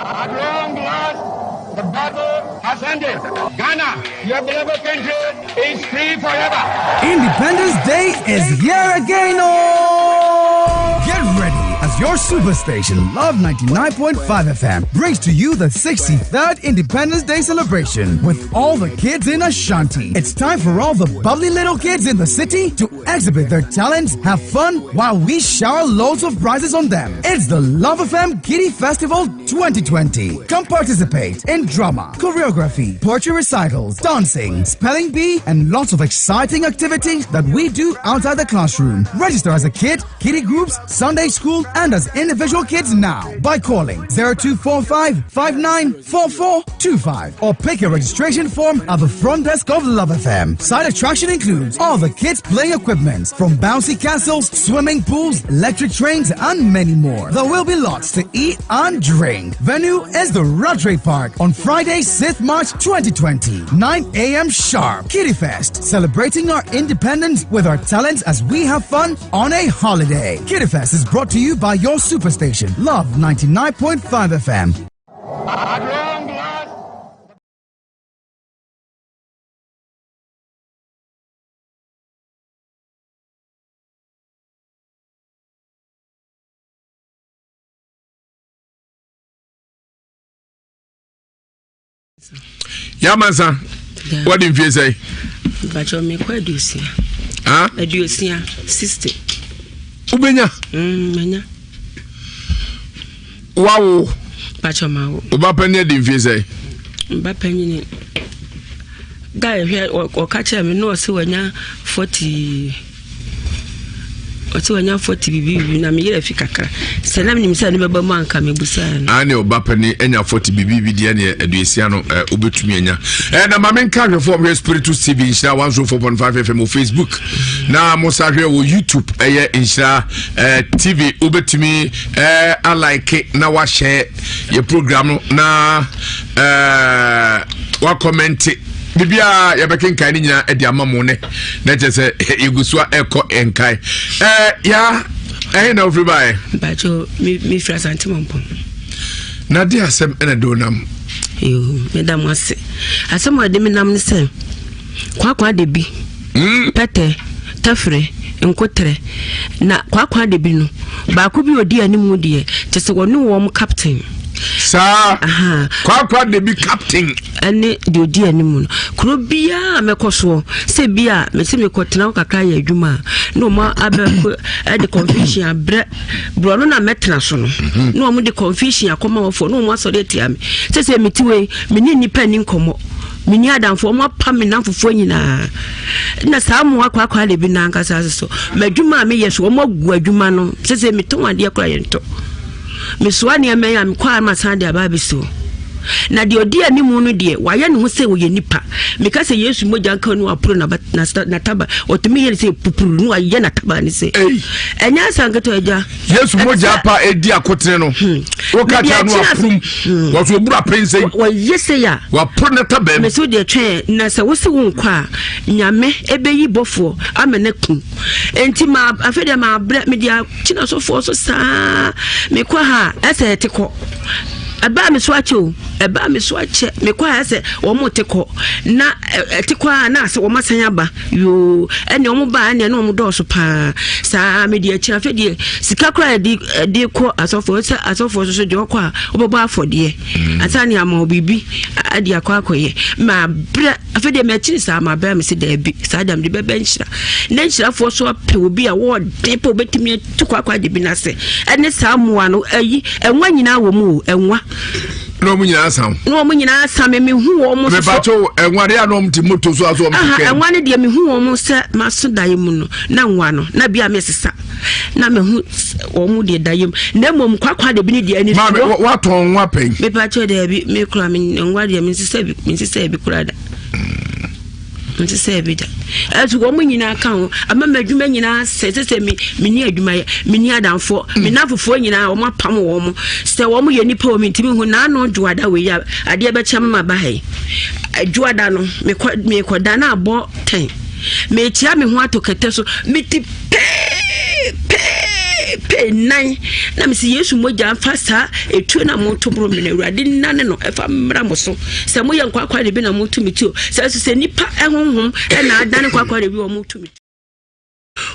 At long last, the battle has ended. Ghana, your beloved country, is free forever. Independence Day is here again. Oh! Get ready as your superstation, Love 99.5 FM, brings to you the 63rd Independence Day celebration with all the kids in Ashanti. It's time for all the bubbly little kids in the city to exhibit their talents, have fun, while we shower loads of prizes on them. It's the Love FM Kiddie Festival 2020. Come participate in drama, choreography, poetry recitals, dancing, spelling bee, and lots of exciting activities that we do outside the classroom. Register as a kid, kiddie groups, Sunday school, and as individual kids now by calling 0245 594425 or pick a registration form at the front desk of Love FM. Side attraction includes all the kids playing equipment from bouncy castles, swimming pools, electric trains, and many more. There will be lots to eat and drink. Venue is the Rattray Park on Friday, 6th March 2020, 9 a.m. sharp. Kiddie Fest, celebrating our independence with our talents as we have fun on a holiday. Kiddie Fest is brought to you by your superstation, Love 99.5 FM. At long last, Yamasa, what did you say? But you make quite do see. Ah, I do see sister. Ubenya. Manya. Wow. But your mouth. Ubapenya did you say? Bapenny. Die here or catch me no so when you're 40. Otu anya 40 bibi na me yere fikakra senam nim se ne beba man ka me busa na ane obapani enya 40 bibi de ne aduasia no obetumi anya na mamen ka reform your spiritual TV insha 104.5 FM Facebook na mo sahwe wo YouTube insha TV obetumi I like na wa share your program no na wa comment bibia yabekin kan nyina edi amamo ne na chese igusua eko enkai ya na ofribae bacho mi frasa antimompo na dia asem ena donam yo medam ase asem ode mi nam ne se kwakwa de bi pete tafre nkotre na kwakwa de bi no ba ko bi odi animu de chese wonu wo captain sa kwakwa de bi captain ane de odi animu no kro bia mekoso se bia mese mekotena kakra ya adwuma no ma abe de confusion abre bro no na metena so no no mo de confusion akoma wofo no mo asore tiame se metiwe meni nipa ni nkomo mini adamfo mo pa me namfofo nyina na saa mo akwa de bi na nkasa so madwuma me yeso mo agu adwuma no se meton ade akra yento meswani amenya mkwa masande ababiso na de odi animu no de waye ne ho se wo ye nipa meka se Yesu moja nka no apro na taba otumi ye se pupuru no aye na taba ne se enya sangato eja Yesu moja pa edi akotene no wo ka ta no aprum wo so bura pense wo yese ya wa pro na taba me so de twen na se wo se wo nkwa nyame ebeyi bofo amene kum enti ma afede ma bre me dia kina so fo so saa me kwa ha ese etiko aba me so ache me kwa ase wo moteko na etikwa na ase wo masanya ba yo ene wo ba ene no mo do so pa sa me dia kira fedie sika kra di ko asofo so de okwa obobo afode asani ama obibi adi akwa akoye ma bra afede me kiri sa ma ba me se da bi sa dam de bebe nchira na nchira fo so pe obi a wo depo betimi tukwa kwa de bi na se ene sa muwa no ayi enwa nyina wo mu enwa no mu nyina asam me hu wo mo so me bacho enware a no mti moto so aso mtike enwane de me hu wo mo se maso daye mu no na nwa no na bia me sesa na me hu wo mu de daye mu na mom kwakwa de bi ni de ani ma wa ton nwa pen me bacho de bi me kura me nwa de me sesa bi kura da nti se bi da etu wo mu nyina kan ama madwuma nyina se me ni adwuma me ni adamfo me nafofo nyina wo mapam wo mu se wo mu ye nipa wo ntimi hu na no dwada we ya ade be kyam ma ba hai dwada no me ko da na abo 10 me tia me ho atokete so me ti pe pay 9 na me see yesu moja fasa etu na moto bro me na urade nane no efa mra mo so se mo ye nkwa de bi na moto mitio se nipa ehonhom na adane kwa de bi wo moto mitio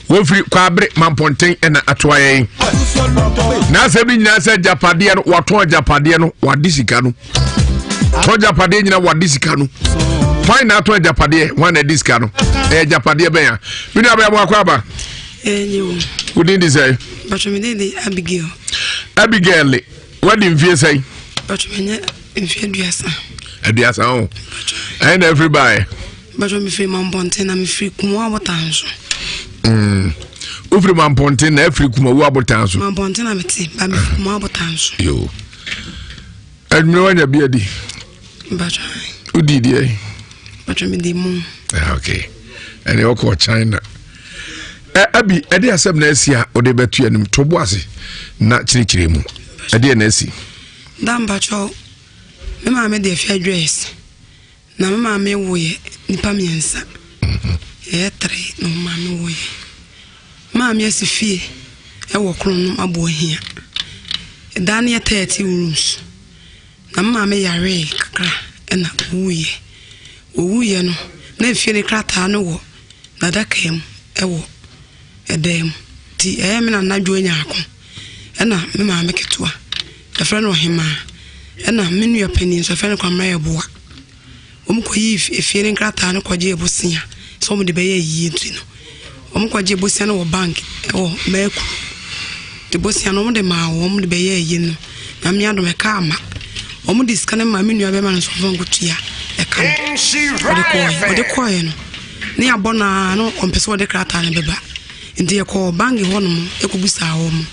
Wofri kwabre mamponten na atoaye na se bi nyina se japade no wato japade no wadisika no to japade nyina wadisika no fine na to japade wana disika no japade be ya mi na ba mo akwaba enyo wudi ndi say bacho me dey Abigail what in fear say bacho me mfie aduasa oh and everybody bacho me free mamponten na me free kumo abotanso Ufri mamponten na Afrika kuma wo abotanso. Mamponten na meti, ba me kuma abotanso. Yo. Admiro wanya biadi. Bacha. Udidi eh. Bacha me di mu. Okay. Ene oko China. Abi, ade asem na asia ode betu anim tobo ase na chirikire mu. Ade na asi. Dan bacho. Me ma me de fi address. Na me ma me woye nipa miensa. Tre no ma me woye. Ma me asifie e wo krono abo hia. Dan ye 30 rooms. Na ma me yare kakra na wuye. Wuye no na fie ne krata no wo dadakem e wo edem ti me na nadwo nya akon. Na me ma me ketua. Da fra no hema. Na me nua pani so fa ne kwamra ye boa. Omkoyi fie ne krata no kwaje ebusia. So mo de be ye ntri no. Omkwaje ebusia no wo bank meku. De bosia no mo de ma wo de be ye no. Na me ado me ka ama. Omo diskane ma me nua be ma no so fon kutua e ka. Ode koye no. Ne abona no ompese ode krata ne beba. Ndi e ko bank ho no mo ekubusa wo mo.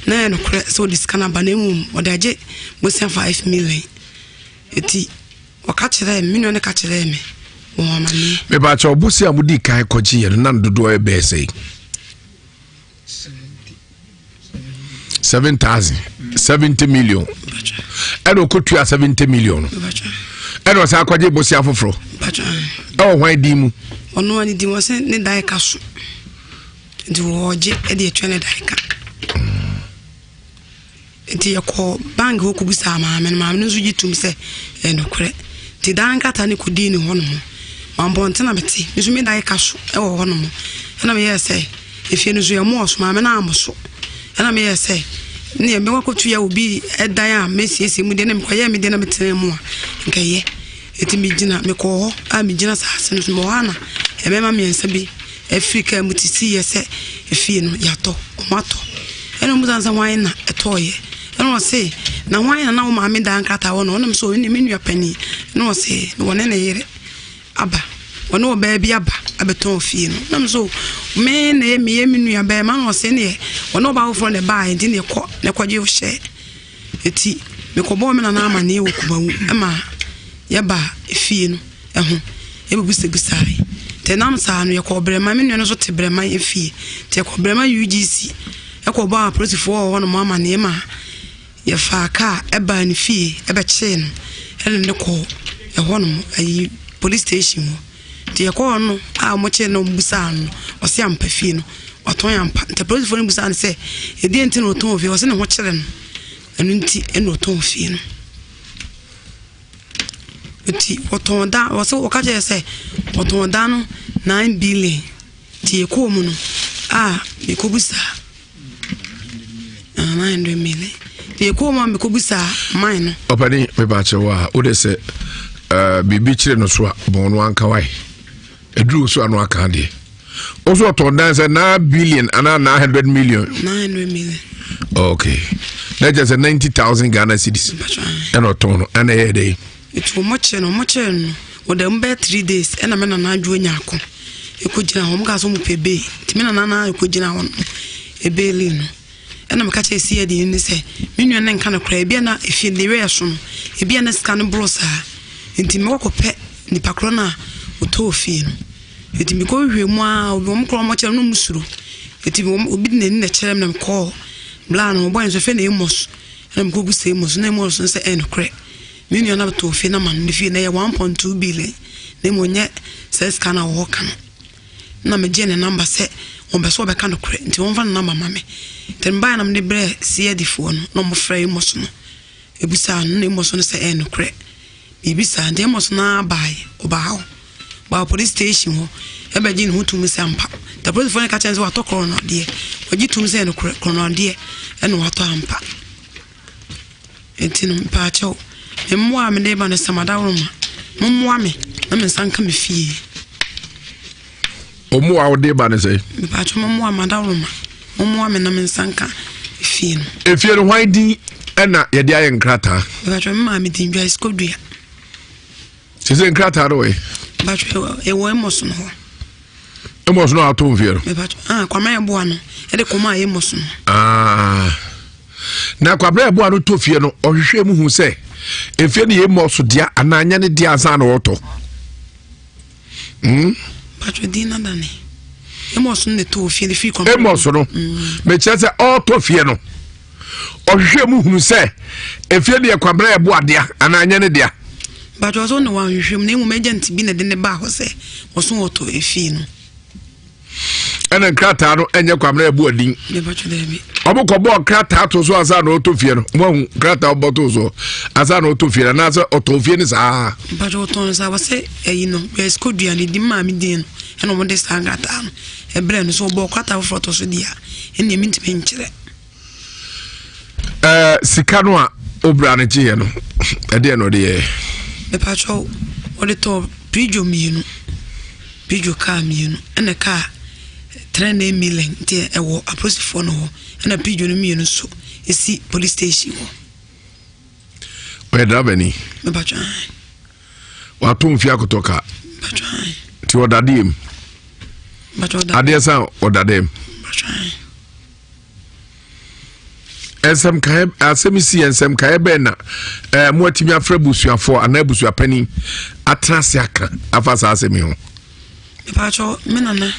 Na no kre so diskana ba na mu ode age bosia 5 million. Eti wakachire me nua ne ka chire me. Me ba cho busi amudi kai koji ye na dodo e be say 70 million eno kotua 70 million eno sa kwaje busi afoforo why di mu ono ani di mo se ne dai ka so di woje e de twene dai ka enti yako bank ho kubusa ma me no so gitum se eno kure ti dan kata ne kudi ni hono Mamponten na beti, misu me dai kaso e wo hono mo. Na me yese, efie no so ye mo so ma me na amoso. Na me yese, ne me wakotu ya obi e dan a mesiesie mu de na me koye me de na metena mu a. Nka ye. Eti mi gina me ko ho, a mi gina saase no so mo wana. E me ma me ensa bi Afrika mutisi yese efie no yato, omato. E no mu zanza wan na etoye. E no se, na wan na wo ma me dan krata wo no, na me so ni me nua pani. No se, no ne yere. Aba wono baby aba abeton fie no nam so me na me nua ba ma no se ne wono ba wo from the bar ndi ne kwaje wo hye eti me ko bo me na ama na e wo kubawu ama ya ba fie no eho e bugusegusae te nam sa no ye ko brema me nua no so te brema e fie te ko brema UGC e ko ba police wo no ama na e ma ye fa ka e ba ne fie e be che no ele ne ko e ho no ayi police station ti yakọ no a mo che no busa no o se ampa fie no oton ampa the police for busa no say e di enti no oton fie o se ne ho kire no enu nti eno oton fie no eti oton da o se o ka je say oton da no 9 billion ti yakọ mu no a me ko busa 900 million ti yakọ mu me ko busa mine no opani me ba che wa o de se bibi chire no so bono anka wai edru so anu aka de oso to dance 9 billion and 900 million 900 million okay that just 90,000 Ghana cedis and otono and a day it will much no with them 3 days and I'm na adwo nyako e ko gina ho mga so mu pebe timi na e ko gina ho e beli no and I'm catch see the ni say me nua na nka na kra e bia na e fi de we so no e bia na scan bros a enti me wakope ni pakro na oto fie no enti me ko hwemu a obi mo kro mo kire no musuro enti obi na ni na kire me ko bla no boy so fe na emos na me ko bu se emos na emos so say en kre me nua na to fie na man ni fie na ye 1.2 billion na mo nye se scanner wo kan na me gene number say on be so be kan kure nti won fa number mame ten ba na me bre sie adifo no no mo fra emoso no ebusa no emoso no say en kure ibisa de emoso na bai oba ba police station ho e be gene ho tumi say ampa the police phone ka chance wa to corona de ogi tumi say en kure corona de en wa to ampa enti no pa chawo emu a me de ba no samada roma mo ame na me sanka me fie omo a ode ba ne say me pa chawo mo amada roma mo ame na me sanka fie no efie no hwan din ena ye de aye nkrata me pa chawo ma me din bia iskodua sese nkrata ro we ba chawo e wo emoso no emoso no ato mfie no me pa chawo kwa me bo ano e de koma emoso no na kwa bre bo ano to fie no ohwehwe mu hu se efie ne emoso dia ananya ne dia asa na woto ba chawo din na dane emoso ne to fie fi kwa emoso no me chese auto fie no ohwehwe mu hu se efie ne kwa bre bo adia ananya ne dia ba chawo so no wan hwehwe mu na mu agent bi na de ne ba ho se oso auto efie no ena nkrata no enye kwamra ebu adin me ba chawo de bi obukobo krata to so asa na otofie no mo krata oboto so asa na otofie na asa otofie ni sa ba chawo ton sa wa se no be skodua ni di ma mi din no ena mo de sa ngata no ebre no so obo krata foto so dia ene mi ntime nkyere sika no a obra ne gye no ede no de me pa chawo o de to pijo mienu pijo ka mienu ena ka 3 million tie ewo aposifo no ena pijo no mienu so esi police station ho we dabeni me pa chawo wa to mfia kutoka ba chawo ti odadim ba chawo ade sa odadem ba chawo ensem kae asemisi ensem kae be na mo atimi afra busuafo ana busuapani atrase aka afasa asemi ho me pa chawo me nana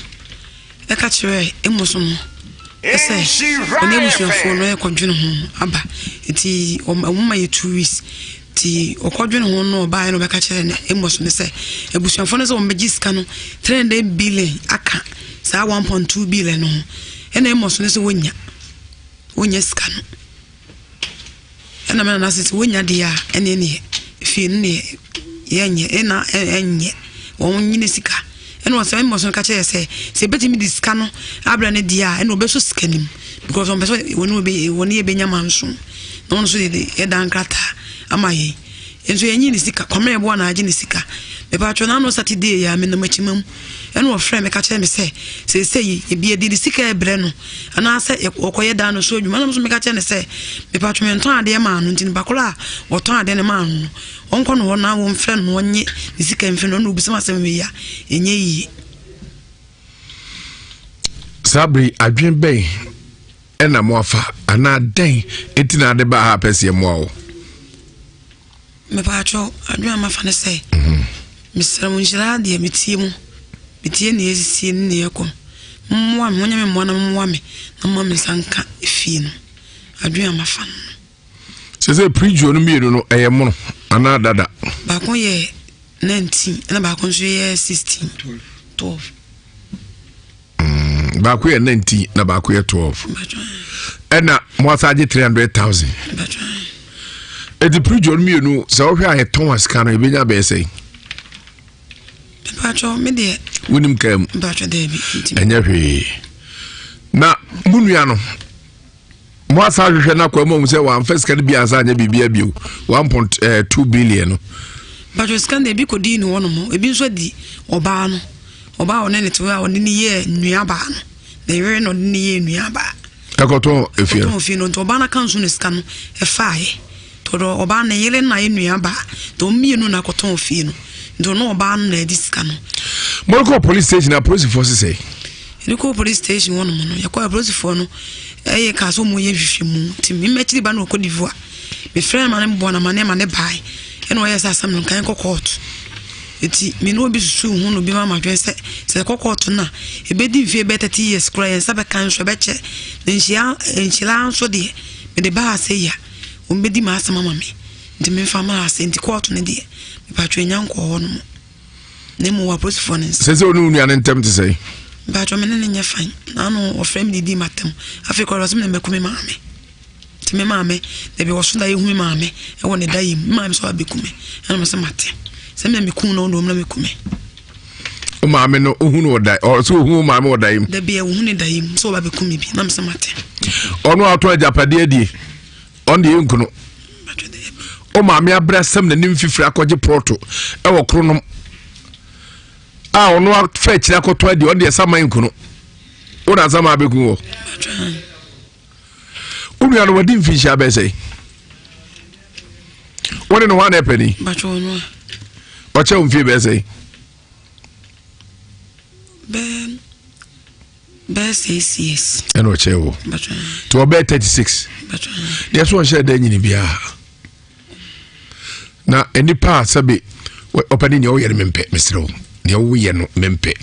e ka kire emoso no ese oni busuafo no e kodwene ho aba eti o ma ye 2 weeks ti okodwene ho no ba no be ka kire na emoso ne se ebusuafo no se o meji sika no 300 billion aka sa 1.2 billion no ena emoso ne se wonya sika no ena me na se wonya dia ene ne fi ne yenye ena enye won nyine sika ena o se emoso ka kire se betimi di sika no abra ne dia ena obeso sika nim because on beso woni be nyama nso na won so de e dan krata amaye enso yenyi ni sika kwame ebo na age ni sika me pa twa na no Saturday ya me na machimam ena o frame ka kire me se e bia di sika ebre no ana se okoye dan no so adwuma na so me ka kire ne se me pa twa me nton ade ma no ntin bakola o ton ade ne ma no onko no na wo mfre no onye ni sika mfe no obisema se me ya enye yi sabri adwen ben ena mo afa ana den etina de ba ha pese mo awo me pa twa adwen ma fa ne se misra mo njira de metie ne esisi ne yakom mwa me nya me mwa na mwa me na mwa me sanka efie no adwen ma fa sese prijo no mienu no eye mo ana dada ba ko ye 19 na ba ko so ye 16 12 ba ko ye 19 na ba ko ye 12 ena mo asaje 300,000 edi prijo no mienu se wo hwe a Thomas kan e benya be sei Pacho me de wonim kam Pacho de bi enya hwe na munua no mo asa hwe na kwa mo se wa first kan bi asa anya bibia bio 1.2 billion no Pacho scan de bi ko di no wono mo ebi nso di oba no oba one ne to a one ni ye nua ba no na yere no ni ye nua ba ekoto efie to ofie no to oba na kanso ne scan no e faaye to do oba na yere na ye nua ba to mienu na koto ofie no do no oba na diska no Morocco police station na police force say Morocco police station wono mo no yakwa police for no eye ka so mo ye hwehwe mu ti me mechiri ba na Cote d'Ivoire me friend man mbo na mane bai ene oye sa sam no kan ko court eti me no bi susu hu no bi ma madwen se ko court na e be di vie be 30 years kra yen sabe kan so be che enchila so de me de ba se ya o be di ma asama mama me nti me fa ma ase nti court ne de me pa twa nyanko ho no ne mo wa police for ne se onu nua ne ntem te sei ba jo me ne nya fan na no o frame di matem afi ko ro se me mekumi maame ti me maame de bi wo so da ye hu me maame e won da yim maame so abekumi ana me se mate se me meku no no mekumi o maame no ohun no da o so ohun maame o da yim de bi e hu ne da yim so abekumi bi na me se mate ono ato ajapade adi on de nkuno o maame abrasam na nim fifiri akɔgye proto e wo kronom a ono afa kira akɔto adi on de saman nkuno o na sama abeku wo unu ano wadi mfisha bese wone no wana epeni bacho no oche mfi bese be 6 years eno oche wo bacho to be 36 bacho de so share da nyini bia na enipa sabe opani ne o yere mempe mesrew ne o ye no mempe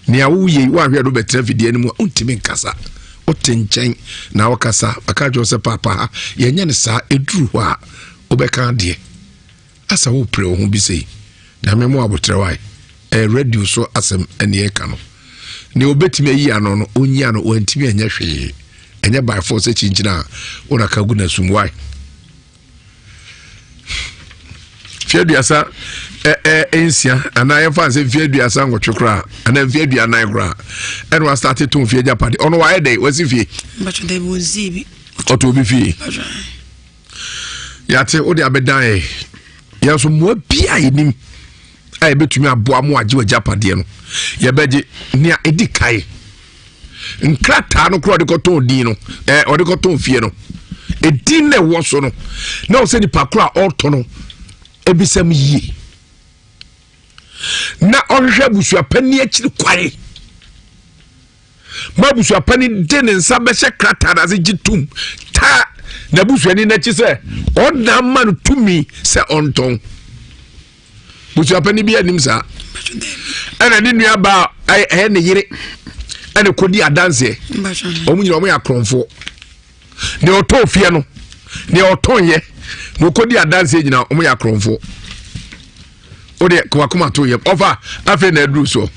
ne a wo ye wa hwe do betra fidie ne mu untimi nkasa otenchen na wakasa akajo se papa yenye ne sa eduru ho a obeka de asa wo pre ho bi sei na memo abotrewa radio so asem ene e ka no ne obetime yi ano no onyi ano wantimi enya hwe enya by force chinchina ona kaguna sumwai fiaduasa ensia ana ye fa se fiaduasa ngotwekra ana fiaduana ikra and we started to fie japade ono wa ede wasi fie bacho de bozibi oto bi fie yate odi abedan ya so mo bia yinim ai betumi aboa mo agye japade no ye beje nia edikai nkrata no kro de koton din no odi koton fie no edin na wo so no na o se ni pakra auto no ebisam yi na onhwe busuapani akiri kware ma busuapani de ne nsa be hye krata na ze gitum ta na busuani na chi se ona man tumi se onton busuapani bi anim sa ana ni nua ba ne yire ana kodi adanse omunyira omo ya kronfo ne otofie no ne otonye no kodi adanse nyina omo ya kronfo ode kwa kuma to ye ofa afi na adru so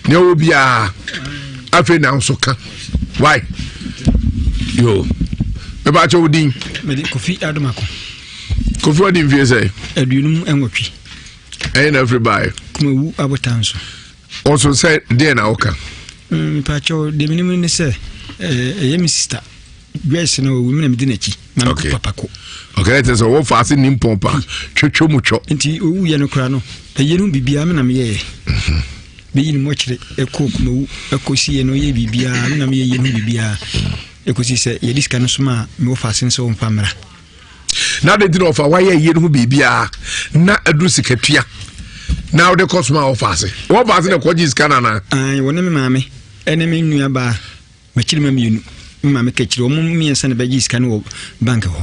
ne obi a afi na nso ka why yo me ba cho din me di Kofi Adomako Kofi odin vie say adunum enwotwi and everybody kuma wu abotanso also say dey na oka pa cho de minimum ne say yemi sister Grace no women am dinachi na papa ko okay let us wo fa nim pompa twetwo mutwo nti owu ye no kra no yenu bibia me na me ye be yin mo kire ekok no ekosi ye no ye bibia me na me ye yenu bibia ekosi se ye diska no soma me wo fa sen so mfamra na de dino fa wa ye yenu bibia na adu sikatua na wo de kosma wo fa se wo fa se na ko jiska na na ai wona me maame ene me nua ba ma kire ma mienu mama kechiro omo miensa na baji scan wo bank ho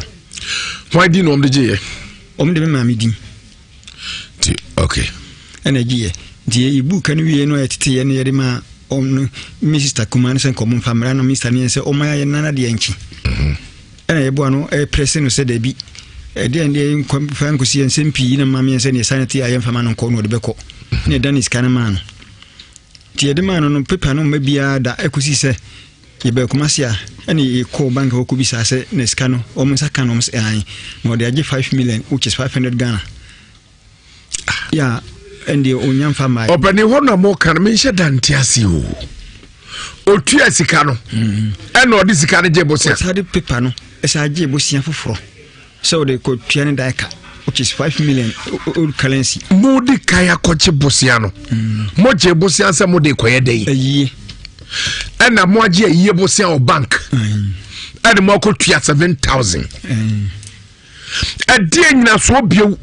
why di no om de je om de mama din ti okay ena giye die ibu kan wie no etete ye ne yede ma om mi sister kumane sen komon famra no mister ne se o ma ye nana de anchi ena ye bo no press no se da bi de ende fan ko si en sempi na mama ye se ne sanity ayen fama no ko no de beko ne dan scan man tie de man no paper no ma bia da ekosi se yebe kumasia ani ko bank ho kubisa se ne skano o mun sakano mus ai no de age 5 million which is 500 Ghana ya endi onyam fama opani ho na mo kan me hye dantiase o otua sika no ena odi sika ne je bosia sade paper no esa je bosia foforo so de ko tua ne daika which is 5 million old currency mo de kaya ko je bosia no mo je bosia se mo de koye dai ayi ena mo age ayi bosia o bank ena mo ko tua 7,000 adie nyina so bio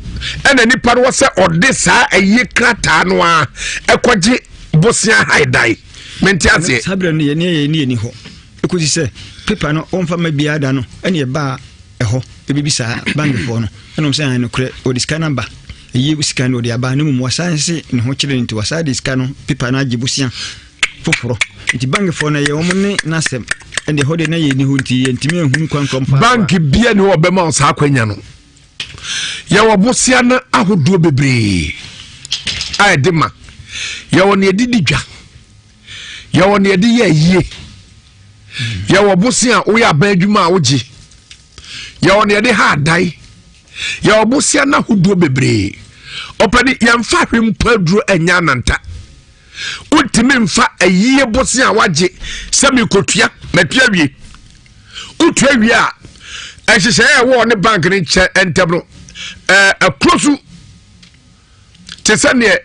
ena ni paro se ode sa ayi krata no a ekoje bosia haidai mentiase sabre no ye ni ho ekuzi se paper no onfa ma bia da no ena ye ba eho ebibisa bank fo no ena mo se an no kre odi scan number ayi scan odi aba no mo wasanse ne ho kire nti wasade scan no paper na age bosia foforo nti bank fo na ye omne nasem ende hode na ye ni hunti ntimi ehun kwankom fa bank bia ne obema on sa akwanya no ya wobosia na ahodo bebre ai dema ya woni edididwa ya won ye de ye ya wo bosia wo ya ban adwuma a woji ya won ye de ha dai ya wo bosia na hoduo bebre opani ya mfa hwem paduro anya nanta utimi mfa ayiye bosia waje sami kotua matua wie utua wie a ehyehyɛ wo ne bank ne che entabro akrosu tesane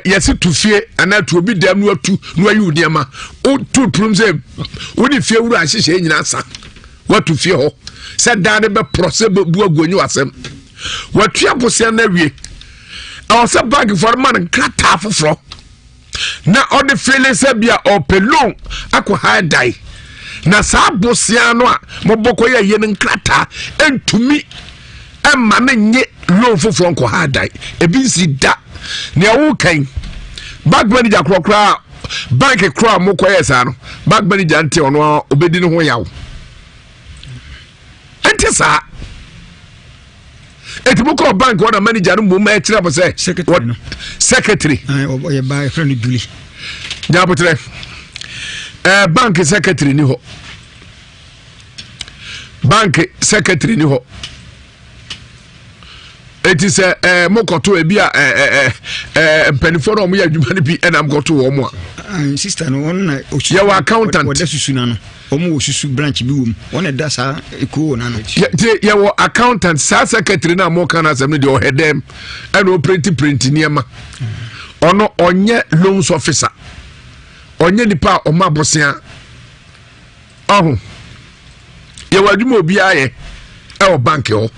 yesi tufie anatu obi dam no atu no ayi udiama o tutrum se woni fie wuru ahyehyɛ nyina sa watu fie ho se da ne be prose bu agonyu asem watu abosia na wie awose bank for man krata foforo na odi fele se bia opelon akọ ha dai na sa abosia no a moboko ye ne krata entumi emma ne nye loan foforo nkọ ha dai ebi si da ne awu kan bank manager krokra bank kro moko yesa no bank manager ante ono obedi ne ho yawo ante sa etimoko bank ona manager no mo kira bo say secretary ye ba friend duli ja botre bank secretary ni ho bank secretary ni ho eti se mokoto ebi a mpanifo no mo ya adwuma ne bi enam goto wo mo a sister no won na ye wa accountant wo da susu na no omo wo susu branch bi wo mu won da sa eko na no ye wo accountant sa secretary na mo kana asem de o hedem and o print niema ono onye loans officer onye nipa o ma bosia ohun ye wa adwuma obi aye o bank ho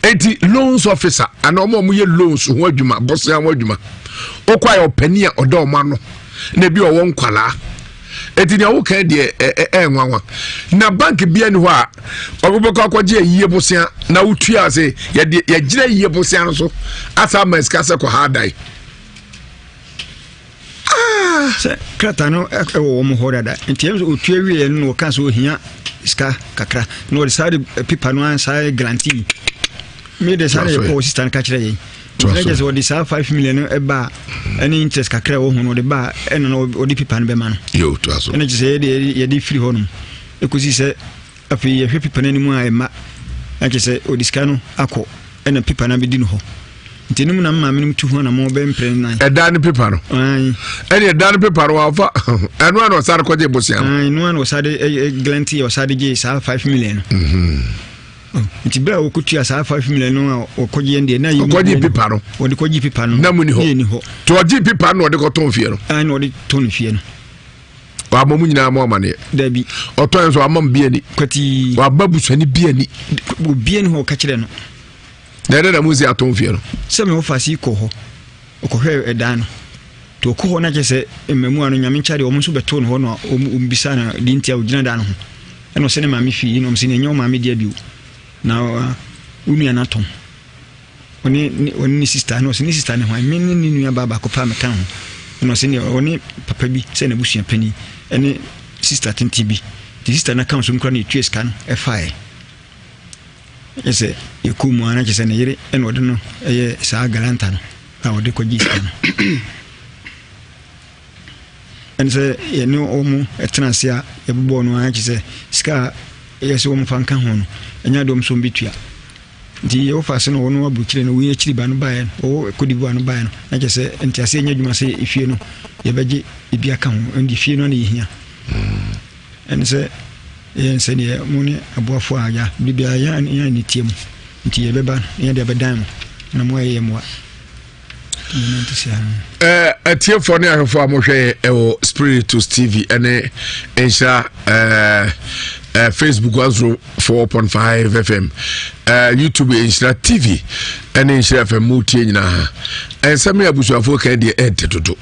enti loans officer ana omo ye loans ho adwuma bosia ho adwuma okwa ya opani a odo ma no na bi owo nkwala enti ne wo kan de enwanwa na bank bia ni ho a oboboko akwaje yiye bosia na wotua ase ye gire yiye bosia no so asa maska se ko hadai se krata no wo mo hodada enti em otua wie no kan so ohia ska kakra no de side pipa no ansa guarantee me de sare ko sister ka kire yin to just what this 5 million eba any interest kakra wo hu no de ba eno no odi pipa no be ma no yo to aso ene je ye de free honum ekosi se afi ye hwe pipa nanimu a ema ake se odi ska no akọ ena pipa na be di no ho ntinum na ma menum tu ho na mo be mpre nan eda ni pipa no ai ene eda ni pipa no afa eno na osare ko je bosia ai no na osare guarantee osare je sa 5 million nti bra okutua sa 5 million no okoje ndie na yi okoje pipa no odi koji pipa no na muni ho to oji pipa no odi ko ton fie no ai no odi ton fie no wa mamu nyina mo amane dabi oton so amam biani kwati wa babusani biani biani ho ka kire no dere da muzi aton fie no se me ofasi ko ho okohwe eda no to ko ho na kese ememu anu nyame nchade o muso beto no ho no ombisa na di ntia ogina da no ho eno se ne mami fi no mse ne nyo mami dia biu na unu ya naton oni sister no se ni sister ne ho me ni nua baba ko pa me kan ho no se ni oni papa bi se na busu pani ene sister tenti bi the sister na kan so mkra na tue scan fi ese ekumu ana kese ne yire ene ode no eye sa galanta no na ode ko gista no ense ye no omu etransia ye bubo no ana kese ska yesi wo mfanka ho no enya dom so mbitua di ye ofase no wono abukire no wi akiri ba no bae o kodibu anu bae no na kese entiase enya dwuma se ifie no ye beje ibia ka ho ndi fie no na yehia ense yense ne muni aboafo aya bibia ya ni tiem nti ye beba ye de bedan na mo ye mo atie for ne ahefo amohwe e Spiritus TV ene ensha Facebook 104.5 FM YouTube ensha TV ene ensha FM mutie nyina ensame abusuafo ka de entedodo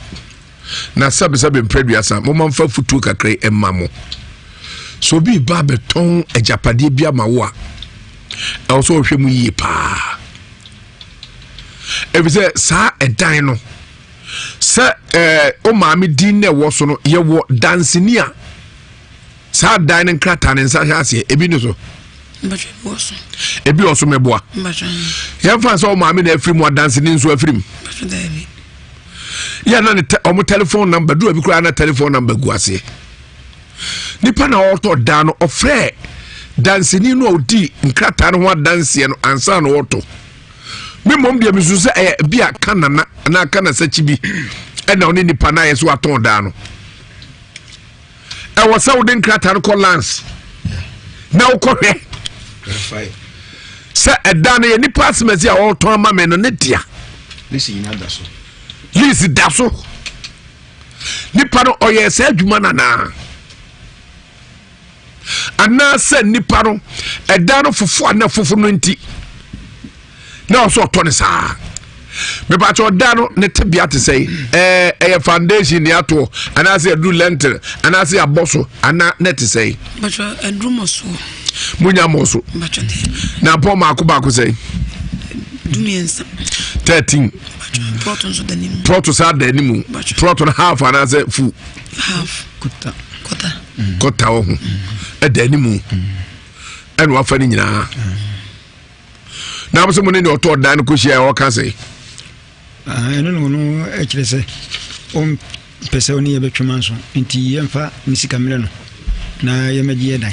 na sabe mpreduasa mo mamfa futu kakre emamo so bi ba beton ejapade bia mawo a also hwe mu yi pa ebise sa edan no sa o maami din na wo so no ye wo dansenia sa dan nkrata ne nsa hase ebi no so mbaje wo so ebi oso meboa mbaje ye fa so o maami na afiri mu danseni nso afiri mu ya na ne omo telephone number do abi kura na telephone number gu ase nipa na auto da no ofre danseni no odi nkrata no ho danse no ansa no auto me mom de misu se bia kanana na kana sachi bi na oni nipa na yeso aton da no e wo sa wodi nkrata no lance na ukohwe verify se edane ye nipa asmezi a auto ama me no ne dia lisi ina daso lisi daso nipa no oye se adwuma na ana se nipa no edano fofo na fofo no nti na so to ne sa me ba cho dano ne tebia te sei foundation ni ato ana se do lentil ana se aboso ana net sei ba cho endrumoso munya moso ba cho na po ma ko sei dumiensa 13 proton so danimu proton sa danimu proton half ana se fu half kota ho danimu en wa fani nyina na bo se mo ne oto dan ko hia o ka sei no ekirese pese oni ye betwema so nti yemfa nisika mire no na yemagie dan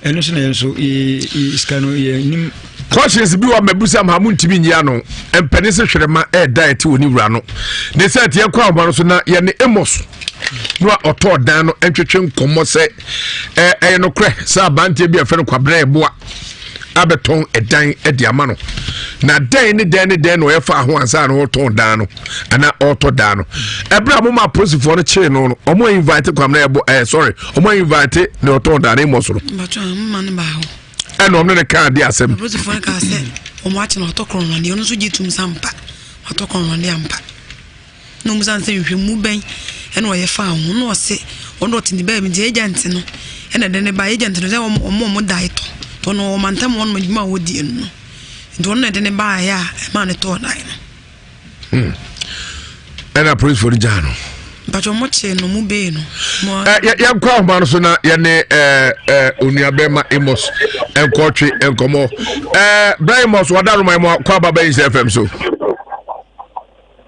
eno so na yenso iskano ye nim questions bi wa mabusa mahamu ntimi nyia no empene se hwerema diet woni wura no ne set ye kwa obaro so na ye ne emos no oto dan no entwetwe nkomo se no kre sa bantie bi afa no kwabra eboa abeton edan ediama no na dan no ye fa ho ansa no oton dan no ana oto dan no ebra mo ma prosifo no che no omo invite kwamna ebo omo invite ne oton dan mo so ba cho man ba ho eno no ne ka dia asem prosifo ne ka se omo achi na otokron no ne ono so gitum sampa otokron no ne ampa no musan se hwemu ben eno ye fa ho no se ono tini ba mi je agent no ena de ne ba agent no se omo daito to no mantam won ma wodi enu ndo na de ne ba ya ma ne to na eno ena praise for jano ba jo mo che no mu be no mo ya kwa ma no so na ye ne onuabema emos enkotwe enkomo Brahimos wadaro mai mo kwa baba is FM so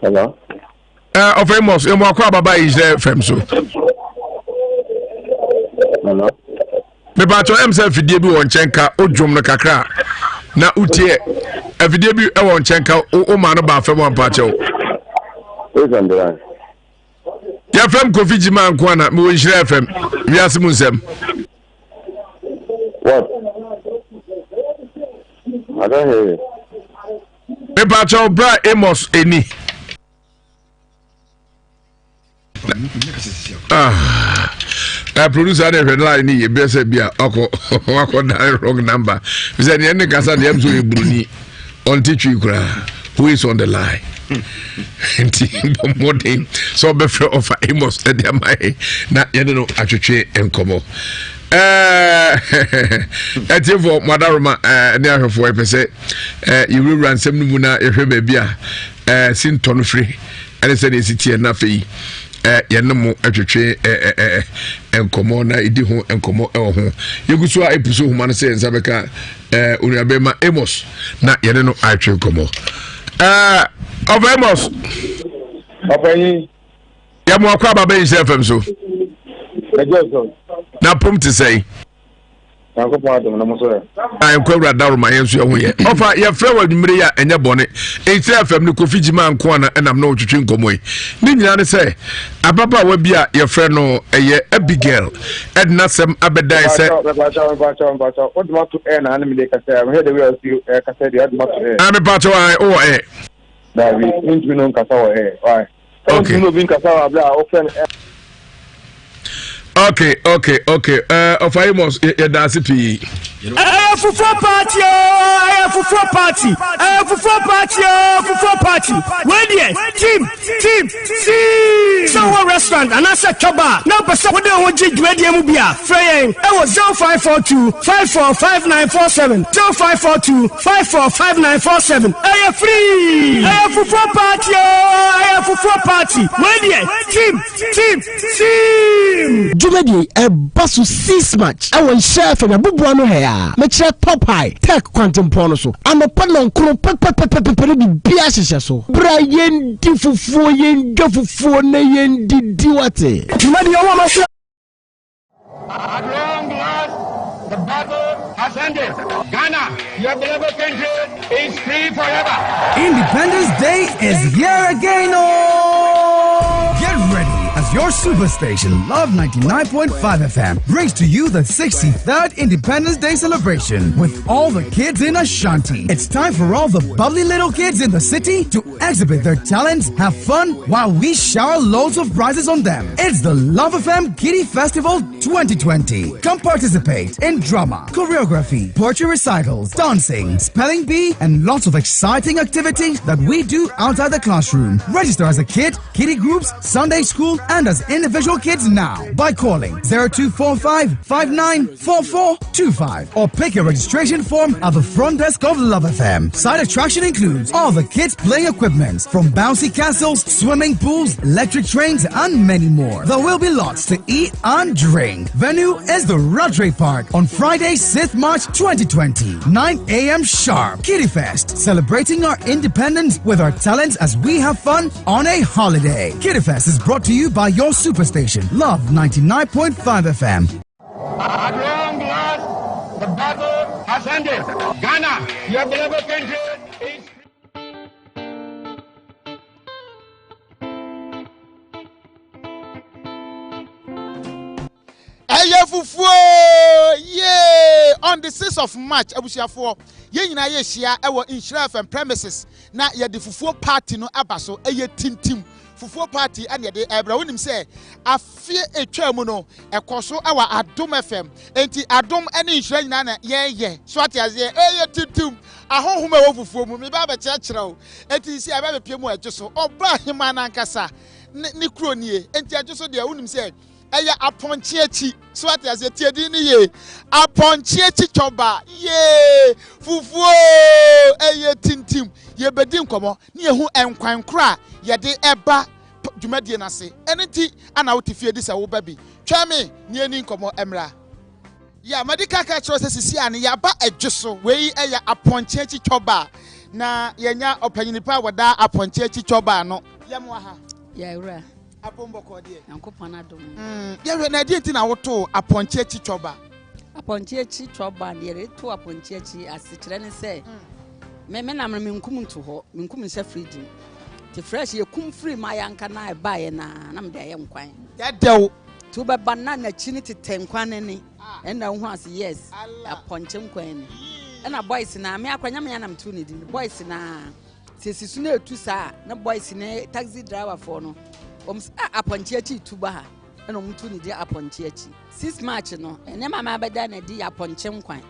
hello of Amos e mo kwa baba is FM so hello me ba to emse fidie bi won chenka odwom no kakra na utie afidie bi e won chenka o ma no ba fam won pa che o is on the line ya fam Kofi Jima nko na me won hire FM wiase mu nsem what I don't hear you me ba to bra Amos eni producer de line ni be say bia akọ down wrong number we say any kasa de am so e bruni on titwi kura who is on the line enti modern so be free of Amos e de mai na ye no atwetwe enkomo etivo madaroma ne ahwefo e pese yiwura nsem no mu na ehwe ba bia sinton free ene se ne sitie na fei yenemo atwetwe enkomo na idi ho enkomo ho yeguso a episo huma no se nsabeka onuabema Amos na yene no atwe enkomo of Amos Obayi ya mo akwa baba yin FM so na pom to say Akwa adom na mo so ya ai kwawra daro ma yenso ye ho ye ofa ye frɛ wa nwumire ya enye bone Insta FM ni Kofi Jima nko na enam na otwetwe nkomo yi ni nyina ne sɛ ababa wa bia ye frɛ no eye Abigail edna sem abedai sɛ bacha odma to na me de kasa me de we o kasa de odma to me bacha wa o Davi intu no kasa o why okay no bin kasa wa bla o fen Okay. Of Amos, that's it. Fufu party. Where there? Team. See. So restaurant and I said Kaba. No person what they want to do the Mubia. Frame. I was 0542 545947. 0542 545947. I am free. Fufu party. Where there? Team. See. dwumadi eba so 6 match awon chef na bubuano no he a me kire top high tech kwantempo no so anopa no nkro pepepepepere bi bia hyehyɛ so bra yendi fufuo yendwa fufuo na yendi diwate dwumadi o ma so. At long last, the battle has ended. Ghana, your beloved country, is free forever. Independence Day is here again. Oh! Get ready as your superstation, Love 99.5 FM, brings to you the 63rd Independence Day celebration with all the kids in Ashanti. It's time for all the bubbly little kids in the city to exhibit their talents, have fun, while we shower loads of prizes on them. It's the Love FM Kiddie Festival 2020. Come participate in drama, choreography, poetry recitals, dancing, spelling bee, and lots of exciting activities that we do outside the classroom. Register as a kid, kiddie groups, Sunday school, and as individual kids now by calling 0245 594425 or pick a registration form at the front desk of Love FM. Side attraction includes all the kids playing equipment from bouncy castles, swimming pools, electric trains, and many more. There will be lots to eat and drink. Venue is the Radray Park on Friday, 6th March 2020, 9 a.m. sharp. Kiddie Fest, celebrating our independence with our talents as we have fun on a holiday. Kiddie Fest is brought to you by your superstation, Love 99.5 FM. At long last, the battle has ended. Ghana, your beloved country, is free. Yeah, on the 6th of March, abusiafo ye nyina ye hia ewo Insura FM premises na ye de fufuo party no abaso eye tintim fufuo party ane ye de ebra wonim se afie etwa mu no ekoso ewa Adom FM enti Adom ane Insura nyina na ye so atiaze eye tintim ahohoma ewo fufuo mu me ba ba kyerɛkyerɛ o enti si aba bepie mu adwoso obra hema na nkasa ni kuro nie enti adwoso de wonim se eya aponchiechi so what as tiedi ni ye aponchiechi choba ye fufuo eye tintim ye bedi nkomo ni ehu enkwan kra ye de eba dwumadie nase enenti ana wotifie di se wo ba bi twame ni eni nkomo emra ya medical care sisi ane ya ba adweso wei eya aponchiechi choba na yenya opanyinipa wada aponchiechi choba no yemwa ha ya ura Apomboko de yankopon adom ye na de nti na woto aponchiechi choba aponchiechi choba de reto aponchiechi asikire ne se me na me nkum nto ho me nkum nse free ti fresh ye kum free ma yanka na ba ye na me de ye nkwan ya dewo to be banana chini ti tenkwan ne na hu as yes aponche nkwan ne na boys na me akwanya me na mtu ne di boys na sesisu na etu sa na boys ne taxi driver for no aponchiechi tuba ha na mtu ne di aponchiechi 6 March no ene mama abeda na di aponche nkwan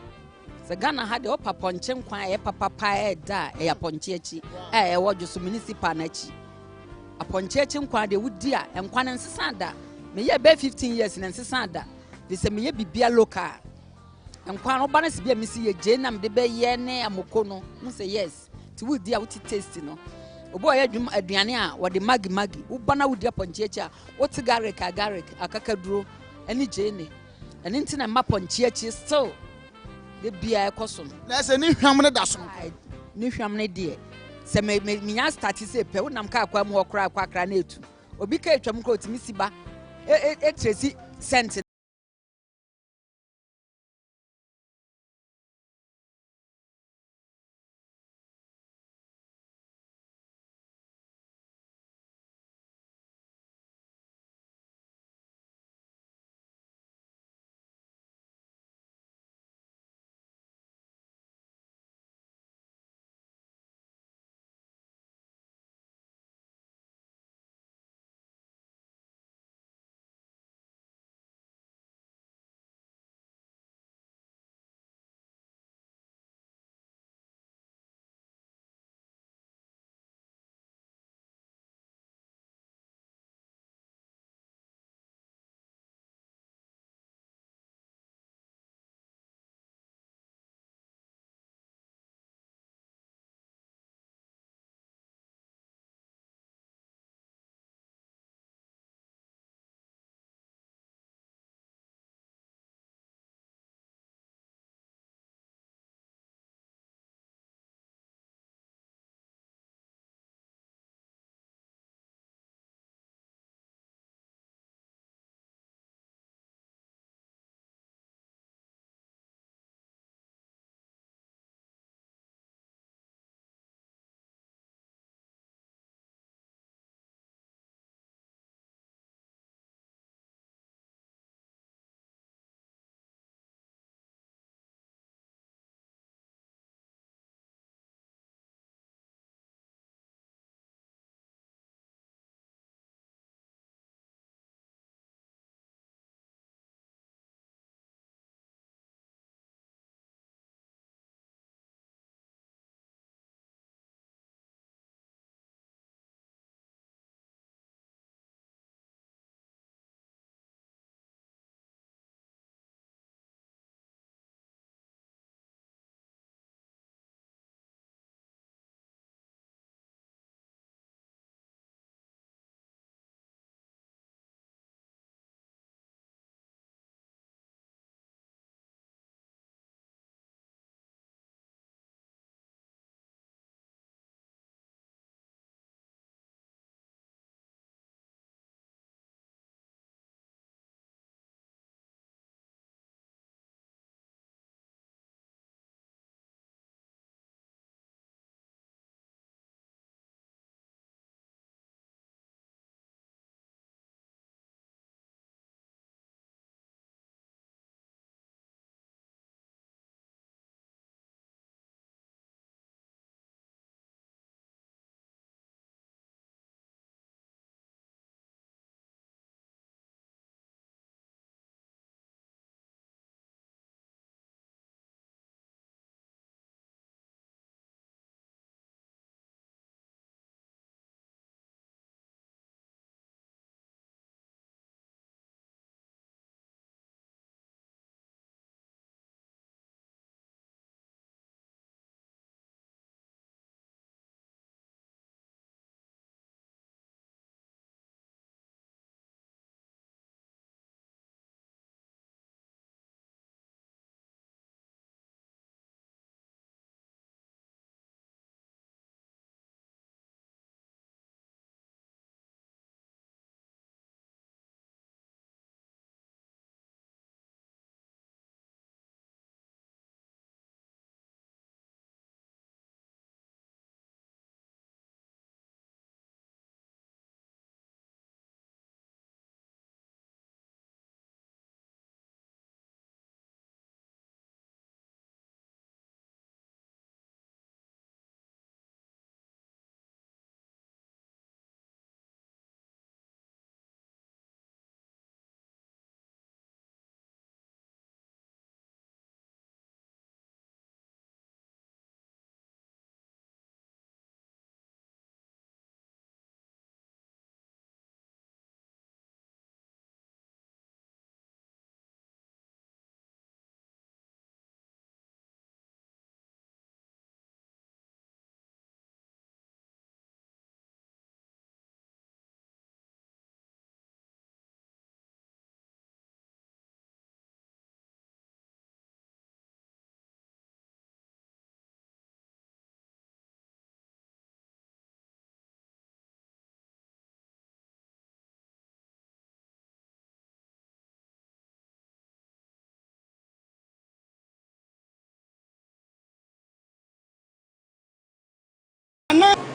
se Ghana ha de opa ponche nkwan e papa pa da e aponchiechi e wojo so municipal na chi aponchiechi nkwan de wudi a nkwan nsesa da me ye be 15 years na nsesa da de se me ye bibia local nkwan no ba na se bia me si ye je na me de be ye ne amoko no mo se yes ti wudi a wuti taste no obo ya dwum aduane a wode magi uba na wudi aponchiechi a wote garlic akakaduro ani je ne eni ntina ma ponchiechi still de bia ekoso na se ni hwam ne da so ni hwam ne de se me nya start se pe wonam ka akwa mu okra akwa na etu obi ka etwam ko otimi siba tresi cent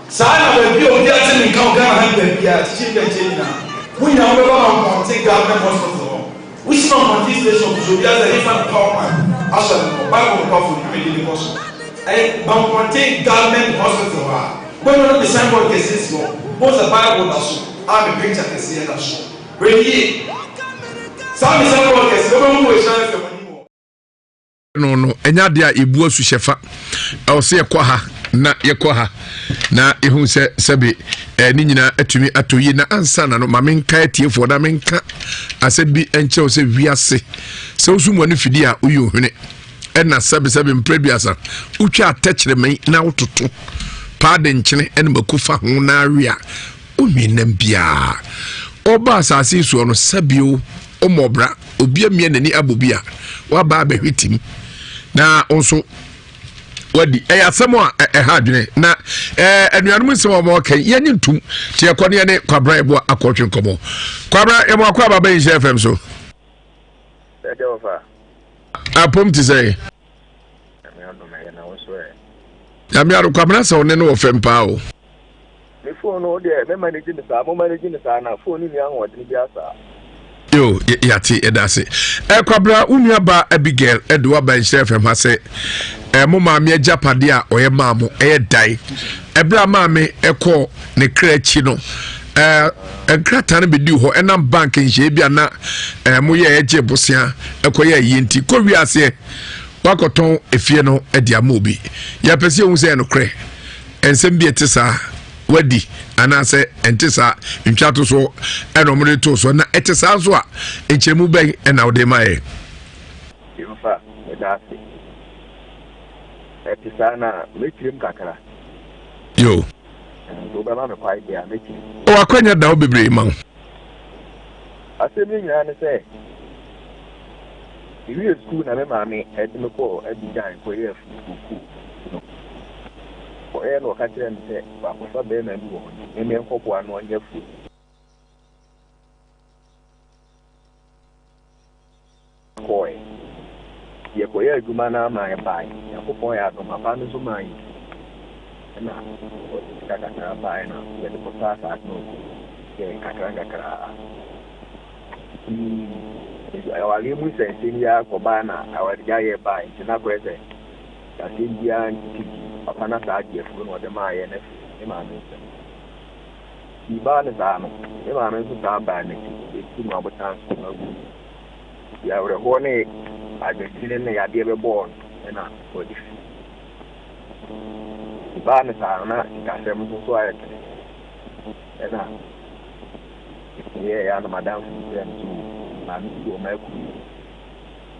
Sana baby obi ati mi kan Ghana ha baby a chief bench na. Munya wo ba on take government hospital. We should on this station so be as a different power man. Asha no Bible powerful you dey because. Eh on take government hospital ha. When no be signboard cases no. Most the Bible da so. A me picture case here da so. Ready. Some signboard cases no mo we share for no enya de a ebu asu hyefa o se ekwa ha na yekwa ha na ehun se sebe ni nyina atumi atoyi na ansa na no mamenka atiefo da menka asebi enche o se wiase se osumu ani fidi a uyo hwene ena sebe mprebiasa utwa atechire men na wototo paade nkyene ene makufa ho na awia uminam bia oba asase so no sabio omobra obi amie nani abobia waba abehwitim na onso wadi asemo a ha dwene na anuanum nsemo mo kan yenye ntum tie kone ne kwabra ebo akotwe nkomo kwabra ebo akwa baba yin FM so Edeofa apom ti say ya mi aro kwabra sa one no ofem pa o me phone no de me manage ni sa mo manage ni sa na phone ni an wodi bi asa yo yati edase kwabra unua ba Abigail Edwa ba FM ha se mo maame ajapade a oye maamo dai ebra maame ekọ ne krachi no enkrata ne bedi ho enam bank nhye bia na mo ye eje bosia ekoye yenti ko wiase wakoton efie no edi amobi ya pese hu se no kre ensem bi etisa wadi anase entisa ntwato so enomre to so na etisa so a enchemu ben na ode mae yofa edase etisa na mekirim kakra yo do ba ma me kwai dia mekirim o akwanya da obebre ma asemi nyina ne se iwi school na me maame edime ko edijan ko ye fuku ko e no ka kire nte ba ko fa be na bi wo ni me nkopo anu anya fu ko ye ko ye aduma na ma e bai ya ko po ya do ma pa no so mai na ko ka ka bai na ye ko sa sa no ye ka ka awali mu sense ya ko bana awali ya ye bai tina ko ese ya sindia ntiki apana sa aje fu no de ma ye ne ma me se ibane sa no e ma me su ta ba ne ti ma botan so na gu ya ore ho ne agentine ne ya de be bon na ko di ibane sa na ka se mu so aye na ye ya na madam ya tu na mi do ma ku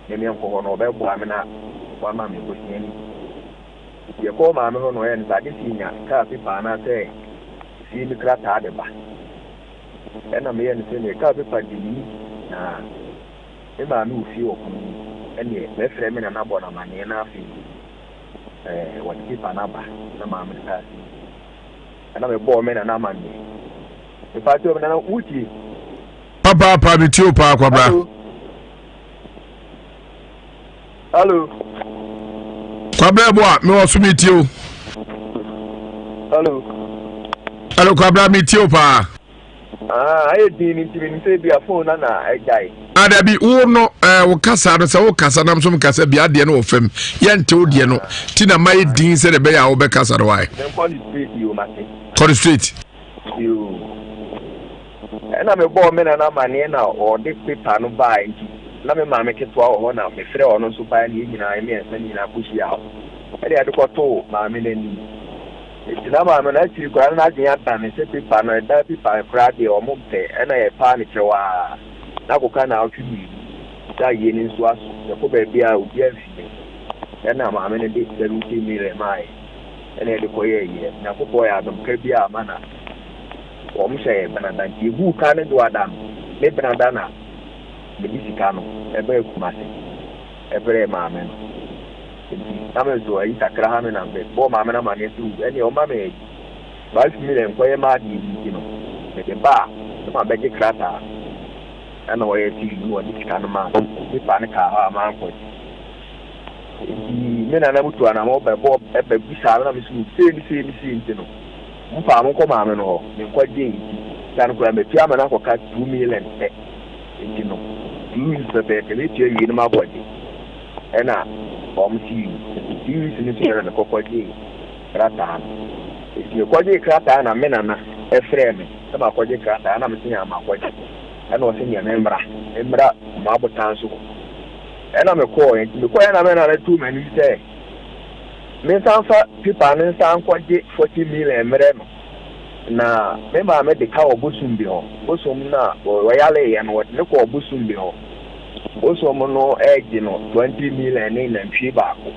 ne mi ko no be bo amina wa ma mi ko ni ye ko ma me no ye nta de sinya ka fi pa na se si mi krata de ba ena me ye ne se ne ka fi pa di ni na e ma mi fi o ku ene me fre me na bo na ma ne na fi wa ti pa na ba na ma mi ka si ena me bo me na ma ni e pa ti o na uchi papa mi ti o pa kwabra hello kwabra bo a me wo so mi ti o hello kwabra mi ti o pa aye di ni ti ni se bi a phone na ejai ada bi wo no wo kasa no se wo kasa nam so kasa bi ade no wo fam ye nte wo de no ti na mai din se de be ya wo be kasa ro wai dem call street you mate call street you ena me bo me na mane na o de paper no bai nti na me ma me ketwa ho na me frɛ ono so bai ni nyina me ensa ni na kushi ya e de adekoto ma me nani e na ma me na chiri kwa na agye ata me se paper no da paper kra de o mo pe ena ye pa ni chewa na ko kana o twi da ye ni so aso ye ko ba bia obi afi ena ma me ne de 70 mile mai ena de ko ye na ko boy adam ka bia mana o mo se banada ti hu ka ne do adam me banada na me disika no ebe kumase ebe ma me na me zo ayi takra ha me na be bo ma me na ma ne tu eni o ma me ba fi mi le nko ye ma di di no me de ba ma be je krata ana o ye ti no disika no ma mi pa ne ka ha ma ko me na mutu ana mo be bo ebe bisa na me su se mi no mfa mo ko maame no me kwa gye tan ko me tia me na ko ka 2 million pe nti no use the back and it you my body and see use in the na ko gye krata if you ko gye krata na me na e frame e ma ko gye krata na me tia ma ko gye and o senya membra ma botan so and me ko na me na 2 many say me sanfa pipa ne san ko gye 40 million mere no na me ma me de ka obusum bi ho bosum na o yale ya no ne ko obusum bi ho bosum no age no 20 million ni na ntwi ba ko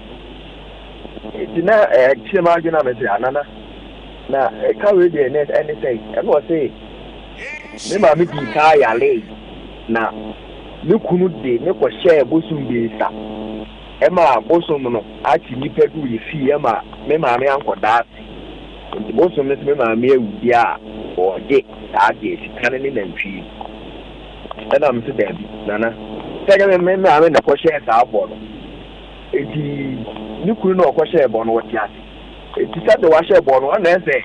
dina chima gina me anana na ka we de net anything e no say me ma me di ka yale na ne kunu de ne ko share bosum bi sa ema bosum no achi nipa du ye fi ema me ma me ankoda nti bosum ne me ma me awudi a oje ade sikane ne nantwi ana mse dabi nana sega me ma me na ko share sa abo no eti ni kunu no ko share bo no woti ase eti sa de wa share bo no na ese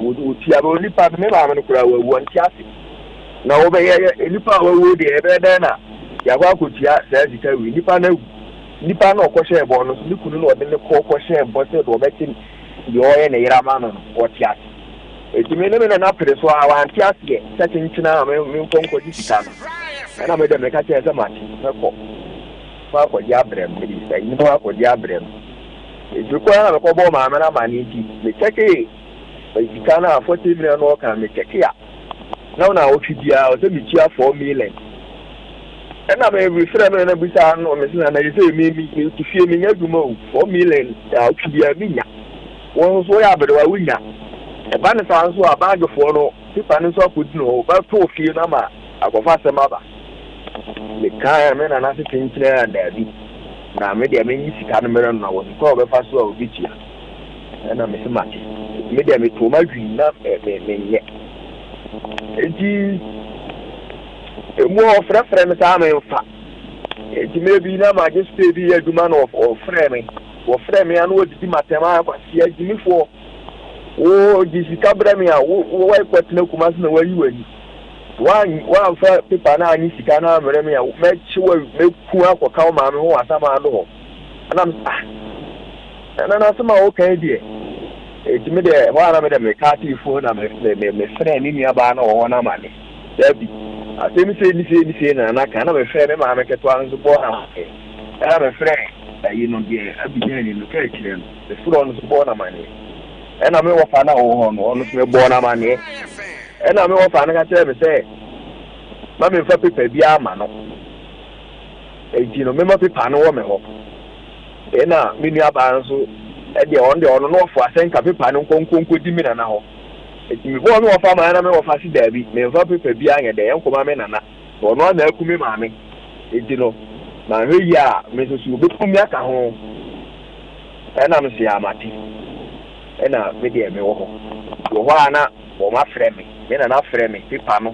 woti abo nipa me ma me no kura wawu anti ase na wo be ye nipa wawu de ebe da na ya kwa kotia sa zika wi nipa na nipa na ko share bo no ni kunu no de ne ko share bo se do be tin yo ye ne yira ma no woti ase eti me na preso a anti ase se tinchina me konko di sika na me de me ka che se ma ko fa ko ya brem me sai ni fa ko ya brem eti ko na ko bo ma na ma ni ti me cheke sika na 40 million no ka me cheke ya na o fidia o se mi chia 4 million na me refere me na bisa no me sina na yese mi ti fie mi nya duma o 4 million o fidia mi nya won so ya bere wa wunya e ba ne san so abagefo no pipa ne so akodi no ba to fie na ma akofa se ma ba le kaya me na se tinchire ya dabi na me de me nyisika no mere no won ko be fa so a obi tia na me se mate me de me to ma dwi na me nye enti emu ofrefre me sa me fa enti me bi na ma just stay bi aduma no ofre me wo frɛ me anu odi matema kwa sia gimifo o jisika brɛ me a wo wai kwatena kuma se na wayi wani wa fa pepa na anyi sika na brɛ me a me chiwa me ku akoka ma me ho asama ado ho anam na sama o kan die eti me de ho ara me de me ka tifo na me frɛ ni nia ba na wo na ma ne dabi atemi se na na kana me frɛ me ma me keto anzo bo na era me frɛ you know the abidjan in the kitchen the front is born money and I may offer now on honestly born money and I may offer and I tell me say mammy for people be a man you know member people no woman and now many abanso at the on the on no for send a people no conco dimina now it's me one of our man I may offer Debbie may for people be a day and come amena or not there come mammy you know na ya me so be kum ya ka ho na me se amati na me de me wo ho ana wo ma frɛ me na frɛ me pipa no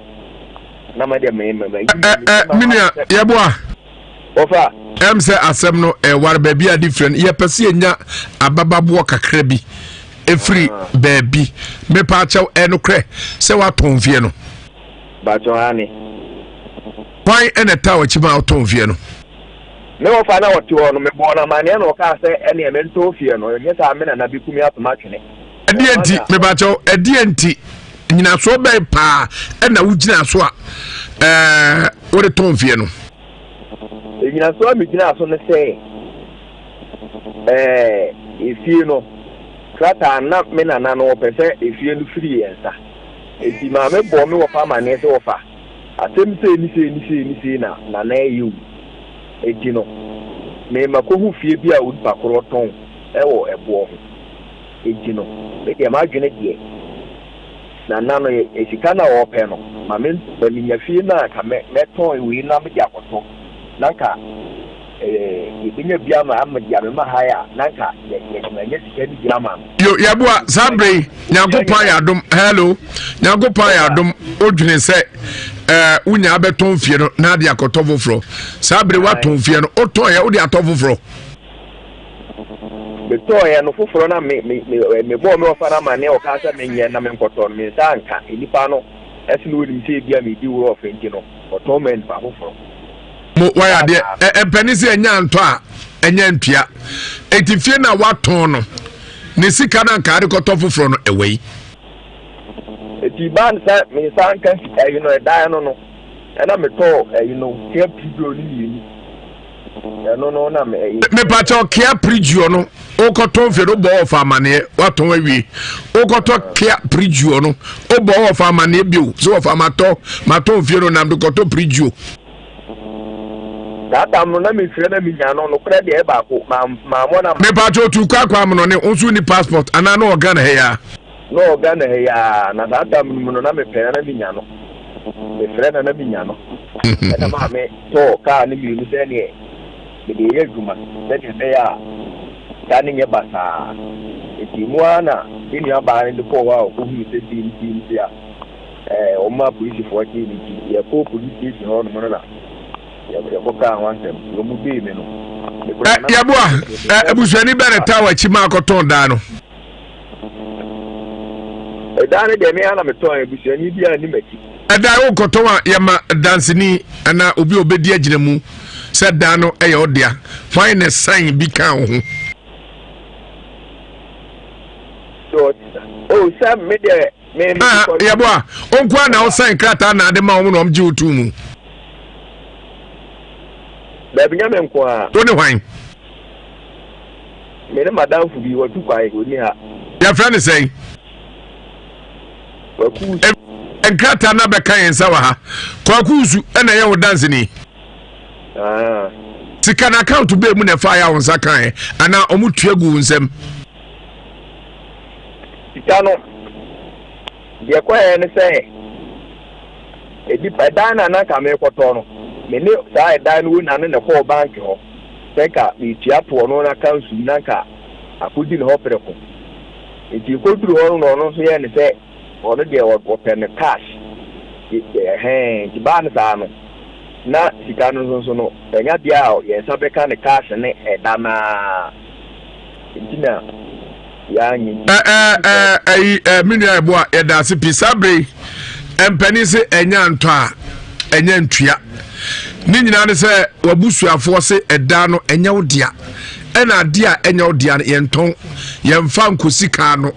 na me de me minia ye boa ofa say asem no war ba bia different ye pese enya abababo kakra bi efri baabi me pa chaw enokre se wa tonfie no ba jo ani why eneta wa chima tonfie no me wo fa na wo ti wo no me bo na mane na o ka se ene e me to fie no nye sa me na bi kumi atoma twene edienti me ba cho edienti nyina so be pa e na wo gina so a wo de ton fie no nyina so mi gina so ne se ifie no krata na me na na no pese ifie no free ensa eti ma me bo me wo fa mane se wo fa atem se ni na na yu ejino me makohu fie bi a odi pakoro ton ewo ebo ho ejino me de ma dwene die na no esika na wo pe no ma me baninya fie na ka me ton wi na me de akoto na ka ibinya bia ma am de me ma haya na ka ye sika di bia ma yo yabua sabre nyankopon ya dom hello nyankopon ya dom odwene se unya abeton fie no na de akoto foforo sabre waton fie no oton ya odi atofoforo betoya no foforo na me bo me ofa na mane o ka sa me nye na me nkoto me sa nka enipa no esi no nim se bia me di wo of enti no oto men pa foforo mo waya de penisi enya nto a enya ntua etifie na waton no ne sika na nka adekoto foforo no ewei eti ban sa me sa nka you know da no na me to you know ke pido ni no na me pacho kia prigio no okoto fe do bo of amane waton awie okoto kia prigio no o bo of amane bio so of amato maton fe no na do koto prigio data mo na me fere na mi nya no kra de e ba ko ma mo na me pacho tu kwa mo no ne onsu ni passport ana no Ghana he ya no Ghana he ya na data mo no na me fere na mi nya no me fere na mi nya no na ma me to ka ni mi se ni de ye juma de be ya tani nye basa eti muana ini aba ni ko wa ko hu se din ya o ma police for ki ni ya ko police ni ho no na ya ko ka wan tem yo mu be me no ya boa ebusuani bere tawa chima akoton da no da ne de me ana me ton ebusuani bia ni maki da wo koton ya ma dansini ana obi obedi agina mu se da no e yo dia fine sign bi kan ho so oh sam me de me ya boa onkwa na o sign krata na ade ma wo no omji otu mu da binya me nkwa to ne hwan me ne madam fu bi watu kwai oni ha ya friend say waku enkrata na be kan yensa wa ha kwakusu na ye wo dance ni tika na account be mu na fa ya won sakan ana omutua gu nsem tika no de kwa ye ne se edi padana na ka me kwoto no me ne sa edan wo na ne ko bank ho seka mi tia to no na kansu na ka akudi ne ho pereko eti ko duru ho no so ye ne se ono de wo pen cash ti ban sa no na sika no so no enya bia o ye sabe ka ne cash ne edana intina ya nyi mini ebo a eda se pisabre empani se enya nto a enya ntua ni nyina ne se wabusuafo se eda no enya odia ena dia enya odia ye nton ye mfa nkosika no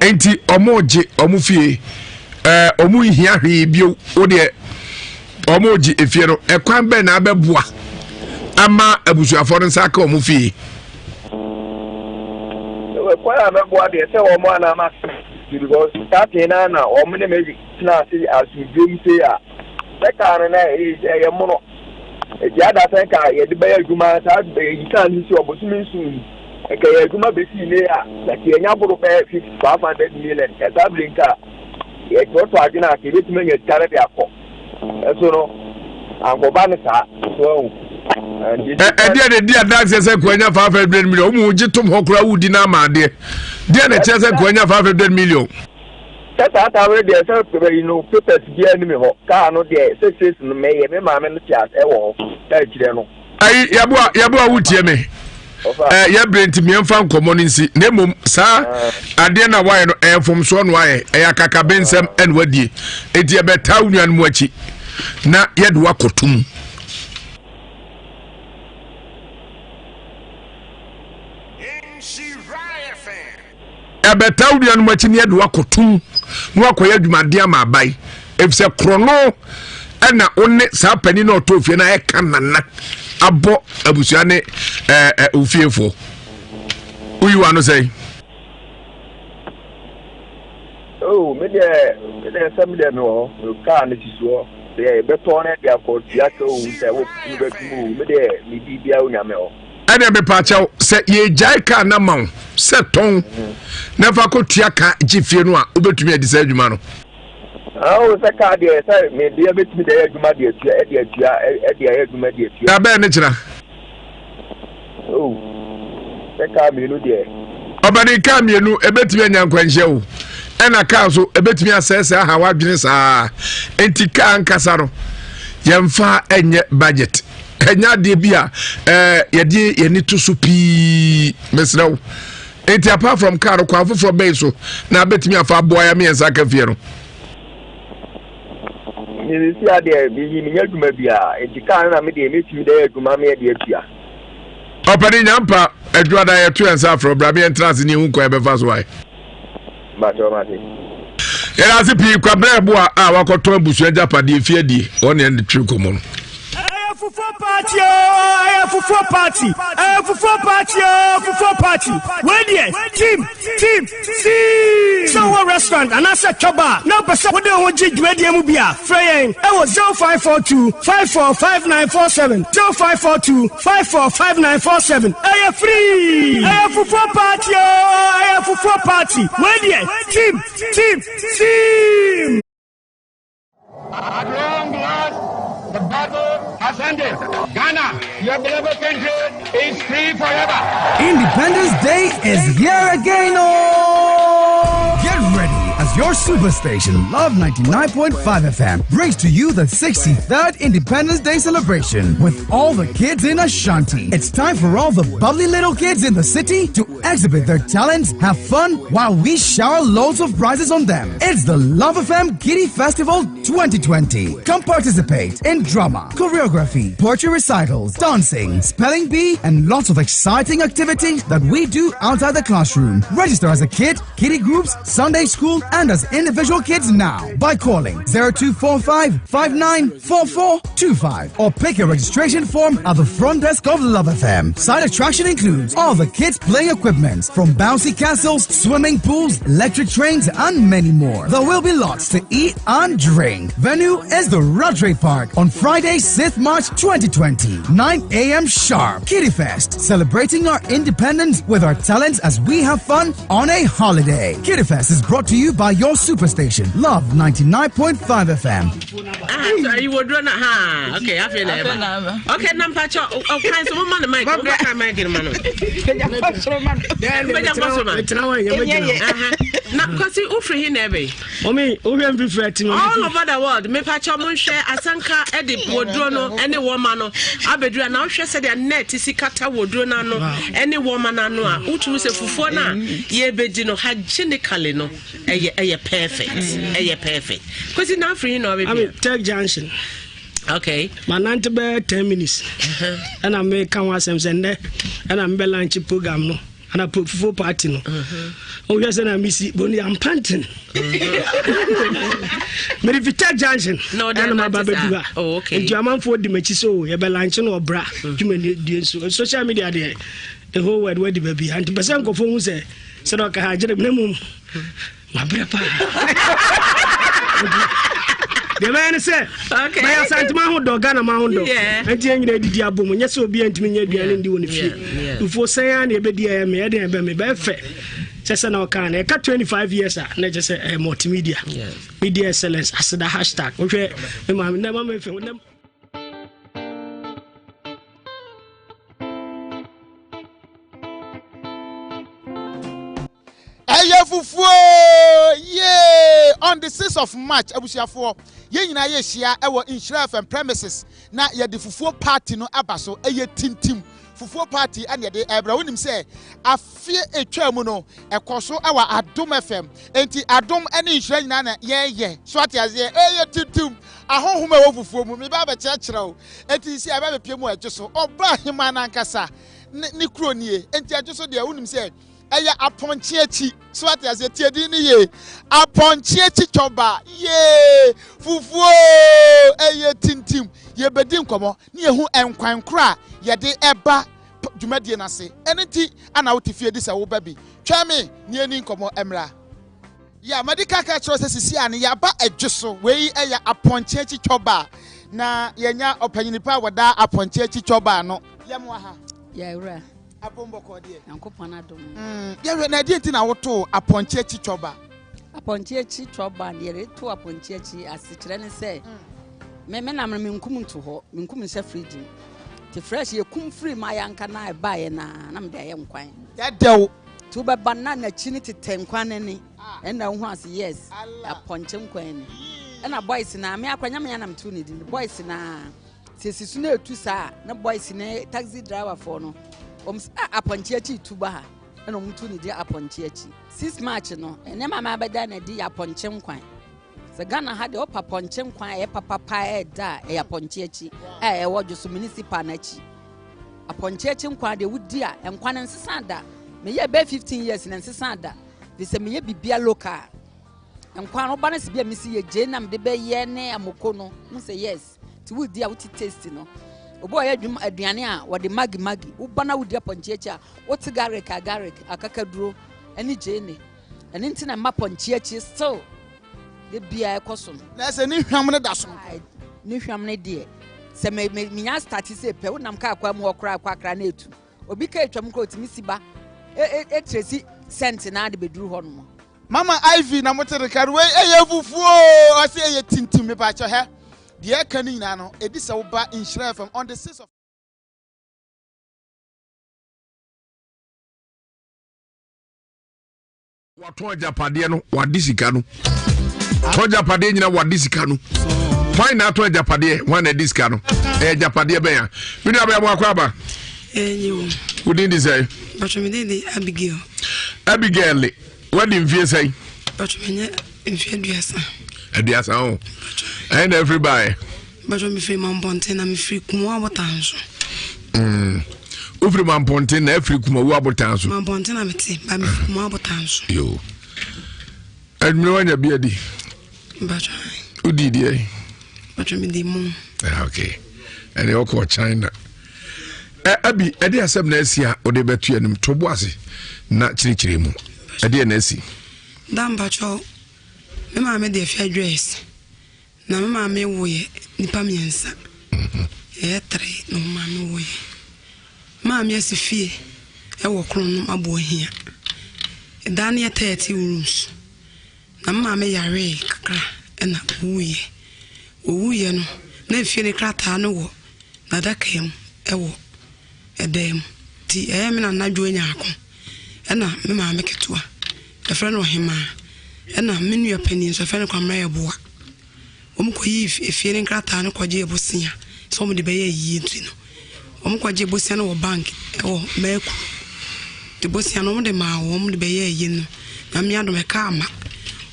enti omoje omufie omu hia hwe bio ode omoje efie no ekwan be na abeboa ama abusuafo no saka omufie kwa abeboa de se wo mo ana ma because that na o mo ne meji na si asudum se ya se ka na ye mo no e ja da se ka ye de be adwuma ta be yi kan ni si obosumi sun e ka ye adwuma be si ne ya la ki enya buru be 500 million e ta blinka ye to agina ke be tuma nya tare de akọ eso no angoba ne sa so dia dance se kwanya 500 million omu gitum hokura wudi na amade dia na chese kwanya 500 million tata we dia se you know papers dia ni me ho ka no dia se no me ye me ma me no tia e wo ta kire no ai yabo wutie me ya brent mi emfa nkomo nsi na mom sa ade na waye no efom so no waye ya kaka bensem en wadie edi e beta unuan mu achi na yede wakotum abeta unuan mu achi ne yede wakotum no akoya dwumade ama abai efse krono ana onne sa pani na otofie na eka nana abo abusua ne ufiefo uyiwa no say oh me de some de no ka na tisuo de beto na de akotia ka o se wo betu me de mi bibia unyame o ana me pa chaw se ye jai ka na maw se ton na fa ko tia ka gifie no a obetumi adi sa adwuma no oh se ka de se me de betumi de adwuma de atua adwuma de atua na be ne kira oh se ka me no de obani ka mienu ebetumi anya nkwanhye o ena ka so ebetumi asese aha wadwene saa enti ka ankasa no yemfa enye budget enya de bia yɛde yɛni to so pii mesrew enti apart from car kwa foforo base so na betimi afa aboa ya me ensa ka fie no ni si ade bi nya duma bia enti car na me de metimi de aduma me de atua opani nyampa adwada ya to ensa afro bra me entrance ni hu kwa be fa so wai ba to ma te era si pi kwa bre bo a wakoto abusu ajapade fie die one end twi komo no Fufu party. Where there? Team. So restaurant and I said choba. No person what they want to do the mubia. Freying. I was 0542-545947. 0542-545947. I am free. I am fufu party. Where there? Team. At long last, the battle has ended. Ghana, your beloved country, is free forever. Independence Day is here again. Oh! Get ready as your superstation, Love 99.5 FM, brings to you the 63rd Independence Day celebration with all the kids in Ashanti. It's time for all the bubbly little kids in the city to exhibit their talents, have fun, while we shower loads of prizes on them. It's the Love FM Giddy Festival 2020. Come participate in drama, choreography, poetry recitals, dancing, spelling bee, and lots of exciting activities that we do outside the classroom. Register as a kid, kiddie groups, Sunday school, and as individual kids now by calling 0245-594425 or pick a registration form at the front desk of Love FM. Side attraction includes all the kids playing equipment from bouncy castles, swimming pools, electric trains, and many more. There will be lots to eat and drink. Venue is the Rodray Park on Friday, 6th March 2020, 9 a.m. sharp. Kiddie Fest, celebrating our independence with our talents as we have fun on a holiday. Kiddie Fest is brought to you by your superstation, Love 99.5 FM. You would run okay, I feel never. Okay, Nampacho, okay, so man, Mike, I'm not because you offer him every. All over the world, me pacho mun share Asanka Eddie Wodrono, any woman, Abedra now she said their net is Kata Wodronano, any woman I know, Utu se Fufona, ye bedino had genically no, a perfect. Because it's not free, no, I mean, Tech Junction. Okay. My 10 minutes. And I make come was and I'm lunch program no. And I put full party no. Oh yes, and I miss it, but I'm panting. But if you take Junction, no, then my baby. Oh, okay. And German for the machiso, you be luncheon or bra. Social media there. The whole world where the baby and the person go for say, so I can have minimum. My brother. The man said, okay, I sent my own dog, Ghana, my own dog. And then you did the album, yes, so be intimate, and doing it. Before saying, a bit, I made a very fair. Just an can. I got 25 years, and I just say multimedia. Media excellence, I said the hashtag. Okay, my never made them. On the 6th of March, abusiafo ye nyina ye hia ewo Insura FM premises na ye de fufuo party no abaso eye tintim fufuo party ane de ebra wonim se afie etwa mu no ekoso ewa Adom FM enti Adom ane Insura nyina na ye so atiaze eye tintim ahohoma wo fufuo mu me ba be kyerɛkyerɛw enti si aba be pie mu adwoso obra hema na nkasa ni kuro nie enti adwoso de wonim se eya aponchiechi so what as tiedi ni ye aponchiechi choba ye fufuo eye tintim ye bedi nkomo ni ehu enkwan kra ye de eba dwumadie na se enenti ana wotifie di se wo babi twame ni eni nkomo emra ya medical care sisi ane ya ba adweso we eya aponchiechi choba na yenya opanyinipa wada aponchiechi choba no yemwa ha ya ura Abomboko die. Yankopon adom. Yewe na die ntina woto aponche chichoba. Aponche chichoba de to aponche chi asikire ne se. Me na me nkum nto ho, me nkum nse freedom. Te fresh ye kum free ma yanka na e ba ye na me de ye nkwan. Ya dew. To be banana chini tetenkwan ne. E na hu as yes. Aponche nkwan ne. E na boys na me akwanya me na mtu ne di. Boys na Tesi so na etu saa na boys ne taxi driver for no aponche achi tuba ha na omutu ne di aponche achi 6 March no ene mama abeda na di aponche nkwan se Ghana ha de opa ponche nkwan e papa e da e aponche achi e wojo so municipal na achi aponche achi nkwan de wudi a nkwan nsesa da me ye be 15 years na nsesa da de se me ye bibia local nkwan no ba na se bia misi ye je na me de be ye ne amoko no mo say yes ti wudi a wuti taste no obo ya dwum aduane a wode magi wo bana wudi aponche achi a wote garlic akakaduro ani je ne ani ntina ma ponche achi still de bia ekoso na se ni hwam ne da so ni hwam ne de se me nya start se pe wonam ka akwa mu okra akwa na etu obi ka etwam ko otimi siba tresi cent na de beduru ho no Mama Ivy na motere karwe eye fufuo o se eye tintim me ba cho he de ka ni na no edi se wo ba Nhyira FM on the 6th of wato japade no wadisika no to japade nyina wadisika no why na to japade one na disika no japade be ya me nua ba mo akwa ba you within this say but me dey Abigail what in fear say but me in fear aduasa oh and everybody but me free man bonte na me free kuma abotanso Ufri man ponte na free kuma wo abotanso man bonte na meti ba me kuma abotanso yo admi wanya biadi but udidi eh but me dey mu okay and you go China abi ade asem na asia ode betu anim tobo ase na chirichiri mu ade na asi dan bacho me ma me dey fi address na me ma me woye nipa miensa tre no ma me woye ma me asifie e wo kron no abo hia dan ye 30 rooms na ma me yare kakra na wuye no na fie ne krata no wo na dakem e wo edem ti me na nadwo nyaako na me ma me ketua e frɛ no hema na me nua pani so frɛ no kwamra ye boa ko yi fie ne krata no kwaje ebosia so mo de be ye yi ntino kwaje ebosia no wo bank meku de bosia no mo de ma wo mo de be ye yi no na me ado me ka ama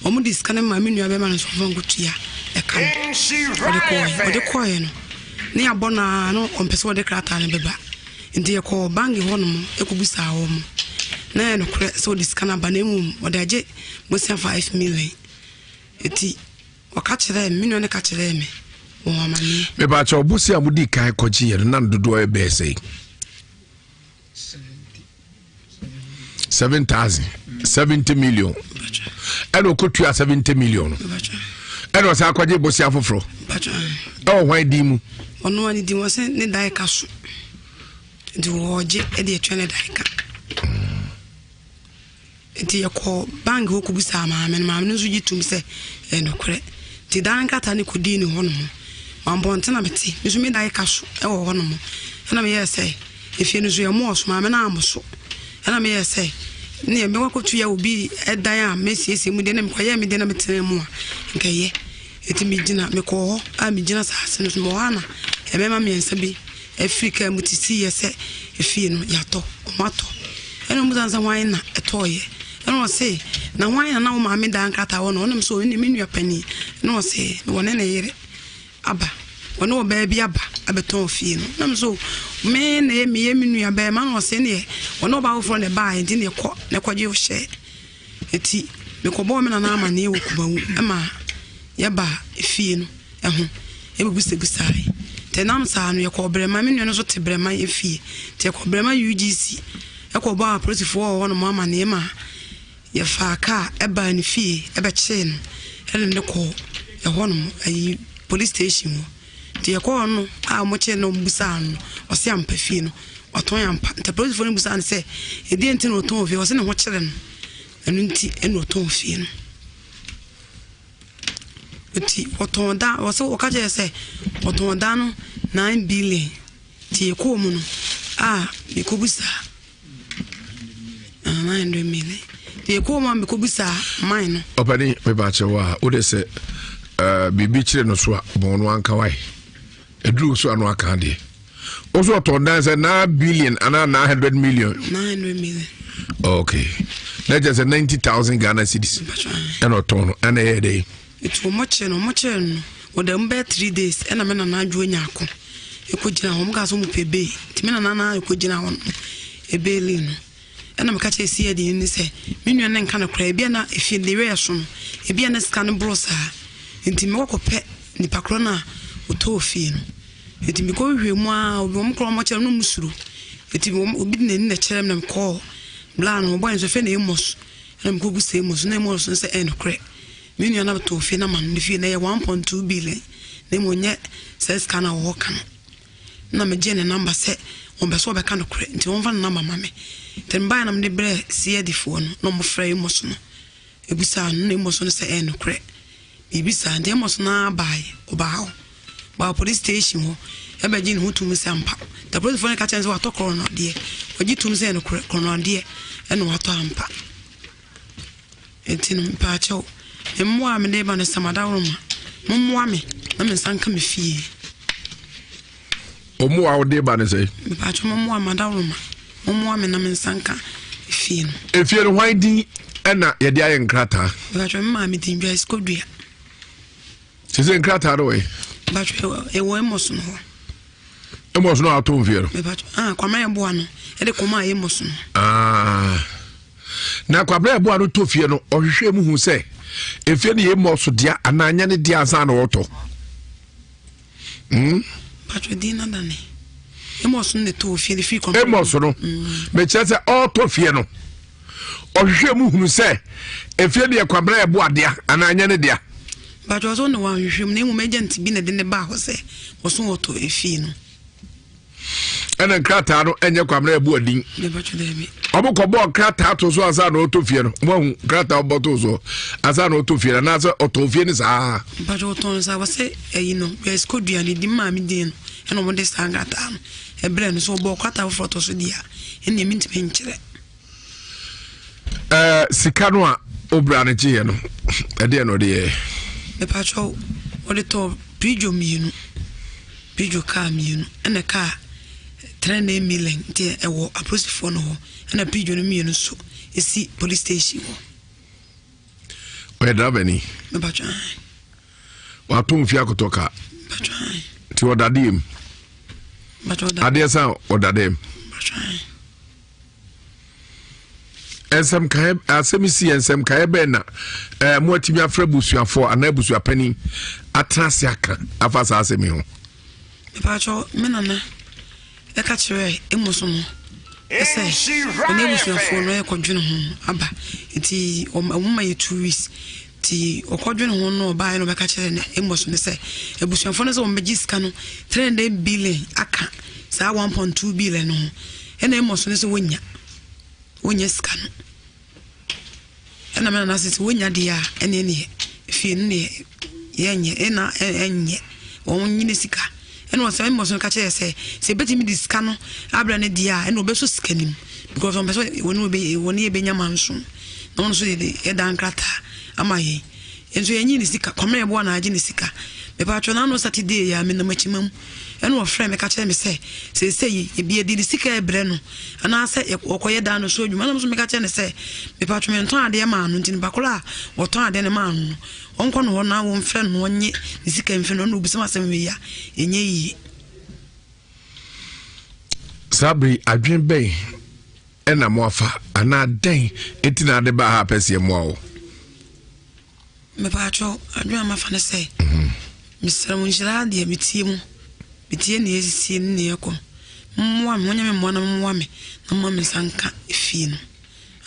mo de scan ma me nua be ma no so fon kutua e kan ode koye no ne abona no ompese wo de krata ne beba ndi ye ko bangi ho no ekubusa wo mo na no kure so diskana banemu odaje bosia 5 million eti wakachire minyo ne kachire me wo amani me ba cha obusia mudi kai koji ye na dodo e be sei 70 million eno kotua 70 million eno sa kwaje bosia foforo e wo hwan di mu ono ani di wo se ne dai kaso di woje e de twene dai ka enti yako bank ho kubusa ma no so gitum se eno kure ti dan kata ne kodi ni hono mo mambonte na beti misu me dai kaso e wo hono mo na me yese efie no so ye mo so ma na amoso na me yese ne me wakotu ya obi edan a mesiesie mu de na me kwaye me de na metene mu a nkaye eti me gina me ko a me gina saase no mo wana e be ma me ensa bi Africa mutisi yese efie no yato omato eno muzanza wan na etoye eno se na wan na wo ma me dan krata wo no onem so ni me nua pani no se wona na yire aba wona wo ba bi aba abeton fie no nam so me na me ye me nua ba ma no se ne wona ba wo fro ne ba enti ne ko ne kwaje wo hye eti me ko bo me na na ama ne wo kubawu ama ya ba fie no eho e be busai tenam sa no ye ko brema me nua no so te brema ye fie te ko brema UGC e ko ba prosifo wo no mama ne ma ye fa ka e ba ni fie e be che no ele ne ko e ho no ayi police station wo te ye ko no a mo che no mbusa no o se ampa fie no oton ampa te prosifo no mbusa no se e di enti no ton fie o se ne ho kire no enu nti enu ton fie no eti oton da o se o ka je se oton da no 9 billion ti ko mu no me ko busa 900 million ti ko mu me ko busa mine no opani me ba che wa o de se bibi chire no so a bon no anka wai edru so anu aka de also to dance na billion and 900 million 900 million okay that just 90,000 Ghana cedis and otono and a day it will much no o dem be 3 days and amena na adwo nyako ekogina ho mga so mu pebe timena na ekogina ho ebeli no and am catch see the ni say menua na nka na kra ebia na efie de we so no ebia na scan brosa nti me kokopɛ nipa kro na oto fie no eti mi ko hwe mu a obi mo kro mo kyerɛ no musuru eti obi na ni na kyerɛ na ko bla no boy so fe na emos na mi ko gu se emos na emos so say en kre menua na to fie na man ni fie na 1.2 billion na mo nye says kana wo kan na me je ne number say on be so be kan kre nti won fa na number mame tem ba na me de bre sie di fo no mo fra emos no ebusa no na emos no say en kre ibisa ndi emos na bai oba ba police station ho ebe ji ne hutum sampa the police phone ka chen so wato corona de oji tum se no corona de eno wato ampa etin pa cho emwa me de ba ne samada roma momwa me na me sanka me fie omwa o de ba ne say pa cho momwa mada roma momwa me na me sanka fie no efie no hwan din ena ye de aye nkrata pa cho me ma me din bia skodua se nkrata do we ba cho e wo emos no emos no ato mfiero kwama ya boa no e de koma emos no na kwabra ya boa no to fie no ohwehwe mu hu se efie ne emos dia ananya ne dia ansa na woto ba cho di na dane emos no to fie de fi koma emos no me chese auto fie no ohwehwe mu hu se efie ne kwabra ya boa dia ananya ne dia ba cho so no wa hwehwem na mu agent bi na de ne ba ho se oso woto efie no ena nkrata no enye kwamra ebu adin ne ba cho de bi obukobo nkrata to so asa na otofie no mo nkrata oboto so asa na otofie na asa otofie ni sa ba cho to sa wase eyi no be skodua ni di ma mi din ena mo de sangata no ebre no so bo kwata foto so dia ena mi ntime nkyere sika no a obra na gye no ede no de me pa cho o de to pijo mienu pijo ka mienu ena ka 3 million tie ewo aposifo no ho ena pijo no mienu so esi police station ho we da bani me pa cho wa to mfia kutoka pa cho ti odadim pa cho da ade sa odadim pa cho ensem kae asemisi ensem kae be na mo atimi afra busuafo ana busuapani atrase aka afasa asemi ho me pa cho menana e ka kire emuso no ese oni busuafo no e kodwene ho aba enti omuma ye 2 weeks ti okodwene ho no ba no be ka kire ne emuso ne se ebusuafo no se ombeji sika no 300 billion aka sa 1.2 billion no ena emuso ne se wonya sika no ena mena nase wonya dia ene ne fie ne yenye ena enye wonyine sika ena wose emuso no ka kire se betimi di sika no abra ne dia ena obeso sika nim because on beso woni ebenya manso na won so de edan krata amaye enso yenyi ni sika kwamre bo na age ni sika me pa twa na no Saturday ya me na machimam ena wo frɛ me ka kire me se ebi edi sika ebre no ana se okoye dan no so dwuma na so me ka kire ne se me pa twa me nton ade ma no ntin bakola wo ton ade ne ma no onko no na wo mfrɛ no onye ni sika mfe no no bisama asem me ya enye yi sabri adwen bɛn ena mo afa ana den etina ade ba ha pese mo awo me pa twa adwen ma fa ne se Mr. Munjira de bitie mu bitie ne esisi ne yeko mwa me wonya me mwa na mwa me na mwa me sanka efie no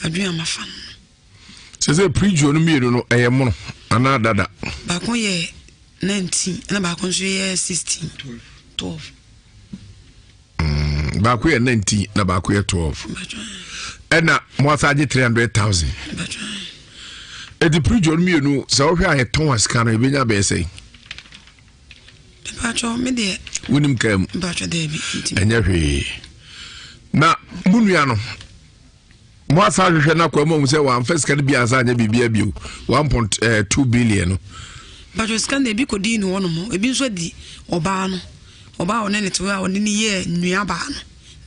adwen amafa no se prejo no mienu no eye mo ana dada ba ko ye 19 na ba ko so ye 16 12 ba ko ye 19 na ba ko ye 12 ena mo asaje 300,000 edi prejo no mienu se wo hwe aye ton aska no ebenya be sei Pacho me de wonim kam pacho de bi enya hwe na munua no mo asa hwe na kwa mo se wa first card bi asa anya bibia bio 1.2 billion no pacho scan de bi ko di no wono mo ebi nso di oba no oba one ne to a one ne ye nuaba no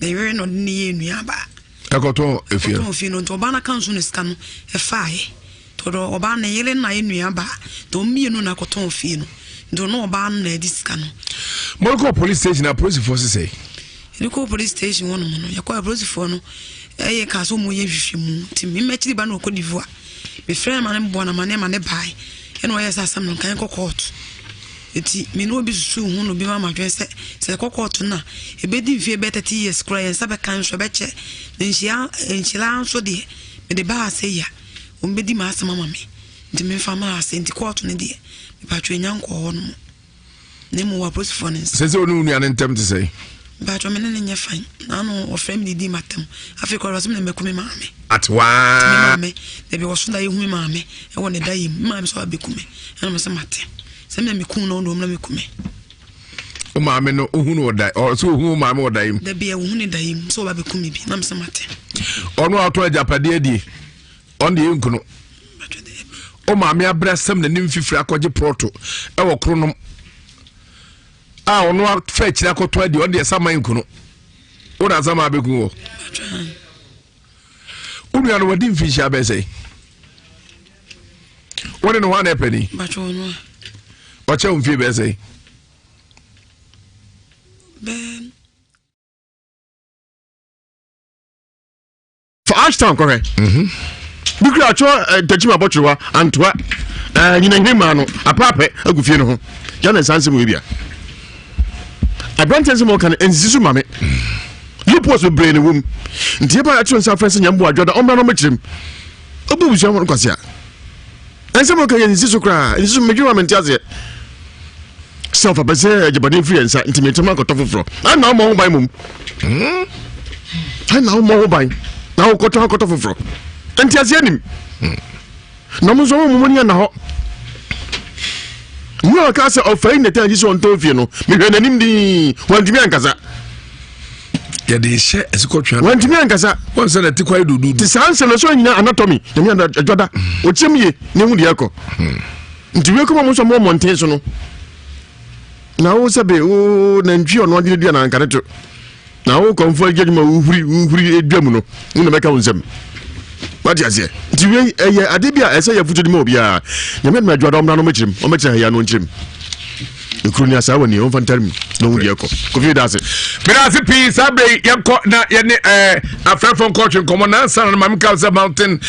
na yere no ne ye nuaba ekoto efie to fie no to oba na kanso ne ska no e faaye to do oba na yere na ye nuaba to mienu na koton fie no do no oba na edi ska no Morocco police station na police force say Morocco police station wono no yakwa police for no eye ka so mo ye hwehwe mu ti me machiri ba na Cote d'Ivoire me friend man mbo na man ma ne bai e no yes asam no kan ko court eti me no bi susu hu no bi ma dwen se ko court na e be di vie be 30 years kra yen sa be kan so be che enchila so de me de ba se ya o be di ma asama ma me ndi me fa ma ase ndi court ne de me pa twa nyanko ho no ne mo wa police for ne se onu nu an ntem to say but I mean, in your fine. I know of family di matem. I feel was me make me mammy. At one Mammy, there was one day whom mammy. I want to die, mammy, so I become me. And I was a matter. Send me cool no, let me come. Oh, mammy, no, who know die, or so whom I'm more dying. There be a woman die, so I become me. I'm some matter. Or no, I'll try Japadia on the uncle. Oh, mammy, I breast some the nymphy fracoji proto. Our chronom. Ah, no fetch na ko to di on dey sama nkuno. O da sama beku o. Unu no wadi mfishi abese. Woni no wan epeni. Bacho no. O che mfi bese. Ben. For Ashton correct. Bikra cho tachima bochwa antwa. Nyina hima no apape agufie no ho. Jana sanse mo bia. Abrantes mo kan enzisu mame lupus we brain wom ntie ba atun sa friends nyambo adwoda omra no mechirem obu so mo kwase a ense mo kan enzisu kra enzisu medwa menti aze self abese ajabade free ensa intimate ma koto foforo ana mo ho ban mum ana mo ho ban na wo koto foforo enti aze anim na mo so mo ni na ho Mwa kase ofai ne tan jiso onto fie no me hwe nanim di wantimi ankasa ya de hye esikotwa wantimi ankasa wonse na tikwa dudu ti sanse no so nyina anatomy nyame adwoda ochemye ne hu de yakọ ntiwe ko mo so mo monten so no na wo sebe o na ntwi ono de dua na ankareto na wo konfo ageduma uhuri edwam no na meka wonsem what you say ntiwe eye adebia ese ya futu di mo bia nyame na adwoda omra no mechim o mecha ya no nchim Ikrunia sawa ni onfantarim no wudi eko kofi dase mirasi pi sabe yanko na yene afrafon coach nkomo na san na mamika za mountain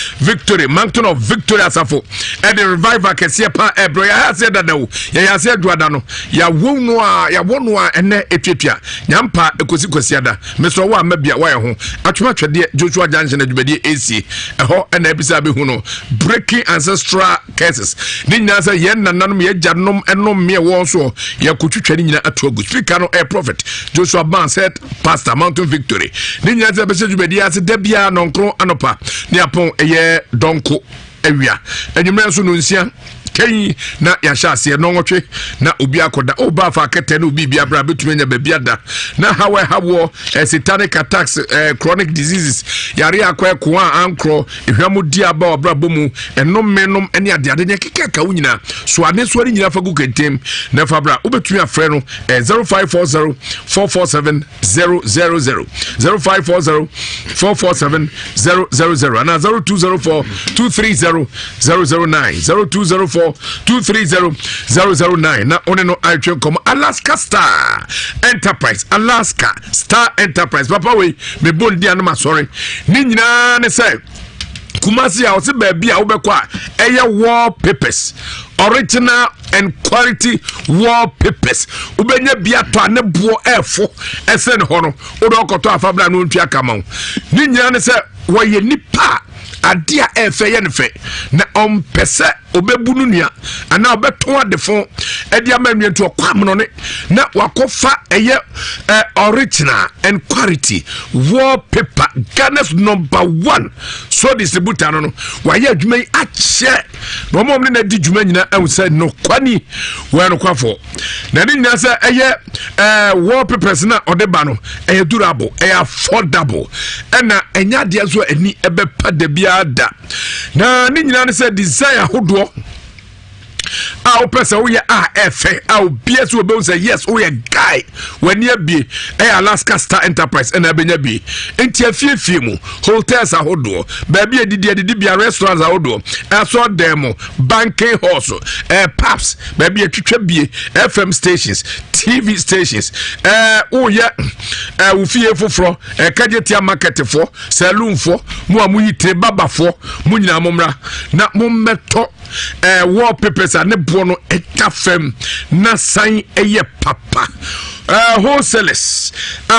of victory asafo e the revival kese pa ebro ya hase dadawo ya hase duada no ya wonu a ene etwetwa nyampa ekosi ada Mr. Wa mabia wa ye ho atwema twede Joshua Junction adwumadi AC eho ena ebisa be hu no breaking ancestral cases ni nyina sa yen nananom ye janom enom me won so ya kutwitwa ni nyina atogu speaker no prophet Joshua Ban said pastor mountain victory ni nyina sa be se adwumadi ase dabia nonkro anopa ni apon eye donko awia adwumre so no nsia Kei na yashase no nwotwe na obi akoda oba fa kete na obi bia bra betumenya babiada na hawo satanic attacks chronic diseases yare akwa ankro ehwamo di aba obra bomu enom ene ade nya kekeka wunyina so ane so ari nyina fa gu kentem na fa bra obetumi afre no 0540 447 000 0540 447 000 na 0204 230 009 0204 230-009 na one no айтwe kom Alaska Star Enterprise papa we me bondi anoma sorry ni nyina ne say Kumasi a ose baabi a wobekwa eye wallpapers original and quality wallpapers ubenya biato anebo efo esen ho no odo okoto afabla no ntwa kama ni nyina ne say woye nipa adia efe ye nefe na ompese obebunu nua ana obeto adefo edia manwentu okwam no ne na wakofa eye original and quality wallpaper Ghana's #1 so distributor no waye adwuma ache no mom ne na di dwuma nyina ense no kwani we no kwafo na ni nyina se eye wallpapers na odeba no eye durable eye affordable ena enya de so ani ebepa de bia da na ni nyina ne se design ahodo a person we are efe a obias we be say yes we a guy when you be Alaska Star Enterprise and abenya bi enti afie mu hotels ahodo baby didi bia restaurants ahodo aso dem banking halls pubs baby atwetwa bie FM stations TV stations oh yeah ufie foforo kajetia market for saloon for mu amuyite baba for mu nyina momra na mommeto wallpapers ane bono etafem na sign eye papa wholesalers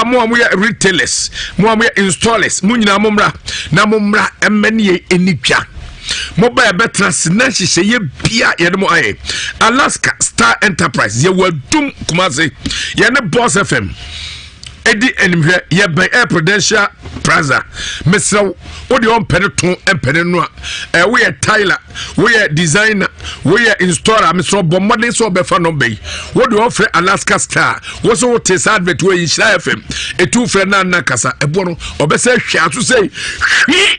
mo amuya retailers mo amuya installers mu nyina momra na momra emani enitwa mobile betrans na hihye ye bia ye dem aye Alaska Star Enterprise ye wadum kumase ye ne Boss FM edi enimhwe ye ban Air Prudential Plaza mesraw odi on pene ton empene no we Tyler we designer we installer mesraw bomodin so be fa no be wodi on frɛ Alaska Star wo so wo tes advert we Nhyira FM etu frɛ na kasa ebo no obese hwe aso sei hwi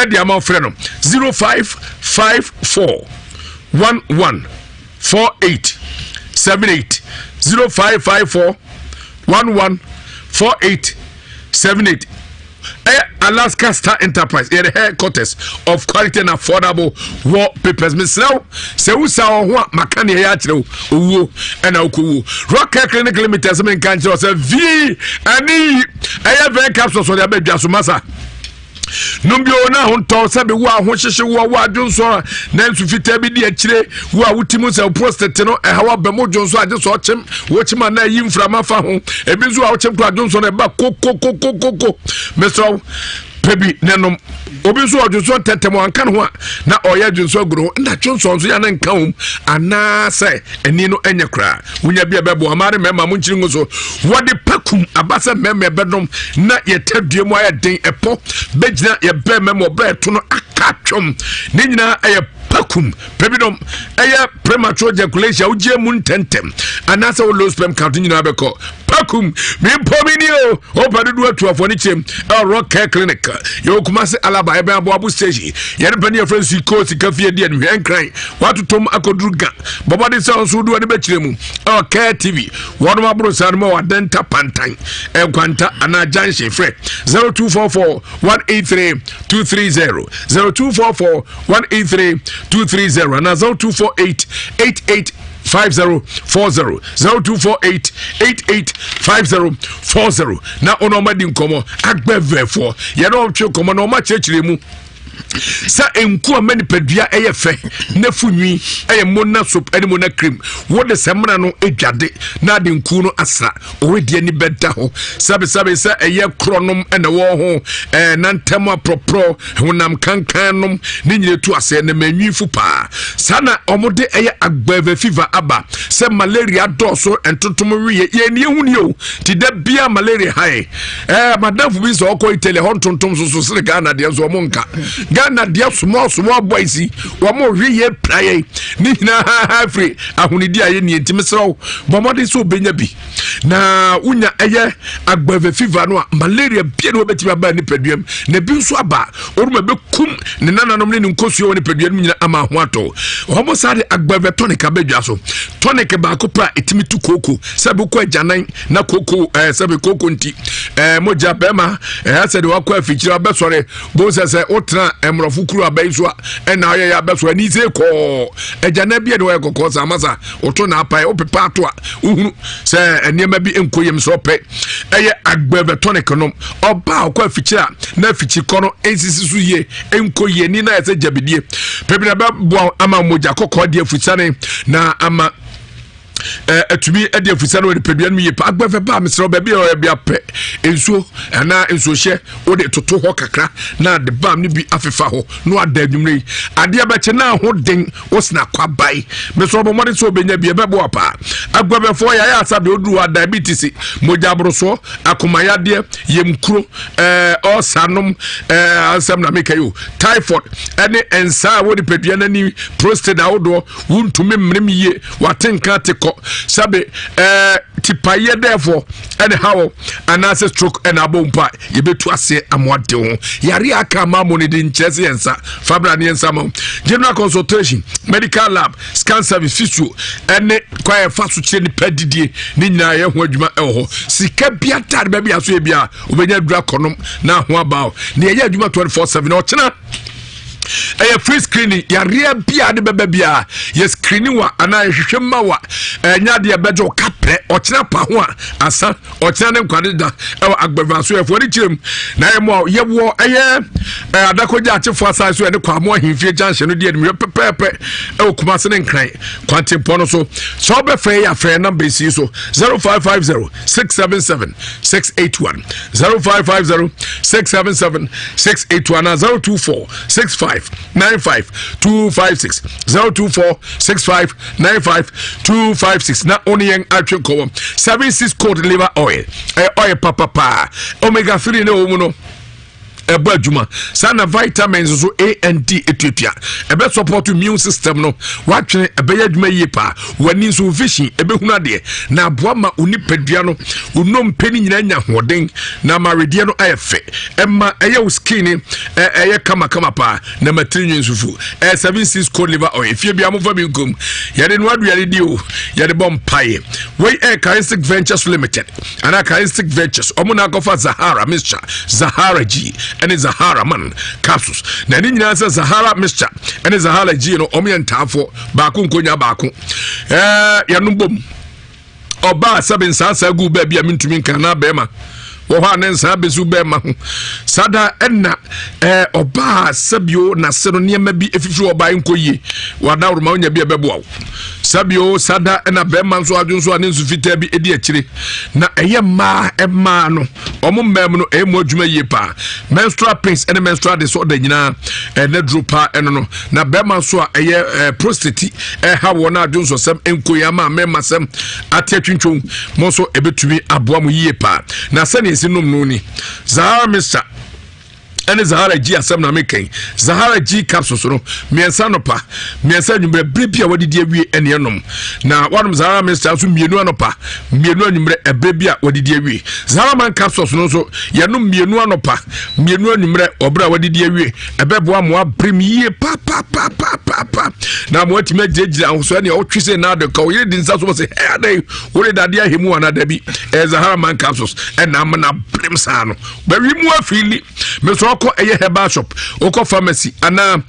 edi ama frɛ no 0554 11 4878 0554 11 4878 Alaska Star Enterprise the headquarters of quality and affordable wallpapers misraw se usa ho makane ya kire owo na okowo Rocket Clinic Limited se men kan kire se v ani very capsules so dey abedwa so masa numbio na honto sabe wo a ho hyehye wo adwonso na nsufita bi di akire wo a wutimu se prostate no hawa bemo dwonso ade so ochem wo chima na yi mframa fa ho ebi zo a ochem to adwonso na ba kokokokoko meso pebi nenom obi so odwonso tetemo ankan ho na oya dwonso gro na dwonso nso ya na nkan ana se eni no enye kra wunya bia bebo amare mema mu nchiri ngoso wode pakum abasa mema bedom na yetadue mu ayeden epo bejina ye be mema obra to no akatwom ne nyina eye pakum pebidom eye premature ejaculation uje mu ntentem anasa wo low sperm count nyina beko pakum mi pominio obadudu atuafo ni chem Rocket Clinic yo kumase alaba ebe abo station yere bani ya friends ko sika fie die no hwenkran watotom akoduruga bobode se onso du ade bekiremu Care TV wono mabro san mo wadenta pantan enkwanta ana janshi fre 0244 183 230 0244 183 230 and 0248 88 5040 0248 885040 na ono madi nkomo agbevefo ye no twe komo na o ma chechiremu sa enku amani padua eyefe na funwi eyemona soap eni mona cream wo de semra no edwade na de nku no asra owedi ani beda ho sabe sa eye kronom ena wo ho na ntema propro honam kankanom ni nyiretu ase na manwi fu pa sana omode eye agbave fever aba se malaria doso entotom wiye ye ni ehuni o ti da bia malaria hai madam fu bi so ko itele hon tontom so sire Ghana de so mo nka Ghana dia small boys wo mo hwe praye ni na free ahunidi aye ni entimesraw bomode so benya bi na unya eye agbave fever no malaria bia no betima ba ni paduam na bi nso aba oruma bekum ne nananom ne nkosuo ni paduam nyina ama ho ato homo sade agbave tonic abedwa so tonic ba ko pa etimi tu koko sabe ko ajanan na koko sabe koko nti moja bema asede wakọ afikira abesore bo sese otra emrofu kuru abaiswa na ya abesore ni se ko ajana bia de wakọ samasa oto na apai opepa to a uhuru se eniema bi enkoyem so pe eye agbave tonic no oba wakọ afikira na afichi kono ensisi su ye enkoye ni na ese jabidie pebina ba bo ama moja kokọ de afusane na ama atumi ade afusane wo de peduan mi ye pa agbafe ba mesro ba bi o bia pe enso na enso hye wo de toto ho kakra na de bam ni bi afefa ho no ada adwumre ade abache na ho den wo sna kwabai mesro bo mode so benya bi be bo apa agbafe fo ya asabe oduru wa diabetes mojabro so akomaya de yemkuro osanom asam na mekayo typhoid ene ensa wo de peduan ni prostate awodo wuntumi mrem ye watenka te ko sabe tipaye therefore and how anase stroke and abompa yebetu ase amwade ho yare aka ma mo ne din chese yensa fabra ne yensa mo general consultation medical lab scan service fisu ene kwaye faso che ni padidie ni nyina ye ho adwuma ho sika bia tare ba bia so e bia obenya dura konom na ho aba ne ye adwuma 24/7 o chena free screening yare bia de beba bia ye screening wa ana hwehwema wa nya de bejo kapre o chena pa ho asa o chena ne nkwade da agbava so efo ni kirem na ye mo ye wo adakoja achefo asa so e de kwa mo ahimfie junction no de me pepepe kuma se ne nkran kwante pono so so be fe ya fe number si so 0550 677 681 0550 677 681 024 65 95256 0246595 na only young atwe ko 76 code liver oil oil papa omega 3 na omuno eba juma sana vitamins so A and D Ethiopia ebe support immune system no watwe ebe yadwuma yipa wani so vision ebe huna de na aboa ma onipadua no unom peni nyina nya hoden na maredie no ayefe emma eye skin eye kama pa na matrinyo nsufu 76 code liver oil fie bia mo fa bi nkom yade no adu yade di o yade bom paye we Charistic Ventures Limited ana Charistic Ventures omuna kofa Zahara Mr. Zahara G and Zahara man capsules na ni nyina se Zahara Mr. and Zahara G no omientafo ba ku nkonya ba ku yanubom oba sabin sasa gu ba bia mintumi nkan na bema wo ha ne nsa bezu bema ho sada enna oba sabio na sero niema bi efifi oba nkoyi wada uruma onya bi ebeboa sabio sada ena bema nso adwonso ane nsu fita bi edi akire na eye ma ema no omo mmem no emu adwuma yie pa menstrual pains ene menstrual disorder nyina na dropa eno no na bema so a eye prostate ha wo na adwonso sem enkoyi ama mema sem atiatwintwon mo so ebetumi aboa mo yie pa na sane sinum no ni Zahara Mr. ene Zahara G asem na meken Zahara G capsules no miensa nopa miensa nwumre brebia wadidi awie ene enom na wanum Zahara Mr. so mienu anopa mienu nwumre ebrebia wadidi awie Zahara man capsules no so yenum mienu anopa mienu nwumre obra wadidi awie ebeboa mo abremie pa na mo atime jeje ahoso ene otwise na de ka oyire dinsa so se hey adai wore dade ahemu anada bi Zahara man capsules ena amna bremsa no ba wi mu afili me so ko eye herbal shop oko pharmacy ana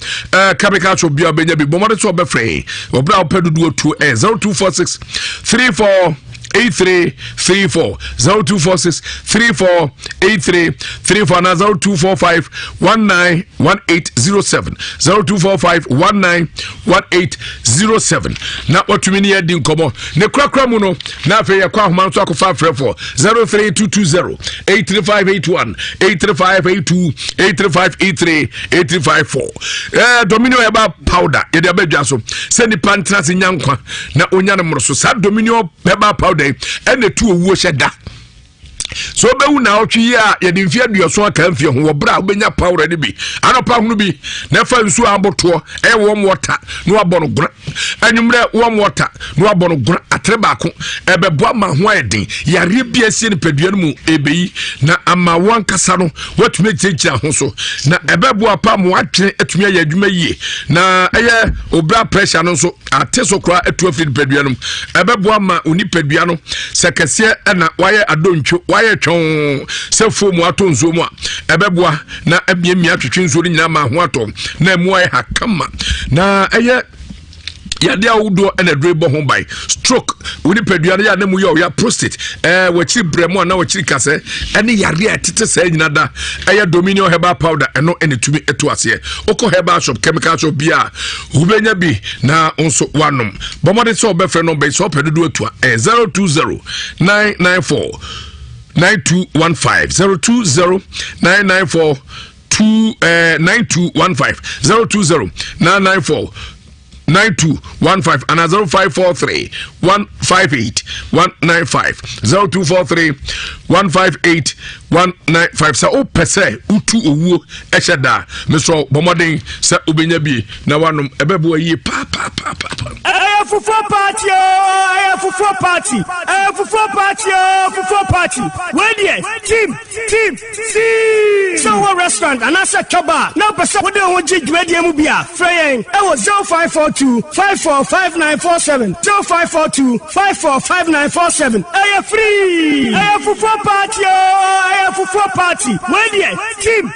chemical shop bia benya bi bomode so obefre obra opedudu otu 0246 34 8334 0246 34 8334 na 0245 191807 0245 191807 na otumini edi nkomo ne krakra mu no na afa ye kwa homa nso akofa frefo 03220 83581 83582 83583 83554 domino eba powder ye de abadwa so se ni pantras nyankwa na onya ne mroso sa domino eba powder ene tu owuo hyeda so bewu na otwi a ye de mfia duoso aka mfia ho wobra obenya power ne bi anopa hunu bi na fa nsu amboto warm water no abono gura anwumre warm water no abono gura atre baako ebeboa ma ho eden yare bia sie ne paduan mu ebeyi na ama wankasa no watumi gyegya ho so na ebeboa pa mo atwe atumi ya adwuma yie na eye obra pressure no so ateso kra atu afiri paduan mu ebeboa ma oni paduan no sekese na waye adontwo waye twon se fomu ato nzo mu a ebeboa na ebiemia twetwe nzo nyina ma ho ato na mu aye hakama na eye yade awudo ene drebo ho bai stroke woni paduane ya nemu ya prostate wachi bremo na wachi kase ene yare atete sa nyina da eye dominion herbal powder eno ene tumi eto ase oko herbal shop chemical shop bia ubenya bi na onso wanom bomode so obefre no bai so pedudu eto 020 994 9215 020 994 9215 020 994 9215 and 0543 158 195 0243 158 195 sa o pese utu owo esheda meso bomodin sa obenya bi na wanom ebebo yi pa Fufu party, Fufu party, Fufu party, Fufu party. Where there? Team, see. Someone restaurant and I said Choba. Now person what they want to do the mubia. Fraying. I was 0542 545947. 0542 545947. I am free. I am Fufu party, Fufu party. Where there? Team,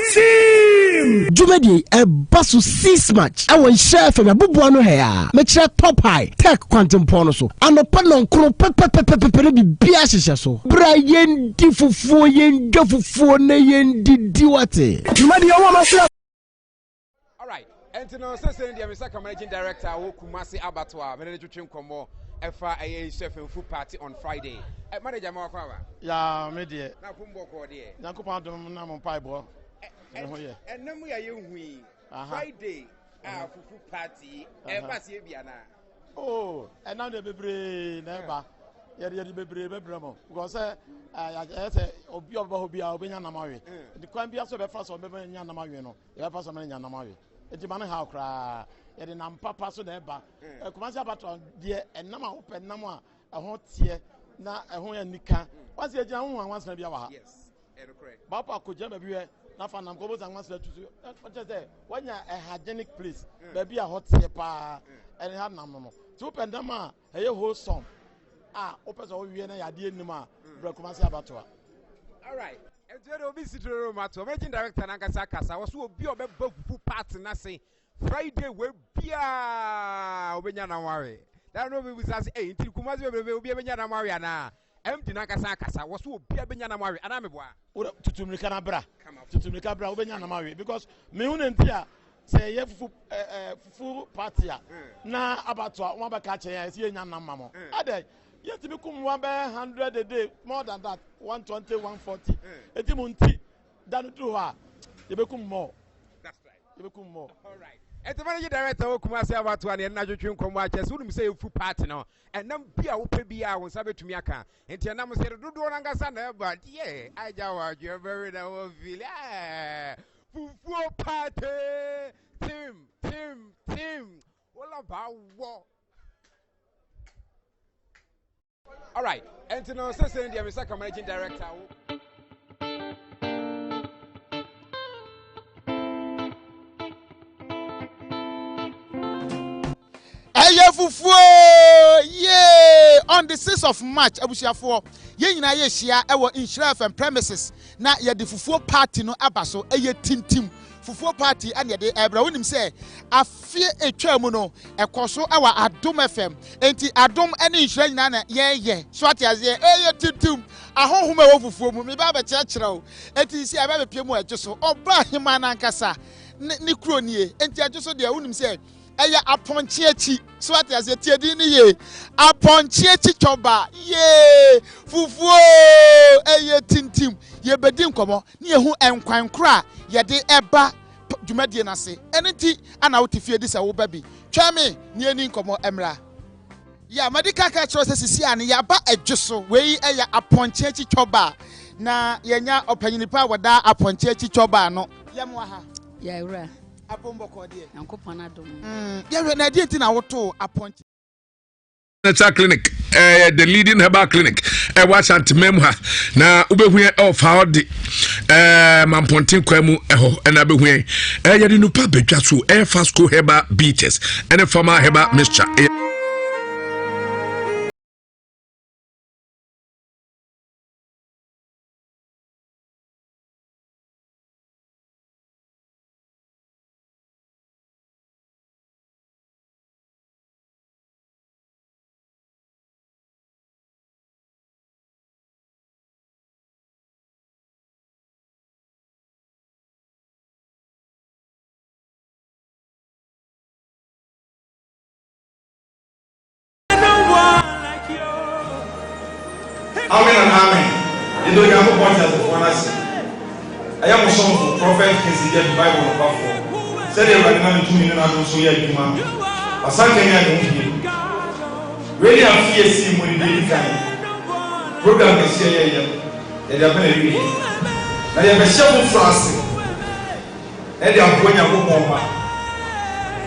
see. Jumedi a basu 6 match. I want share from a bubuano hair. Make sure top high. Tech quantum ponoso. And a panon kro pepe biasha so. Brian difufu yen gafufu ne yen didiwate. Jumedi a woman. Alright. And to know, Sensei, the Mr. Managing Director, Kumasi Abattoir, Manager Chinkomo, FIA Chef and Food Party on Friday. Manager Makawa. Ya, media. Now, Pumbo Cordia. Nakupadum Namon Piebo. And then we are young. Friday, Food Party, Basiana. Oh, and now the baby never. Yet the baby bremo. Because I said, Obia Namari. The crime be also the first of Yanamari. The first of Yanamari. It's a man how cry. Yet in Papa so never. Commander Patron, dear, and Nama open Nama, a hot tear, na a home and Nika. What's your young one once maybe our? Yes, correct. Papa could jump everywhere. Nothing I'm going to answer to you. What is there? When you're a hygienic place, maybe a hot tear and have no. Two pendama, a whole song. Opens all you and I did Numa, Bracomancy Abattoir. All right. And there will be Citro Mato, Managing Director Nagasaka. I was so be a book party, and say Friday will be a Benyanamari. That will be us 8 till Kumasi will be a Benyanamariana. Empty Nagasaka was so be a Benyanamari, and I'm a boy. To Micanabra, to Micabra, Benyanamari, because Meun and Tia say, full party. Now, Abattoir, one back catcher, I see Yanamamo. Yet to become 100 a day, more than that, 120, 140. Etimunti, than to her. You become more. That's right. You become more. All right. And the manager director of Kumasi Abattoir and Najo Kumwaches wouldn't say full party now. And then be a Upebia when Sabe to Miaka. And Tianama said, do Rangasana, but yeah, I jaw, you're very now villa. Full party. Team. What about war? All right, and to know, Sensei, the Mr. Managing Director. Yeah, on the 6th of March, Abusiafo, ye na ye share ewo Nhyira FM premises na ye de fufuo party no abaso eye tintim. Fufuo party and ye de ebra wonim say afie etwa mu no ekoso ewa Adom FM enti Adom ene Nhyira nyina na ye so atiaze eye tintim ahohoma wo fufuo mu me ba be kyerɛkyerɛ o enti si aba be pie mu adwoso obra hema na nkasa ni kuro nie enti adwoso de wonim say eya aponchiechi so atiaze tiedi ni ye aponchiechi choba ye fufuo eye tintim ye bedi nkomo ni ehu enkwankora ye de eba dwumadie na se enenti ana wotifie di se wo babi twame ni eni nkomo emra ya medical care choice sisi ane ya ba adwoso wei eya aponchiechi choba na yenya opanyinipa wada aponchiechi choba no yemwa ha ya ura abomboko de yankopon adom ya na die ntina woto aponchi Nature Clinic, the leading herbal clinic. Watch at Memha. Now, Ubewe of how the Mampontin Quemu and Abewe. Yadinu Pabe Jasu, Air Fast Co Herbal Beaches, and a former herbal mixture. Amen. You know, you have a point as a one. I am a son of prophet, Kizzy, the Bible of Buffalo. Said they were not 2 million and so yet, you man. A son came here. Really, I'm here seeing when you did kind. Program is here, and they are very real. And they have a shovel frosting. And they are going to go more.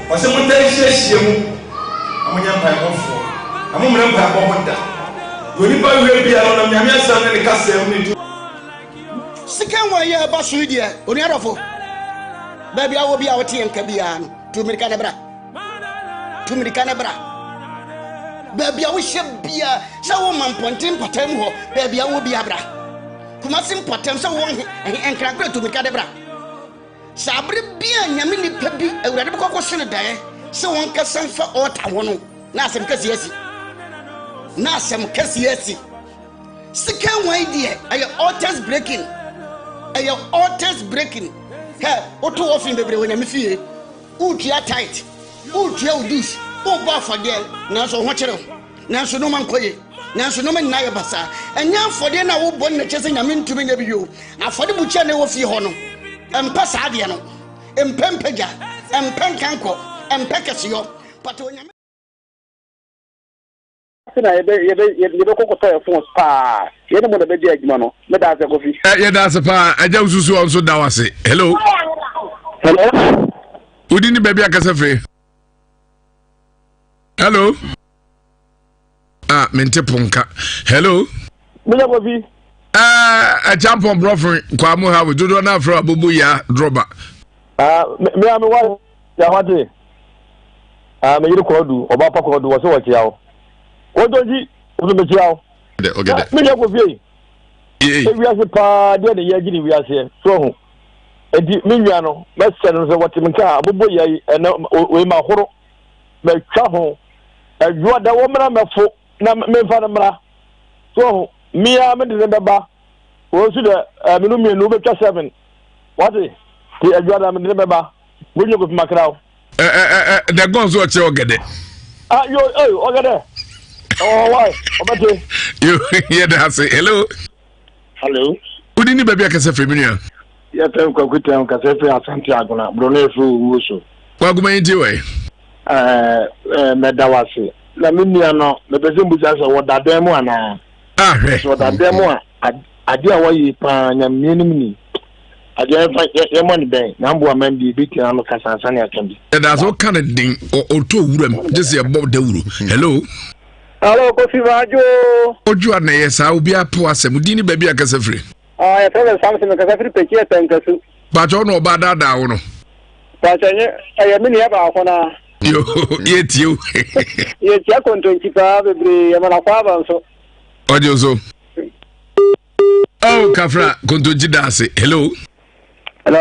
But someone tells you, amunya mpaebɔfoɔ amumre mpaebɔ ho da onipa wie bia no na nyame asɛm ne kasɛm ne tu sikan wa ye ba so die oni adofo ba bia wo bia wo te enka bia no tumirika ne bra ba bia wo hye bia sɛ wo mamponten patam ho ba bia wo bia bra kuma sim patam sɛ wo enkra kra tumirika ne bra sabre bia nyame nipa bi awurade bɛkɔkɔ hye dae sɛ wɔn kasan fa ɔta ho no na asɛm kasi asi sikan wa die ayo altars breaking he oto ofin bebre wo nyame fie utua tight utua udus o ba fode na so ho kyere na so no man koye na so no man na yebasa enya fode na wo bon na kyese nyame ntumi nya biyo afode bu kye na wo fie ho no empa saade no empempeja empenkanko empekesiyo pato nyame sina yebe kokoto e fon spa yene mo na be di adwuma no me da se kofi ye da se pa aja ususu on so da wase hello udini baby akasa fe hello mente ponka hello me na kofi a champion brofin kwa mu ha we dodo na afro abobo ya droba me am wa ya wate me yiri ko du oba pa ko du wo so wo kiawo odoji odomejiao ogede me ya kofi we are pa de ne ya gini we are so ho edi me nua no me se no so wote nka abobo ya we ma horo me twa ho adwo da wo mra mefo na me fa na mra so ho me ya me de beba wo su de me no me no be twa 7 what ti adwo da me de beba wo nyo ko makrao the guns wo che ogede yo ogede oh why obate you hear that say hello udini baby akasa fe minua ya tem kwa kutem kasa fe asante agona bronefu wuso kwa guma yin we medawase na minua no me pese mbuja so wodadan mu ana hwe wodadan mu ade a wayi pa nyamienim ni ade fa ye money ben na mbo amandi bi tia no kasa ansane akambi da so kan din o to wuram just ye bob da wuru hello kofi vajo oju ana yesa obi apo asem dini baby akasa free ya tele samson akasa free peki etankasu ba jo no ba da wo no ba chenye ya mini ya ba akona yo yetio ye tia kontonki pa bebre ya mala kwa ba nso ojo so kafra kontonji dase hello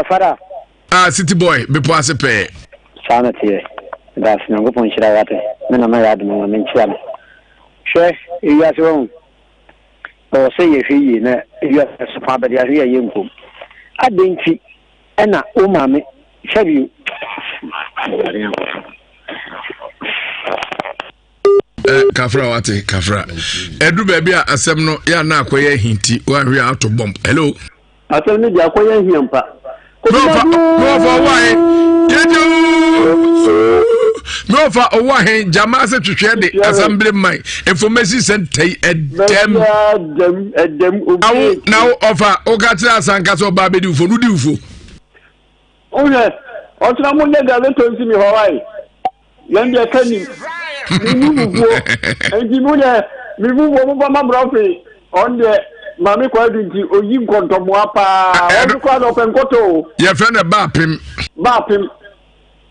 fara city boy bepo asepe sana tie das nango pon shira wate mena ma ya dum ma nchiam hwe iya so o se ye fi na iya so pa ba dia ye nkom adenchi na o mame shabi kafra wate kafra edu baby a asem no ya na akoye hinti wa hwe auto bomb hello asem ni dia akoye hiampa Nofa owahe jama se twetwe de assembly mai information center edem now offer ogatra asanka so ba bedi ufo nudi ufo oye otra mo nega le to nsi mi hawai yan dia kani mi ufo enji mo ne mi ufo mo ba ma brofi on the mami kwa dinti oyi nkontomo apa o kwa no penkoto ye friend bapim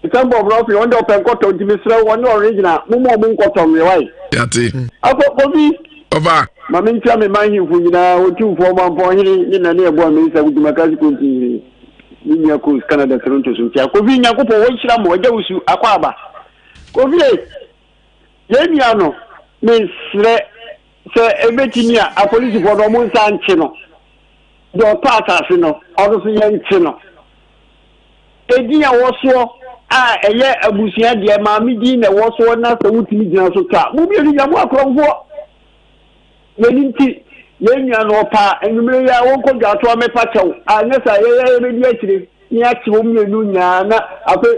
itambo brofi on the penkoto dimisra won original mo nkotom we wai yati apo kobi over mami ntia me man hifu nyina otu fo manfo hiri ni na ne ebo me isa guduma kasi konti ni ya ko Canada Toronto so tia kobi nya ko po wo hira mo aja usu akwa aba kobi ye ni ano me sre se ebetini a police for no mun sanche no do pata se no odo so yanche no edi ya woso a eye abusia de ma mi di na woso na se wutimi gina so ta mu bi ni ya mu akronfo yeninti yenya no pa enumere ya wonko gwato amepa chew anyesa ye be di akire ni achiwo mienu nya na ape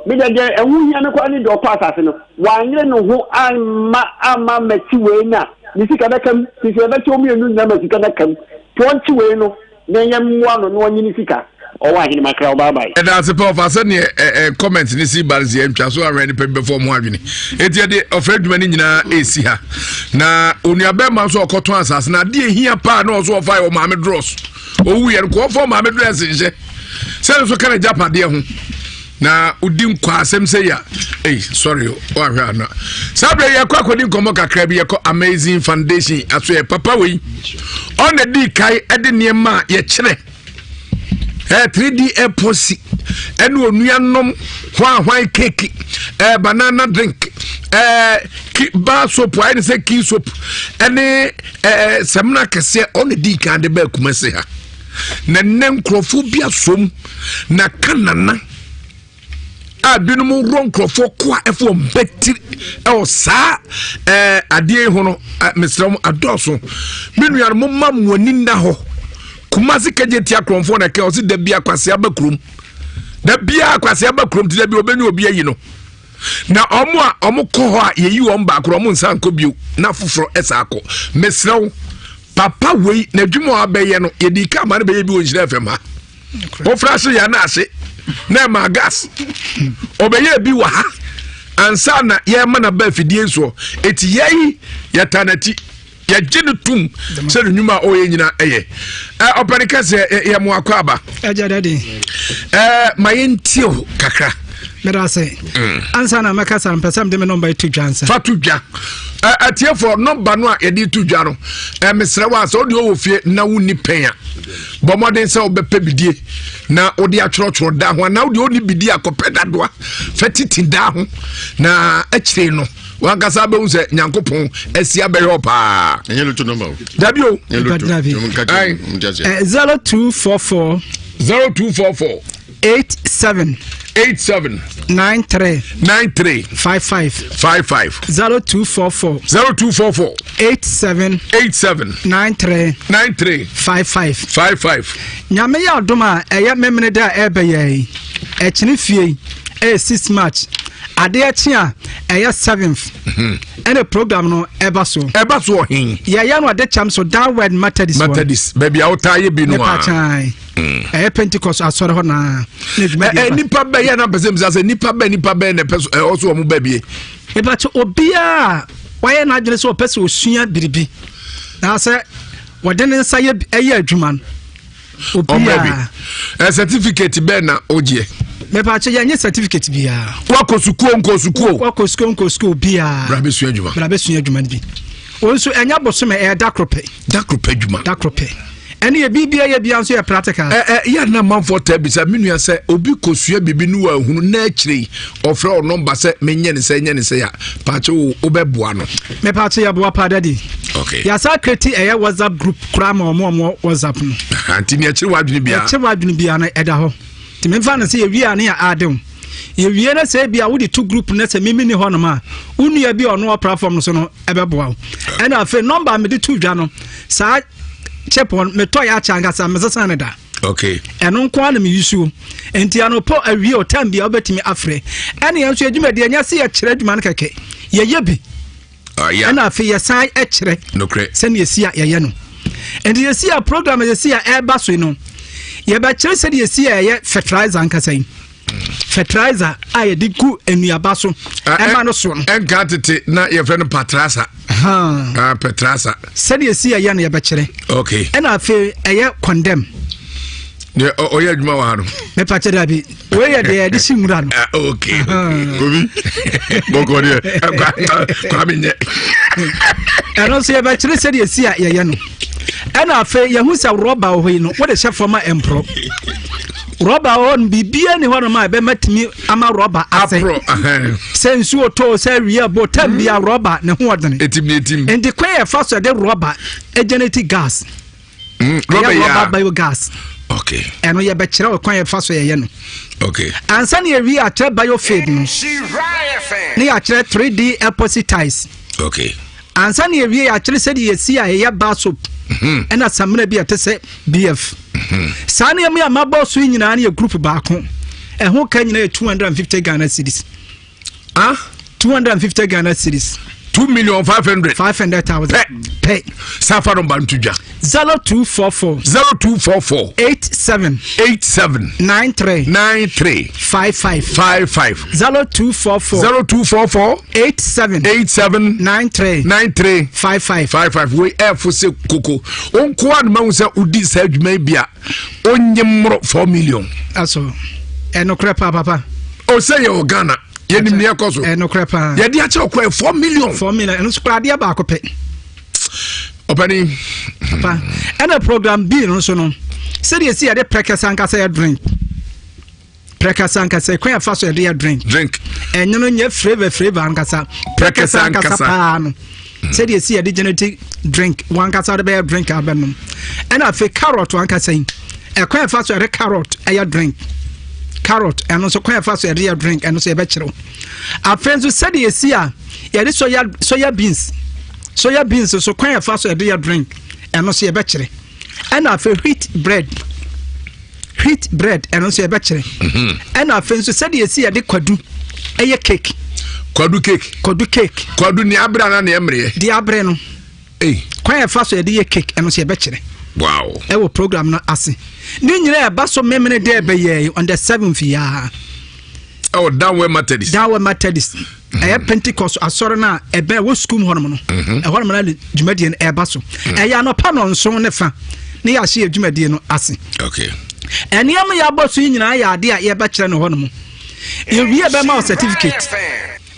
mi de enwu nya ne kwa ni do pata se no wanyere no ho ama meti we na nisika na kam sisi na cho mienu na masika na kam tonchi we no na nyamwa no no nyini sika ɔwɔ ahene makra ɔbaabae ɛda ase pa ɔfa sɛ ne comment ne si barzi ntwa so awɛ ne pɛ bɛfɔ mo adwene enti de ɔfrɛ dwuma ne nyinaa ɛsi ha na onuabɛma so ɔkɔtɔ asase na de ehia pa na ɔso ɔfa yɛ maame dross owu yɛ ko ɔfɔ maame dross nhyɛ sɛ so kana japade ho na udi nkwa asɛm sɛ ya sorry o ahwɛ ana sabre yɛ kɔ akɔdi nkɔmɔ kakra bi yɛ kɔ Amazing Foundation aso yɛ papa wei ɔna di kai ɛde nneɛma yɛ kyerɛ 3D epoxy ene onuanom hwan cake banana drink bar soap I say key soap ene semna kese on di kan de ba kumase ha na nenkrofo bia som na kanana binom ron krofo kwa efo mbeti o sa ade ho no mesram adoso menuar mo mamwani nda ho kumasi keje tia kromfo na ke o si da bia kwase abakrum da bia akwase abakrum ti da bia obenu obi ayi no na omo ko ho a yeyi wo mba akro mo nsan ko bio na foforo esa akọ mesrew papa wei na dwumo abeye no ye di ka ma na beye bi o njira fem ha o frashe ya na ase na ma gas obeye bi wa ha ansa na ye ma na ba fidie nso eti yeyi ya tanati ya jinu tum se nyuma o ye nyina eye operika se ye mo akwa aba eja dadi mayentio kakra mera say ansa na maka san pesam de me number 2 jansa fatu dwa atie for number no a ye di 2 dwa no mesre wa so de o fie na wuni penya bo modern se obepe bidie na odi atworo da ho na odi oni bidie akopeda doa fatiti da ho na akire no wankasa be unse nyankopon asia be yopa enye luto number dabi o 0244 87 93 55 0244 87 93 55 nyame ya doma eye memene da ebeye echini fie 6 March ade echi a eye 7th and the program no eba so hin ya no ade cham so that word Methodist baby outaye bi no Pentecost asore ho na nipa be ya na pese mza se nipa be na pese also omo ba bie eba to obia waye na adwene so pese osua biribi na se wode ne nsa ye adwuma obia certificate be na ogie me pa che yanye certificate bia wakosukuo bia brabesu adwuma bi onso enya bosome dakrope adwuma ene ye bibia ye bia nso ye practical ya na manfo tabisa menua se obi kosua bibi nu ahunu na akire ofre o number se menye ne se ya pa che wo beboa no me pa che ya boa pa dadi okay ya sa kreti WhatsApp group kra ma omo WhatsApp no anti ne akire wadwene bia na eda ho ti me fa na se ye wi ane ya adem ye wi na se bia wo di two group na se mimi ni ho no ma unu ya bia ono platform no so no ebeboa ena afa number me di two dwa no sa chepon me to ya changa sa me sesa ne da okay eno nko ana me yusu enti ano po awie o tambia obetimi afre ene yenso adwuma de anya se ye kire adwuma no keke ye yebi yeah ena afa ye sai e kire no kre se ne yesia ye no enti yesia program yesia e ba so no ye ba kire se de yesia ye fertilizer ankasai fertilizer aye di ku enuaba so e ma no so no engatete na ye friend patrasa petrasa se de yesia ye na ye ba kire okay ena afa eye condemn ne oya djuma wa no me pa che dabi we ye de simura no okay gobi boko de kwa minye eno se ye ba kire se de yesia ye no ena afa ye hu sa roba ho yi no wo de chef former empro roba on bibia ni hono ma be matimi ama roba ase sensu oto se ria botam bia roba ne ho odene etim and the quay faso de roba genetic gas roba ya biogas okay eno ye be kire o kwan faso ye no okay ansa ne wi atre biofeed no ne ya kire 3D epoxy ties okay ansa ne wi ya kire se de yesi a ye ba soap ena samina bia te se BF sane ya ma boss nyina na ye group baako ho ka nyina 250 Ghana cedis 250 Ghana cedis 2,500,000 pay safa no bantudwa 0244 87 93 55 0244 87 93 55 we for se koko onko adma se udi sa adwuma bia onyemro 4 million aso enokre papa o say ye Ghana yenim ne ekoso enokre pa ye dia che okwa 4 million eno skrade ba akopɛ opani papa ena program B no so no said you see the prekasa nkasa drink prekasa nkasa kwan fa so dey drink and you know nye flavor nkasa prekasa nkasa pa no said you see the genetic drink one nkasa dey drink abanum and afi carrot one nkasa e kwan fa so dey carrot e drink carrot and also kwan fa so dey drink and so e be kire afi so said you see a ye dey soya beans so kwan fa so dey drink and also e be kire and afi wheat bread and also a bachelor and our friends said you see a de kwadu a cake kwadu cake ni abra na emre di abre no kwan fa so de cake and also a bachelor wow e wo program na ase ni nyina e ba so memene de be ye on the 7th ya oh down where Methodist e Pentecost asore na e be wo school honom no e honom na djumadie e ba so e ya no pa no nso ne fa ne ya hye djumadie no ase okay eniam ya boso nyina ya ade a ye be kire no honom ye wie be ma certificate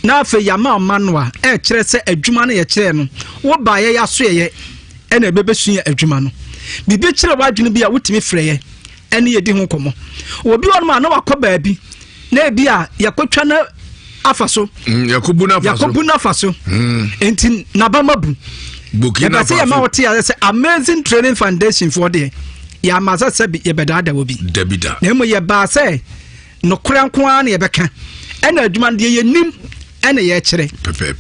na afa ya ma manua e kire se adwuma no ye kire no wo ba ye ya so ye e na be su adwuma no bibi kire wadwene bi a wutimi frɛ ye ene ye di ho komo obi wonom a na wakoba bi na bi a yakotwa na afaso yakubu na faso enti na ba mabu Burkina Faso ya ma wote ya say Amazing Training Foundation for there ya maza sabi ye bedada wo bi debida na mo ye ba say no kranko an ye beka ena adwuma de ye nim ena ye kire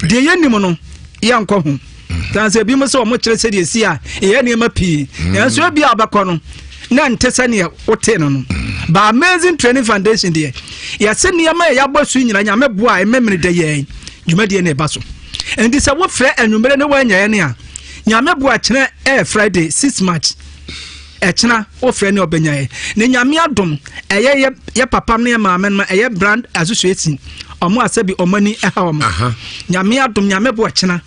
de ye nim no ye anko ho tanse bi mo so mo kire se de si a ye ne ma pi enso bi abakọ no na ntesa ne wote no ba Amazing Training Foundation de ya se ne ma ya bosu nyina nya meboa ememene de ye dwuma de ne ba so endi se wo frɛ anwumere ne wa nya ne a nya meboa kire Friday 6 March echna o frɛ ne obenyae ne nyame adom eye ye papa ne maame no eye brand association omo asabi omani eha omo nyame adom nyame bo echna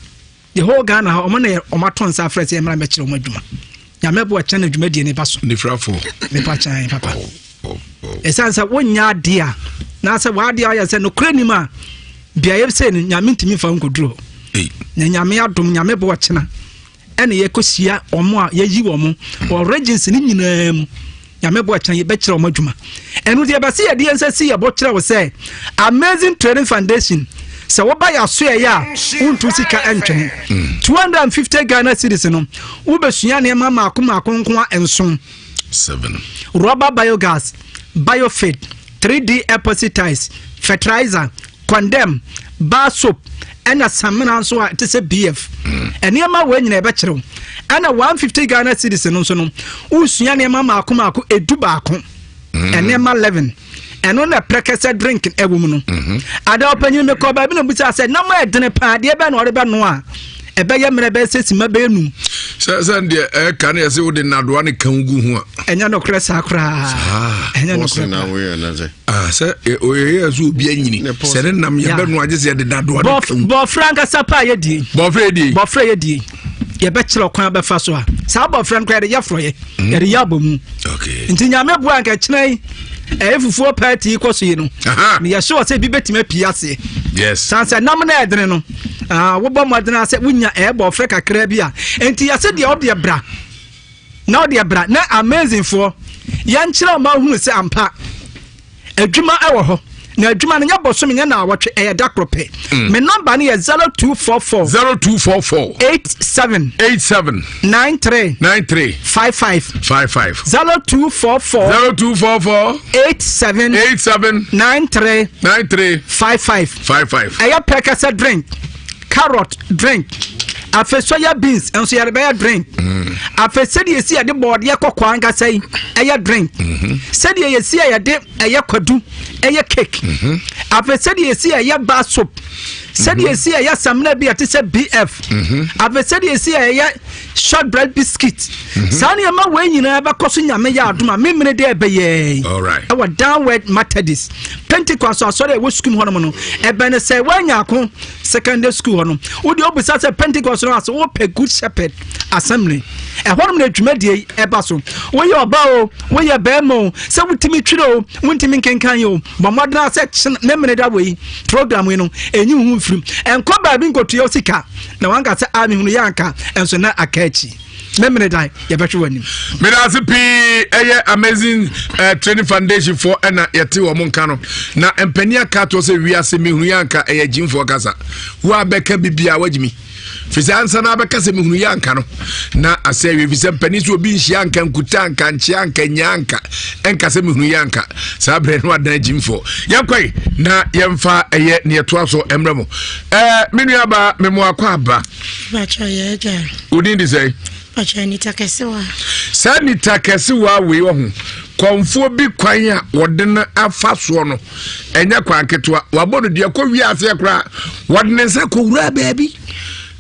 the whole Ghana ha omo ne omaton sa frɛ se emra mekire omo adwuma nyame bo echna adwuma die ne baso ne frafo ne pa chan papa esansa wonya dia na se wa dia ya se no krani ma bia ye se ne nyame ntimi fa nkoduro ne nyame adom nyame bo echna ene ye kosia omo a ye yi wo mo o regency ni nyina mu nyame bo achan ye be kire omo adwuma enu de ba se ye de ensa si ye bo kire wo se Amazing Training Foundation se wo ba ya so ye ya untu sika entwen 250 Ghana cedis no wo besua ne mama akomakonko enso 7 rubber biogas biofeed 3D epoxidized fertilizer condemn bar soap ena samina so a tese BF eniema we nyina ebe kire ana 150 Ghana cedis no so no usua ne mama akomako edu baako eniema 11 eno na prekese drink ewum no ada opanyin me ko ba bi no buta say na mo edene pa de be na ore be no a ebe ye mere be sesima be nu sande kan ye se wo de nadoa ne kan gu ho a enya no kresa akra enya no kresa na we na say se o ye azu obi anyini se ne nam ye be no agye se de nadoa bo franka sapa ye di bo fra ye di ye be kire kwan be fa so a sa bo franka ye de ye fro ye ye de ya bomu okay nti nyame bo anka kire efufuo party koso yi no me ya sure say bi betima piase yes sanse nam na edene no wo bo modena say wunya ebo fre kakra bi a enti ya se de obia bra na obia bra na amazing for ya nkyira ma hunu se ampa adwuma ewo ho na adwuma no nya boso me nya na awotwe e da krope me number no ye 0244 87 93 55 0244 87 93 55 aya prekasa drink carrot drink afa soya beans enso yare be drink afa sedi esi ade board ye kokwa anga sai aya drink sedi esi aya de aya kwadu aya cake afa sedi esi aya bar soap said you see a samna be at BF. I've said you see a short bread biscuit. Sani ama when you never costing ya meya duma mimre de be. All right. Our downward Methodist Pentecost or sorry was school honomo. Ebene say when ya come secondary school honom. Would you be such a Pentecost or so a good shepherd assembly? A one minute ebaso. When you bow, when you bemo, so with Timmy Trido, when Timmy can you, but modern section memory that way program we know a new film and come by being go to Yosika. Now one got army Yanka and so now a catchy. Memory die, you better win him. Mirasi amazing training foundation for Anna Yati or Moncano. Now, and Penia Cato say we are semi Huyanka a Jim for Gaza. Who are Becca Bibia Wajmi? Fisansa na Becca Muyanka. Now, I say, if it's a peninsula being Shanka and Kutanka and Chianka and Yanka and Casemu Huyanka. Sabre, what day Jim for? Yankwe, na Yamfa a yet near Twaso Emremo. Miniaba Memoir Quaba. Who did say? Sanita Kesiwa we won. Konfo bi kwan a wode na afa so no. Enya kwan ketwa. Wabodo de ko wi ase kra. Wode ne se ko wura baabi.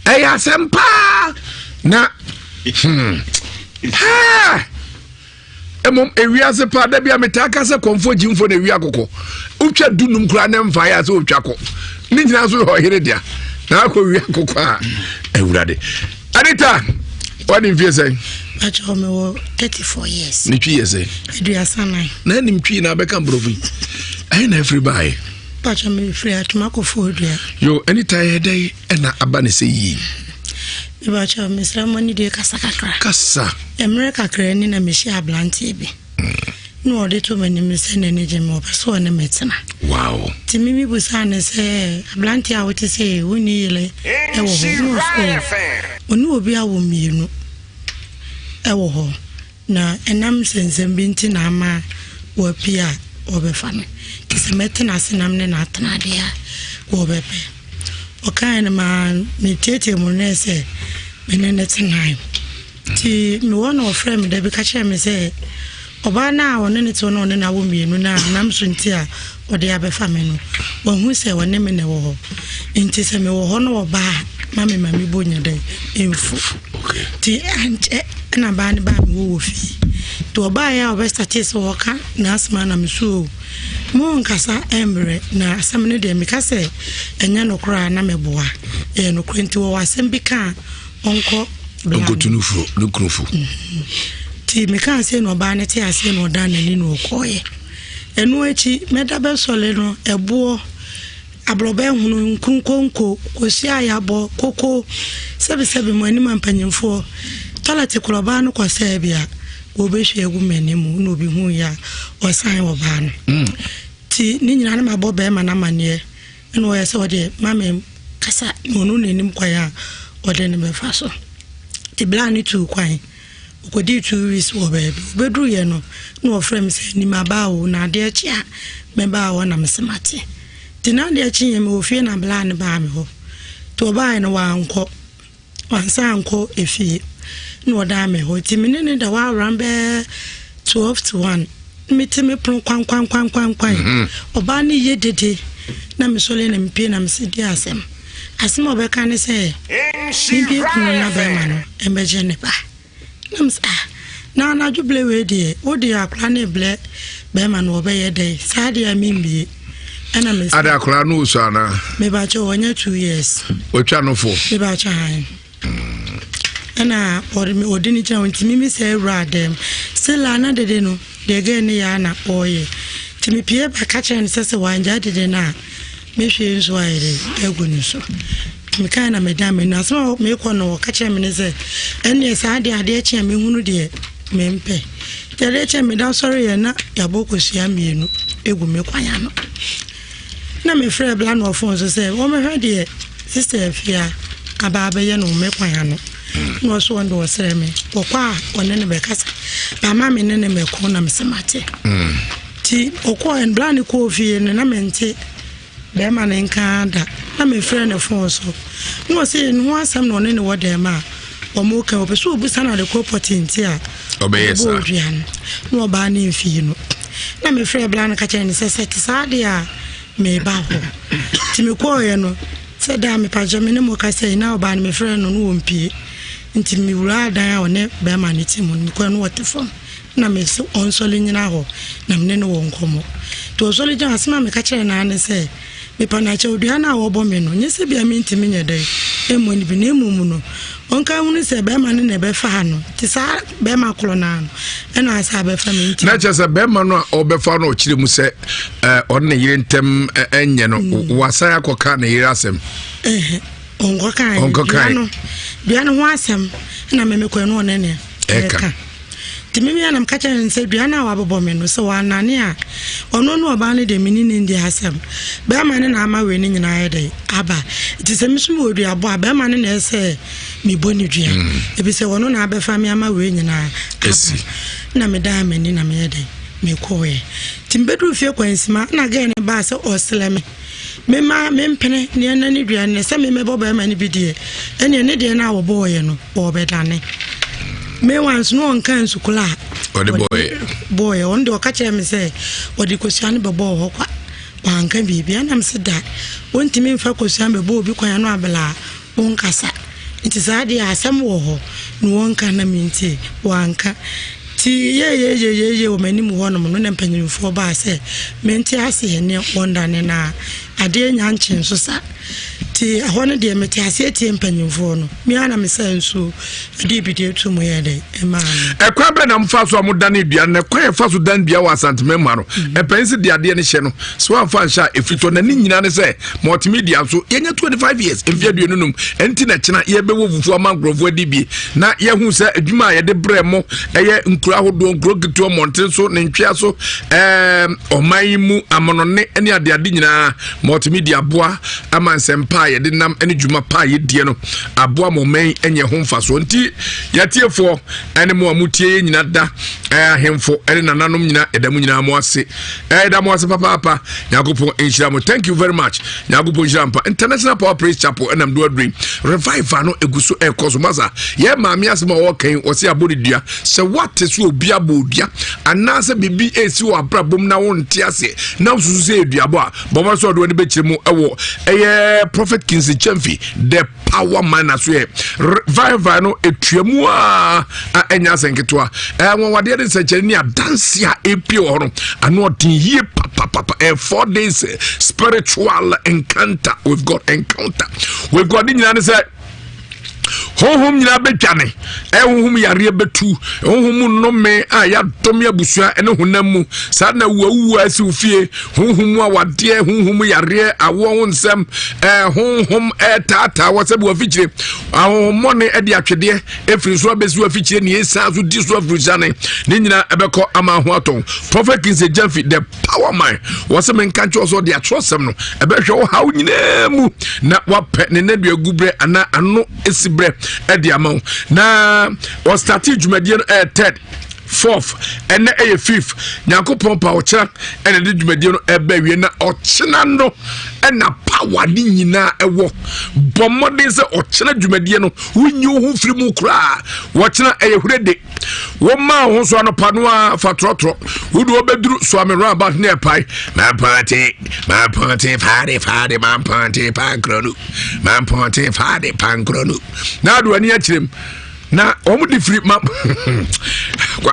Eya sempa. Na ha. Emom ewi ase pa da bia metaka se konfo jimfo na wi akoko. Utwa dunum kra na mfa ya se otwa ko. Ni nyina so ho here dia. Na ko wi akoko a ewurade. Anita what in fear say? But you 34 years. Nichi years eh? Eduasana. Na nim twi na be kan brovi. I na everybody. But you free at Marco food. Yo anytime day na aba ne say yi. But you Mr. Money de kasa kakra. Kasa. America kra ni na me share blanty bi. No de to many me say na je me opeso na metena. Wow. Ti mimi busa na say blanty a wote say woni yele e wo ho. Onu obi awo mienu ewo ho na enam sensem binti na ama wo pia obefa me kisemete na senam ne na atanade a wo bepe o kan ma me tete mu ne se me ne tenai ti me wona o frame da bi ka che me se oba na wona ne to no ne na wo mienu na nam so nti a ode abefa me no wo hu se wona me ne wo ho nti se me wo ho no oba mami bonya dai info okay ti anje na ba ni ba mi wo fi to ba ya o start so woka na asma na msuo mo nkasa emre na asam ne de mikase enya no kra na meboa no kwenti wo asem bi ka onko tunufo no krofo ti mikase no ba ne ti ase no dan ni no koye enu echi medabe sole no ebo abrobe hunu nkunkonko kosi ayabo koko sebi mo anim ampanyimfo talate kuroba no kwasa bia wo behwe egu manimu no bi hu ya osan wo ba no ti ni nyina na mabo be ma na mane eno wo yese ode mame kasa no nenim kwaya ode ne mefa so ti bla ni tu kwan okodi 2 weeks wo be bedru ye no no frame se ni mabawo na de chia me ba wo na mesemate tina de chinye me ofie na bla ne ba me ho to ba ne wa anko wansa anko efie no da me ho ti me ne da wa rambe 12 to 1 me plon kwan oba ne ye dede na me sole na mpie na me se di asem obeka ne se bi kuno na ba ma no embeje ne ba na msa na na juble we de o de akra ne ble ba ma no obe ye de sa de amimbi ana me ada akra no so ana me ba cho wonya 2 years o twa no fo me ba cha han ana odini cha ntimi mi se radem sela na dede no de ge ne ya na oye timi pie ba ka cha ne se wanja dede na me hwe nso ayere egu ni so me kan na me da me na so me ko no ka cha me ne se ene sa ade cha me hunu de me mpe tere cha me da sorry ya na ya bokosi amienu egu me kwanya no na me frɛ bla no phone so say wo me hwe de sister afia aba ye no me kwanya no no so ndo wosere me okwa one ne be kasa ba ma me ne me ko na me semate ti okwa en bla ni ko fie ne na me nte be ma ne nka da na me frɛ ne phone so no say no asam no ne wo de ma o mo ka obeso obusa na de ko potinti a obeyesa no ba ne mfie no na me frɛ bla no ka che ne se sa de a me ba ho ti me ko ye no sɛ da me pa jame ne mo ka sɛ na oba ne me frɛ no no wompie nti me wura dan a one be ma ne tim no ko no wote fam na me so onsole nyina ho na me ne wo nkomo to osole gya asema me ka kyerɛ na ne sɛ me pa na kyɛ odua na wo bɔ me no nye sɛ bia me ntimi nye dai emo ni bi na emu mu no onka hunu sɛ be ma ne ne be fa no ti sa be ma kolo na no ɛna asa be fa me nti na kyɛ sɛ be ma no a ɔbɛfa no ɔkyire mu sɛ ɔne ne yire ntem enye no wasa akɔka ne yire asɛm onkoka dua no ho asɛm na me mekɔ no ɔne ne ɛka timimi anam ka kyerɛ sɛ dua na wabobɔ me no sɛ wanane a ɔno no ɔba ne de mini ne ndi asɛm be ma ne na ama we ne nyina yɛ aba ti sɛ misum odua bɔ a be ma ne na ɛsɛ me boni dua ebi sɛ ɔno na abɛfa me ama we nyina na me da me ni na me yɛ me kɔɛ timbedu fie kwansima na ga ne ba sɛ ɔsele me ma me mpene ne na ne dua ne sɛ me mebɔ be ma ne bi die ɛne ne de na wɔbɔ yɛ no wɔbɛdane me once no on kan sukula o de boy on de o ka kyerɛ me sɛ o de kosua ne bɛbɔ hɔ kwa wanka bibia nam se da wontimi mfa kosua bɛbɔ obi kwan no abela won kasa nti saa de asɛm wɔ hɔ no wonka na minti wanka ti ye o mani mu hɔ no no na mpanyimfo ba sɛ menti ase ne wonda ne na ade nya nkyen so sa ti ahone de meti ase tie mpanyimfo no mi ana me sɛ nso ade bi de tu mu yɛ de ema no ekwa be na mfa so amodane dua na kwa ye fa so dan bia wa santime ma no epensi de ade ne hye no so amfa nhya efito na ni nyina ne sɛ multimedia so yenya 25 years emfia duenu num enti na kyena ye be wo fufu amangrofo adi bi na ye hu sɛ adwuma a ye de brɛ mo eye nkura hodo nkuro gitu monten so ne ntwea so oman mu amonone ne ade nyina multimedia boa amansempa ye de nam ene dwuma pa ye die no aboa momen enye ho mfa so nti yatiefo ene mo amutie nyina da ahemfo ene nananom nyina edamu nyina mo ase edamu ase papa Nyankopon enhyira mo. Thank you very much Nyankopon Jampa International Power Praise Chapel enam do dream revival no eguso ekoso maza ye maami asema wo kan wose abodi dua se wate so obi abodua anase bibi esi wo abrabom na wo nte ase na susu se dua bo a bomo so do ne be kyire mu ewo eye Prophet Kingsley Chamfi the power man aso ye revival no etuamu a enya senketoa won wade de sekyere ni adanse a epie ho no ano odin yie papa 4 days spiritual encounter with God nyina ne say honhom nyina betwane honhom yare betu honhom nnome a ya dom ya busua ene honam mu sa na wawu asi ofie honhom a wade honhom yare awo honsem honhom tata wasebe wafikyire ahomone ede atwede efiri so abesu wafikyire ne esa so di so afruzane ne nyina ebekọ ama ho aton Prophet Kingsley Chamfi the power man waseme nkancho so de atrosem no ebehwe wo hawo nyina mu na wape ne nadua gubre ana ano esibre edi amount na o started dwumadie no 3rd 4th and a 5th Nyankopon pa ocha and the dwumadie no eba wie na ochena no na power ni nyina ewo bomode se ochena dwumadie no wunyi ho firi mu kura wochena ehurede wo ma ho so ano pano a fatrotro wudu obeduru so amero about near pai man party fade man party pankronu man party fade pankronu na do ani achirem na omu di free map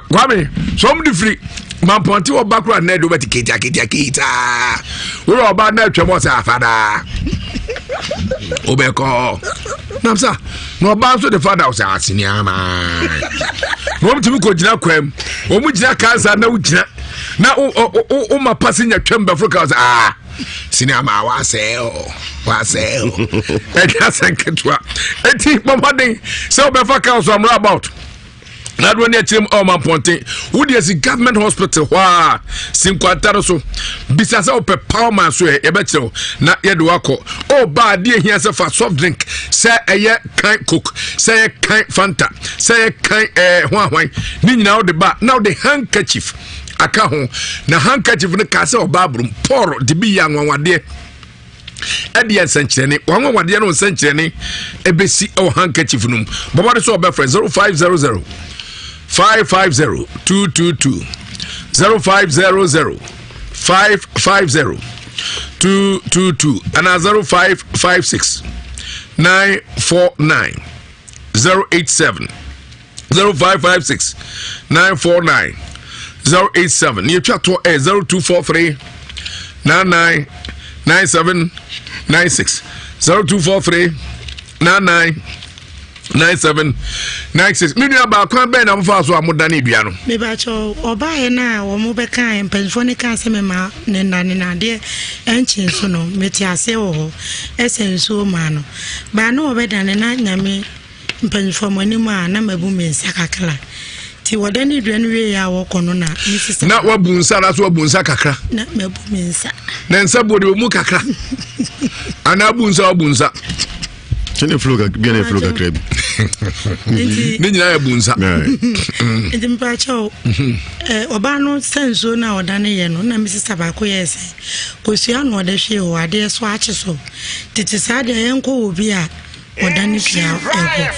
kwame so omu di free man ponti wo bakura na do beti kita wo oba na twemo sa fada obeko namsa no ba so the father was asini ama no mtimi ko gina kwam omu gina kansa na ugina na o ma passenger twem Africa was sinama waseo ejasenketwa eti momodin se obefa council am about na do ne chim o man ponte wo dey si government hospital wa sinkwantaro so bisasa o pe power man so e be kire na ye do akọ o ba de hia se fa soft drink se eye kan coke se eye kan fanta se eye kan hwan ni nyina o de ba na o de handkerchief aka ho na handkerchief ne ka se o ba brum poro de bi ya nwanwade edi ensenkyerene wanwade no ensenkyerene ebesi o handkerchief num bobode so obe friend 0500 550 222 0500 550 222 and 0556 949 087 0556 949 087. You chat to 0243 99 97 96 0243 99 97 96. Me nua ba kwan ben na mfa so amodane dua no. Me ba cho obae na wo mo be kan mpanfo kan se me ma ne na de enchin so no meti ase wo esenso ma no ba na obedane na nyame mpanfo mo ni ma na mabu me nsakakla ti wodani dua no we ya wo kono na misisa na wabu nsa na so wabu nsa kakra na mabu me nsa na nsa bodi mu kakra ana bu nsa wabu nsa Chene floga bien floga creb. Ni nyina ya bunsa. Ndi mpacho oba no senso na odane ye no na misisa ba ko yese. Kosua no odahwe o ade so ache so. Titi sade yenko obi a odane pia ego.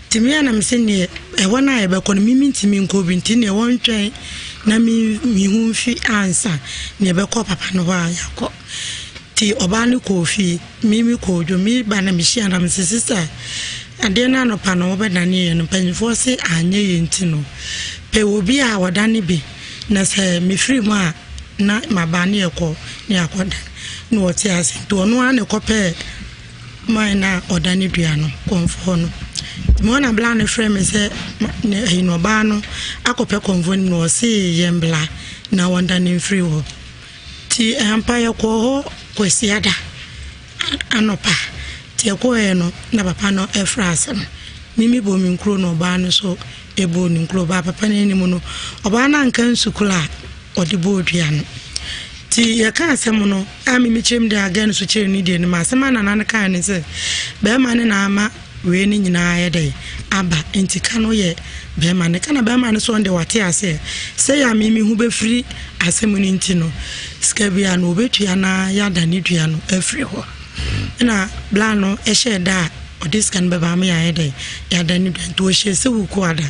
Timi na msene wona ye be ko no mimi ntimi nko bi ntine won twen na mi hu fi ansa ne be ko papa no wa yakọ. Ti obani kofi mimi kojo mi bana mishia na msisisa adena no pa no obedani ye no panfo se anye ye ntino pe obi a wadani bi na se mi free mu a na mabani ekọ ni akoda no oti ase to no ane kope mai na odani dua no konfo no mo na bla ne frame se ne no ba no akope konfo no se yembla na wandani free wo ti empire ko ho kwesiada anopa ti ekoe no na papa no efrase no mimi bo mi nkro no ba no so ebo ni nkro ba papa ne ni mu no oba na nkan sukula odibo odua no ti ye ka asem no ami mi chem de again so chere ni de ni ma asema na nan kan ni se be ma ne na ama we ni nyina ye de aba entika no ye be ma ne kana be ma ne so nde wate ase se ya mimi hu be free asem ni ntino skabia no betua na ya dani dua no afri ho na blano esheda odiskan be ba me ya de ya dani dua to she se wukwada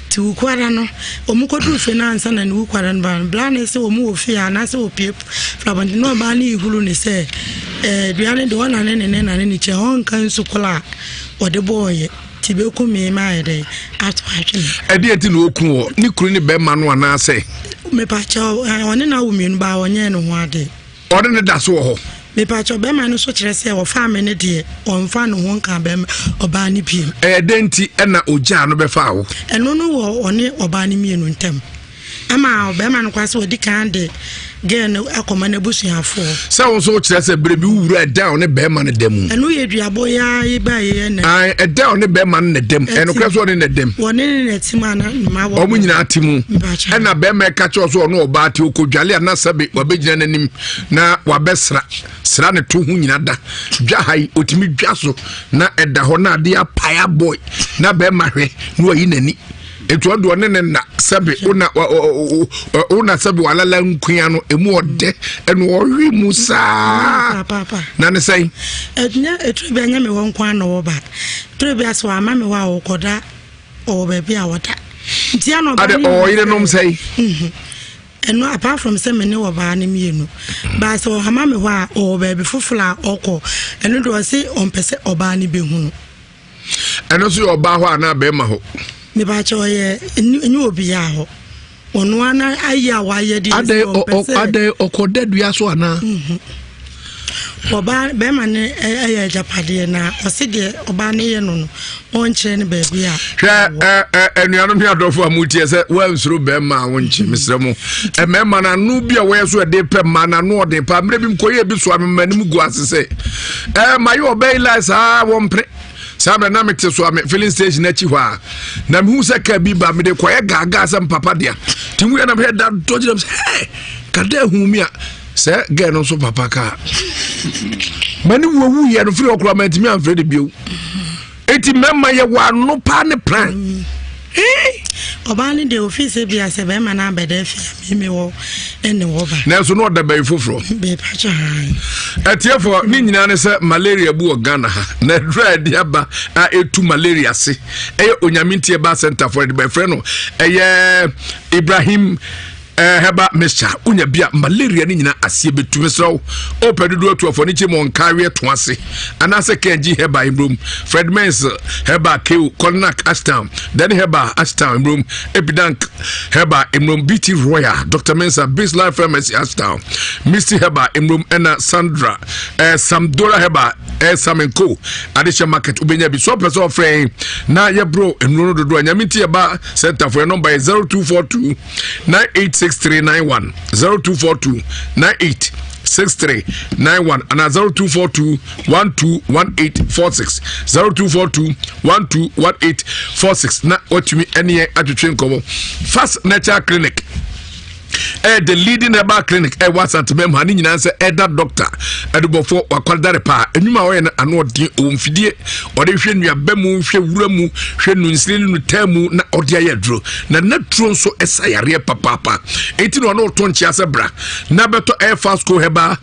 ti wukwada no omukodu fe na ansa na ni wukwada no ba blano se omu ofi ana se opie flabandi no ba ni ihulu ni se dua ne de wana ne ni che hon kan sukula ode boye ti be ku me ma ya de ato atwe ede eti no oku wo ni kuru ni be ma no ana se me pa cha woni na wumi ba wonye no ho ade ode ne da so ho me pa cha be ma no so kire se wo fa me ne de on fa no ho nka be oba ni piem denti na oja no be fa wo eno no wo one oba ni mienu ntem ama be ma no kwase odi kan de gen akoma na busuafo se won so kire se brebi wura down ne be ma ne dem eno ye duabo ya ye ba ye na ai down ne be ma ne dem eno kire so ne dem woni ne tima na ma wo omu nyina atimu na be ma ka cho so no oba ati okodwale na sabe wabegyina nanim na wabesra sra ne to hu nyina da dwa hai otimi dwa so na eda ho na ade apaya boy na be ma hwe no yi nani etu odo ne na sabe una sabe walala nkuya no emu ode eno ohwe musa papa na ne sai etnya etu be anya me won kwa no wo ba tru be aso ama me wa wo koda o be bia woda ntia no ba ade o ire nom sai eno apart from say me ne wo ba ne mienu ba so hama me wa o be fufula oko eno do say on pese oba ne be hunu eno so oba ho ana be ma ho me ba cho ye enyu obi ya ho onu ana aya wa ye di ade okoda dua so ana oba be ma ne aya japade na oside oba ne ye no no on kire ne ba bia hwe enuanom hia dofo amutie se wa nsuru be ma wonchi misremu emema na nu bia we so de pe ma na no de pa mre bi mkoye bi so amemanim gu asese mayo obey lisa wompre sabe na mete so am filling station na chi hwa na me hu se ka bi ba me de koye gaga sam papa dia timu ya na be da doji dem hey kada hu mi a se ga no so papa ka mani wo wu ye no free okura ma ntimi am free de bio eti mema ye wa no pa ne plan obani de office bia se be ma na bede fi mi wo ene wo ba na so no da ba ifofro be pa cha etiefo ni nyina ne se malaria bu ogana ha na dra dia ba a etu malaria se eye onyamintie ba center for the friend no eye Ibrahim heba mixture unya bia malaria ni nyina asie betume so opedudu to afo ni che mon carrier to ase anase kenji heba imrum Fred Mens heba Kew Cognac Ashtown then heba Ashtown imrum Epidank heba imrum BT Royal Dr. Mensa Base Life Pharmacy Ashtown Misty heba imrum ena Sandra Samdora heba Samenko Adesha Market ubenya bi so person friend na ye bro enro dodo anyamiti heba center for your number is 0242 986391 0242 986391 and 0242 121846 0242 121846 na watumi ene atwetwe nkomo Fast Nature Clinic the leading herbal clinic was at mem hani nyina se elder doctor edubofo wakwadare pa enuma wo na ano odin omfidie ode hwe nuaba mu hwe wura mu hwe nunsiri nu tamu na ode ayadro na natro nso esayare papa enti no no to nchi asebra na beto air fast co herbal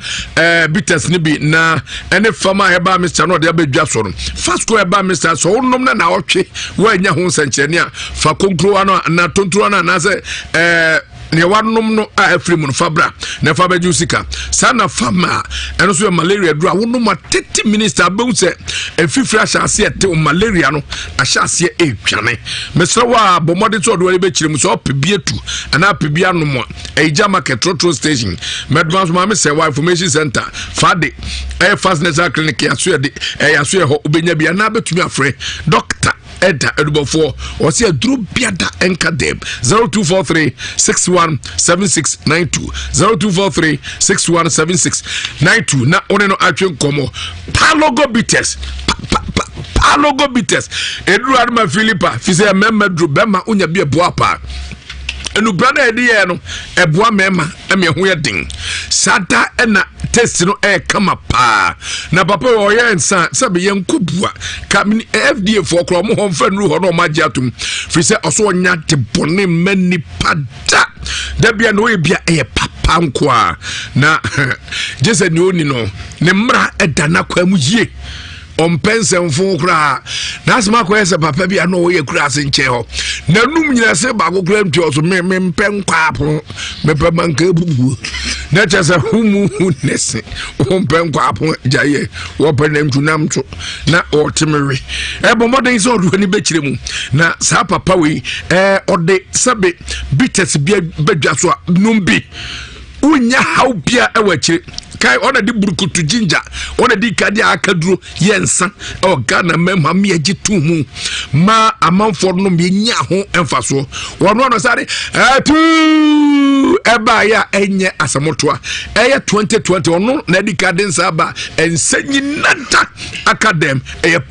bitters ni bi na ene farmer herbal mr no de abedwa so no fast co herbal mr so onnom na otwe wa nya ho nsankyerene a fa konkro ano na tontro na se ne wanom no a afrimu no fabra na fa beju sika sana fama eno so malaria dro a wonom 30 minutes abewu se efifra hyase ete malaria no ahyase etwane mesra wa bomode to do be kirem so opebietu ana pebia no mo eja market trotro station medvance mama se wa information center fade fast nature clinic yaso de yaso ho obenya bia na betumi afre doctor Eda Edubofo or see a Drew Biada Enkadeb 0243 617692 0243 617692 na oneno atwen komo Palogo Bites Palogo Bites Edru Adma Philippa fise memma Drew Bema unya bia boapa enu brana ediye no eboa mema eme ho yedin sada ena test no kama pa na papa o ye nsa sabe ye nkobua ka FDA for kro mo ho fa nru ho no magye atum fi se oso onya de bone mani pada da bia no e bia papa nkoa na jese ni oni no ne mra edana kwa mu yie ompensemfo kra na asema ko ese papa bia no ye kra se nche ho na num nyina se ba ko kra mti oso me mpenkwa apo me pe manka ebubu na chese humu nese ompenkwa apo jaye wo pe na mtunamto na otimere bomoden so do ni be kiremu na sa papa we ode sabe bites bia badwa so numbi unya how bia ewakire kai ona di burukutu ginger ona di kadi akaduro yensa o Ghana memha me agitu mu ma amanfo no me nya ho emfaso wono no sare atu eba ya enye asamotoa eye 2020 ono na di kadi nsa ba ensanyi nada academ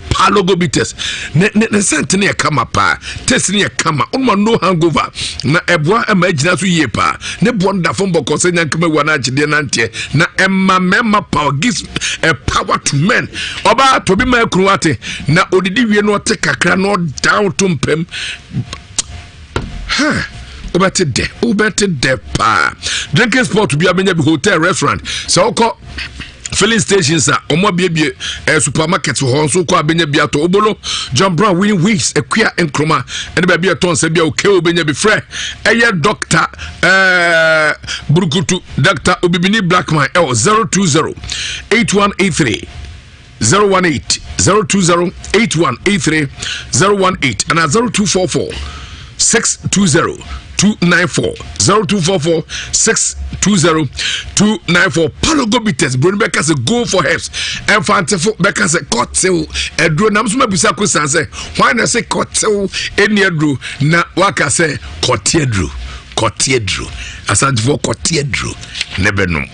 Palogo Bites ne sentene e kama pa test ne e kama onma no hangover na eboa ema agina so yie pa ne bonda fo mboko senya kama wana agide nante na mema power gives a power to men oba to be my kruate na odidi wie no te kakra no down to mpem obete de pa drinking spot bi amenya bi hotel restaurant so ko filling stations are omo biebie supermarket ho nso ko abenya bia to obolo John Brown winning weeks equia enkroma and be bia ton se bia okay obenya bi frɛ eye doctor Burukutu Dr. Obibini Blackman 020 8183 018 020 8183 018 and 0244 620 294 0244 620 294 Palogo Bites Bruno Becca say go for helps and fantiful Becca say cocktail edro na msuma bisa question say why na say cocktail eni edro na waka say cotiedro asantifo cotiedro nebenum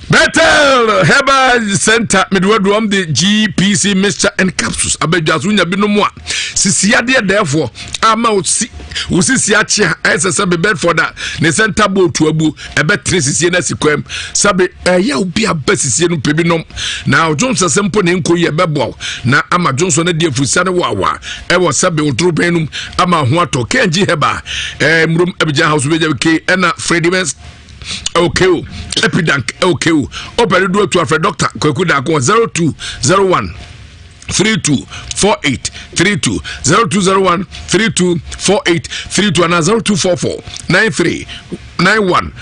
Betel Herbal Center midwodom the GPC mixture and capsules abedwaso nya binom a sisiade therefore ama usisi ache ss be Bedford ne center board to abu ebetre sisie na sikwam sabe ya obi abasisie no pebinom na Johnson sempo ne nkoyi ebebo na ama Johnson na die fusa ne wawa ewo sabe odrobenum ama ho ato kenji heba mrum abija house beja ke na Freddy Mens okay Epidank okay opere do to Alfred Doctor Kwaku da ko 0201 324832 0201 324832 and 0244 9391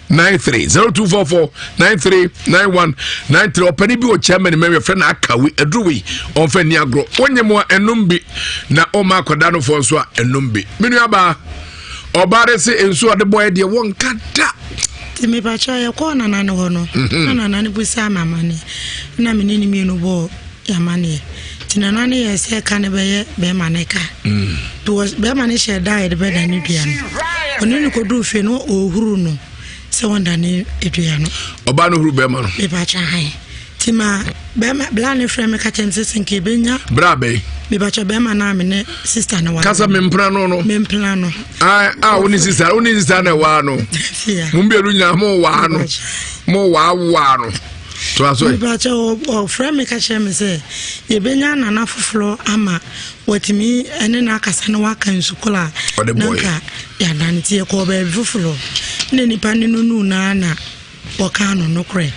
93 0244 9391 93 opani bi o chairman me friend akawi edruwi on fa ni agro onyemo enumbi na o ma akoda no fo so a enumbi menu aba obare se ensu ode boy de won kada timi ba cha ya ko na nane ho no na nane busa mamane na menini mi no bo ya mane tina nane ya se ka ne be maneka to be mane she die de be da ni dua no oni ni ko du fe no ohuru no se wanda ni edua no oba no huru be ma no be ba cha han tima be ma bla ne frame ka chen se nke benya bra be be ba cha be ma na me ne sister na wa kasa mempra no oni sister na wa no mumbe ru nya mo wa no no to aso be ba cha o frame ka chen me se ye benya na na foforo ama watimi ene na akasa na wa kan sukula nanka ya dan tie ko be foforo ne nipa ne no na wakano no kre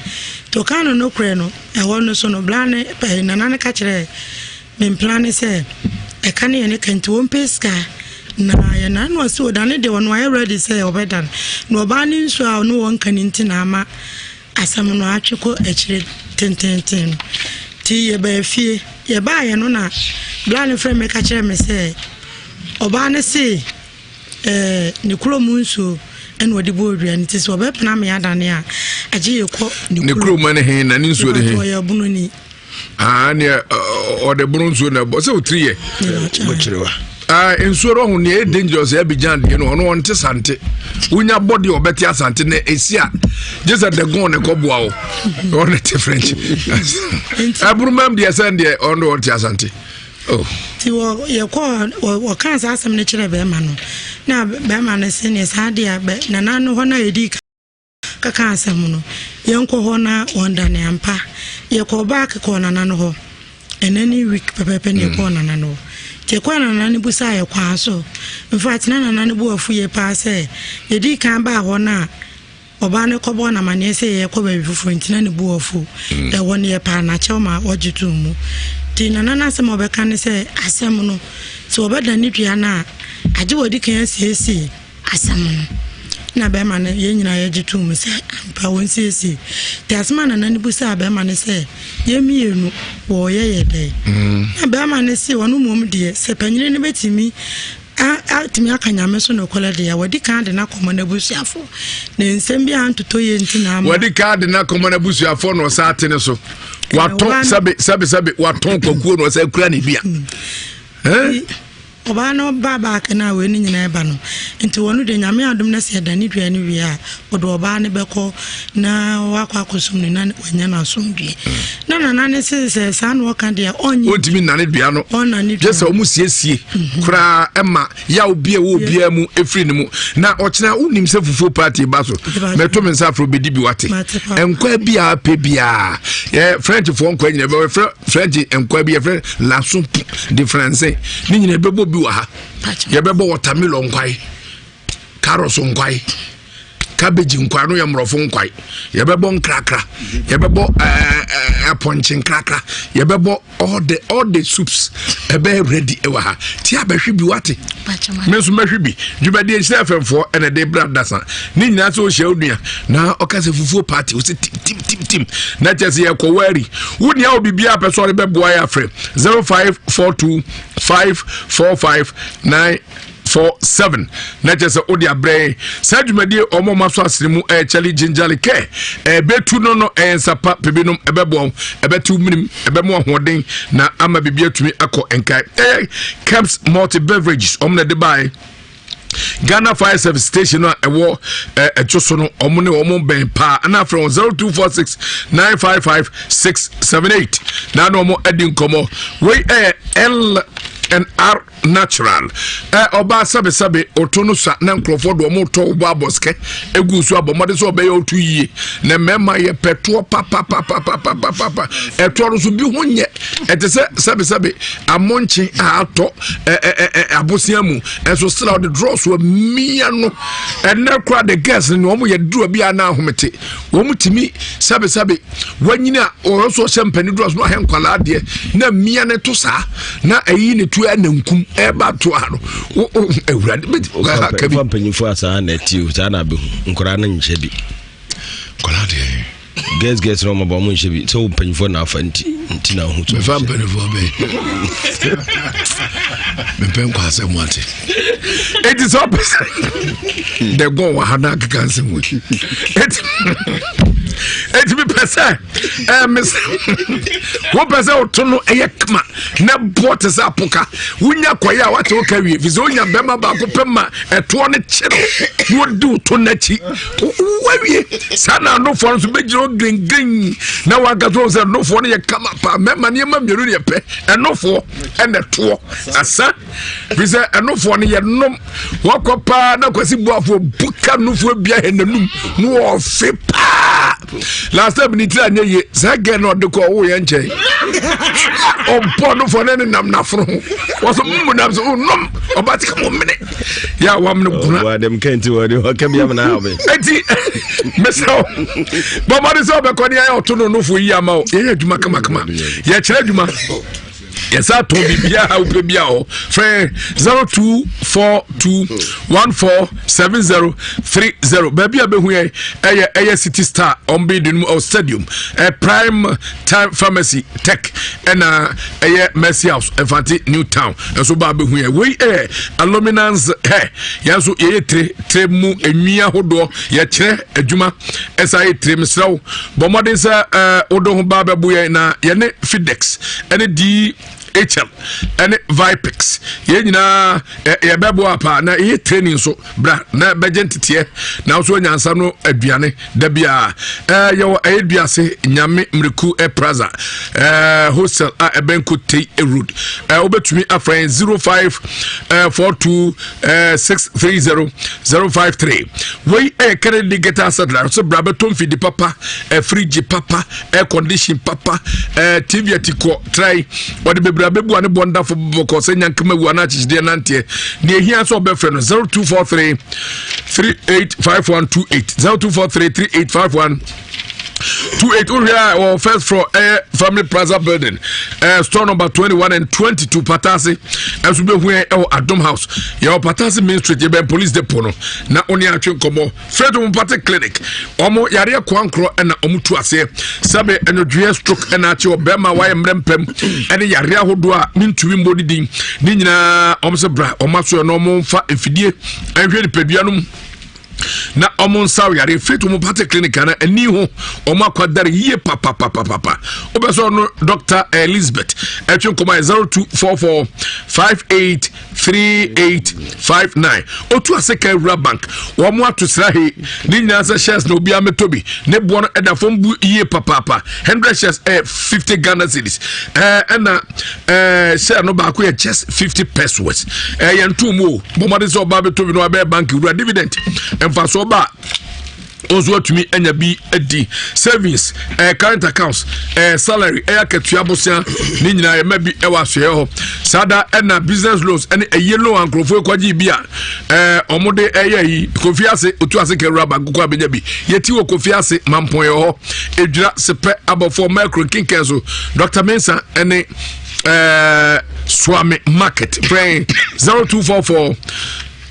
to kano no kre no e wono so no blane pe na na ka kire me plan se e kan ye ne kan to peska na ya na no so dan de wono I ready say obedan no ba ni nso a no won kan ntina ama asam no atweko e kire tententen ti ye ba fie ye ba ye no na blane frame me ka kire me se oba ne se ni kulo munso en wodi bodua nti so be pena me adane a age yeko ni kro mane he na ni nsuo de he ya bunu ni ne o de bunu nsuo na bo se o 3 ye bo kirewa nsuo ro ho ne e dangerous e bijan de no no onte sante unya body obeti asante na esia just the gun ne koboa o on the French aburu mam de sande on the onte asante oh ti wo ye ko kan sa asem ne kire be ma no na be ma ne se ne sa dia be na no ho na edi ka kan asem no ye nko ho na wonda ne ampa ye ko back ko na no ho enani week pepepe ne ko na no te ko na ne busa ye kwa so in fact na ne bu afu ye pa se ye di kan ba ho na oba ne ko bo na mane se ye ko ba bifufu ntina ne bu afu e won ye pa na che ma ojitu mu ti na se mo be kan se asem no so obeda ni dua na age wodi kan siesi asem no na be ma ne ye nyina ye jitu mu se ampa won siesi ti asema na ne busa be ma ne se ye mienu wo ye de na be ma ne se wonu mom de se panyire ne betimi timi akanyame so no kola de ya wadi kan de na komo na busuafo ne nsem bi antoto ye ntina ma wadi kan de na komo na busuafo no sa atene so waton sabe waton kwakuo no sa kura ne bia oba no baba kana we ni nyina eba no nti wonu de nyame adom na se dani dua ni wi a odo oba ne beko na wakwa kosum ni na wanya na asomdue na ne se sa no kan de onyi odimi na ne dua no just o mu siesie kura ema ya obi wo mu efri ni mu na ochina unim se fufu party ba so meto men sa afro bedi bi wate enkwa bia pe bia French fo nkwa nyina be French enkwa bia la soupe de français ni nyina bebo wa ha yebebo watermelon kwai carrots nkwai cabbage nkwai no yemrofo nkwai yebebo nkrakra yebebo aponchin nkrakra yebebo all the soups ebe ready ewa ha ti abehwe bi wate meso mehwe bi djubade nhyira femfo ene de bradasan ni nyina so hia odua na okase fufuo party o se tim na chese ye kwari wonia obibia person beboa ya frame 0542 545 na chese odi abre sadwumadi omo maso asremu chali gingerly ke betu no ensapa pebinom ebebo ebetu minim ebemo hoden na ama bibia tumi akọ enkai Camps multi beverages omna de buy Ghana Fire Service Station no ewo echoso no omune omo ben pa na from 0246 955 678 na no mo edin komo we L and R natural oba sabe otono sa na nkrofo do mo to oba boske egu so abomode so obeye otu yie na mema ye peto papa etoro so bi honye etese sabe amonchi ato abosia mu enso stra the draws were mia no ene kra the gas ni omo ye duro bia na ahomete omo timi sabe wanyina o so champagne draws no ahenkwala de na mia ne to sa na ayi ne tu na nkum eba to ano ewurade ka bi mpanyifo asa na tiu sa na be nkora na nhye bi kola de guess no mo mo nhye bi so mpanyifo na afa nti na hu to fa mpanyifo be me pen kwa se mwate it is opposite the go wa hana kan se mu it be pesa miss wo pesa otono eyekma na bot sa apoka wunya kwaya wate wo ka wie fizo nya bema ba ko pema eto ne chero wo du to na chi wawie sana no for so bejiro gengeng na wa ga so no for ne kama pa mema ne ma mieru ne pe enofo ene to asa fizo enofo ne ye nom wakopa na kwasi buafo buka nofo bia henanum no ofe pa last time ni tira nye zage no de ko wo ye nche ompo no fo ne nam na fro wo so mu nam so nom obati ka mo mene ya wa mne kuna wa dem kenti wo de ka bia na ha be enti meso bo mo de so be ko ni ya otono no fo yi ama o ye adwuma kama ye kire adwuma yes, I told Bibia, I will be Biao. Friend 0242147030. Baby, I be here. A City Star on Bidin or Stadium, a Prime Time Pharmacy Tech, and a Mercy House, a Fanti New Town. And so, Baby, here we aluminans hair. Yasu tre mu emia hodo ya chere adwuma SI tre misraw bomodin sa odo baba buye na yene Fidex ene di HL and Vipix. Yena a babu apa na ye training so bra na bagentitie na so nyansa no aduane da bia yo aduase nyame mreku Plaza hostel a ebenko tei road obetumi afren 0542630053 we Kennedy get us so bra beton fidi papa fridge papa air condition papa TV atiko try what the bebu ane bonda for because nyankama wu ana chide nante ne ehia so be frɛ no 0243 385128 0243 3851 28 or first floor Family Plaza building store number 21 and 22 Patasi as we be here Adom House your Patasi Main Street you be police depot no na oni atwe komo Fredo Mpate clinic omo yare kwankro na omo tu ase sabe enodwe stroke na ache obema wa mrempem ene yare ahodo a mintuwi mbodi din ni nyina omo se bra omo so no omo mfa efidie enhwe ni peduanum na omon saw yare Fredo Mpate clinic na ani ho omo akwadare ye papa obeso no Dr. Elizabeth atwe koma 0244583859 otu aseka Rural Bank wo mo atosra he ni nyina se shares na obi ametobi ne bo no eda fombu ye papa 100 shares 50 Ghana cedis na share no ba ko ye just 50 pesos ye ntumu bo mo de so ba betobi no ba bank Rural dividend emfa so ba ozo atumi anya bi adi savings current accounts salary akatua bosia ni nyina ma bi e wasoe ho sada na business loans ene yellow ankrofo kwaji bi a omode yi Kofiase otu ase Rural Bank kwa benya bi yeti wo Kofiase mampon ho edwira sepe abofo micro kinkenso Dr. Mensa ene Swami Market brain 0244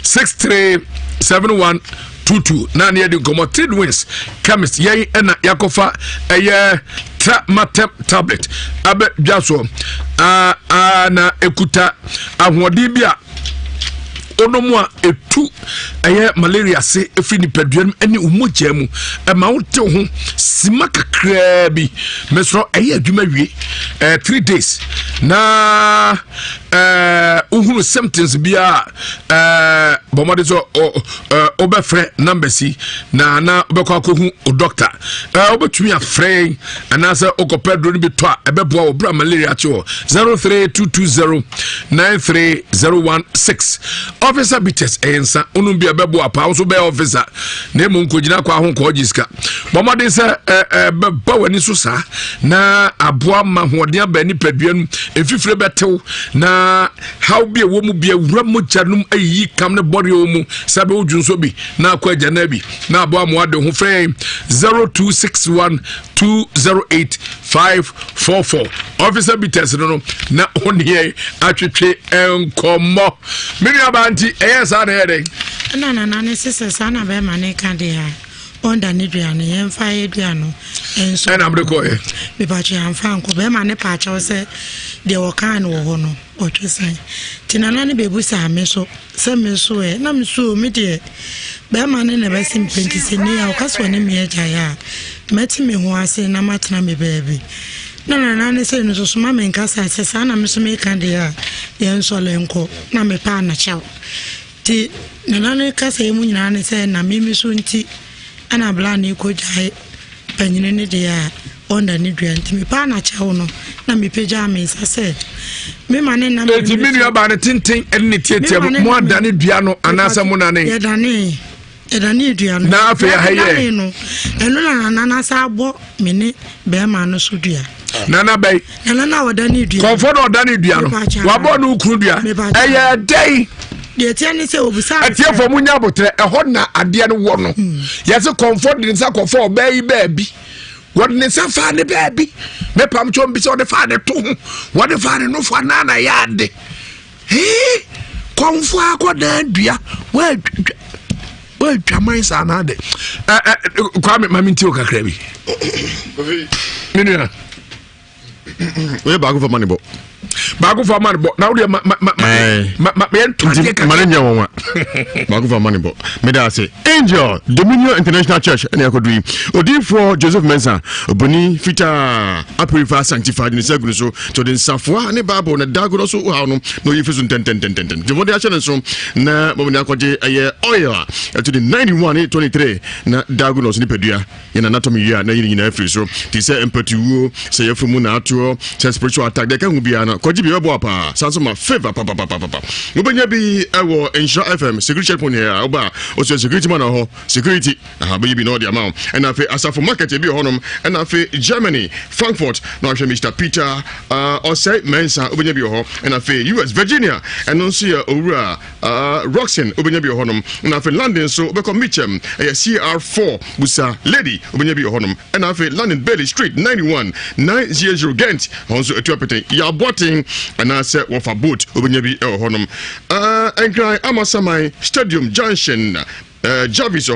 637122 na ne yedi komo trade wins chemist yey na yakofa matem tablet abe dwaso na ekuta ahoɔden bi a onomu a etu malaria se efi ni peduam ene umogya mu ma wote ho sima kakra bi mesro adwuma wie 3 days na uhuru symptoms bia bomade so obefre number si na obekwa kohu o doctor obetumi afre anasa okopedro ni beto a ebeboa obra malaria cho 03220930116 officer bites ensa onum bia beboa pa so be officer na emu nkogina kwa ho ko jiska bomade se beba wani so sa na aboa ma hoden aba ni paduanu efifire betew na how be wo mu bia wura mo janum ayi kam ne body wo mu sabe odwunso bi na akwa jana bi na aboa mo ade ho frɛ 0261208544 officer bites no na onye atwetwe enkomo mini abanti eyesa na yede na ne sese sana be mane kan de ha onda ne duane yemfa eduano enso na mreko e be ba chi amfa nko be mane pa cha se de wo kan wo ho no otwesan tinana ne bebu sa me so se me so e na me so me de be mane ne be sim penti se ne ya o kaso ne me eja ya meti me ho ase na matena me baby na ne se no so ma me nkasa se sana me so me kan de ya yenso le nko na me pa na chawo ti na ne kasa emu nyina ne se na mimi so nti ana bla ne ko jai panyine ne de ya onda ne dua nti me pa na chawo no na me peja me sase me mane na me ti minu aba ne tintin ene tietia mo adane dua no anasa mo na ne ya dane dua no na afa ya haye no eno na na sa abo me ne be ma no so dua nana bay na wadane dua comfort odane dua no wabo no ukru dua eye dey de tiane se obusa atie fo munya botre eho na ade no wo no yese comfort de nsa kofo bayi baabi wode ne sa fa ne baabi me pam chom bi se wode fa ne to wode fa ne no fo na na yade comfort akoda dua wa twaman sa na de kwa me maminti o kakra bi minua we bago for money bo bago for money bo na we ma marenya wonwa bago for money bo me da say Angel Dominion International Church ene akodui odi for Joseph Mensah oboni fita apurifa sanctified ni segunu so to den safwa ne bible na dago so ha no no yifisu ten je wode a channel so na bomoni akoje aye oil to the 9123 na dago no so ni pedua yana anatomy ya na yin na afri so ti say empatuo say yafumu na ato say spiritual attack de kan hu bia na koji bi webo apa sanso ma favor papa ubenya bi ewo Insha FM security checkpoint here oba o security man ho security aha bi no the amount and afi asafo market bi honom and afi Germany Frankfurt no ahwe Mr Peter Osei Mensah ubenya bi ho and afi US Virginia and no see owura Roxen ubenya bi honom and afi London so be come Mitchem CR4 busa lady ubenya bi honom and afi London Bailey Street 91 900 Gent also etuapete ya boating and I said what for boat ubenya bi honom enkran Amasamai Stadium Junction Jarvis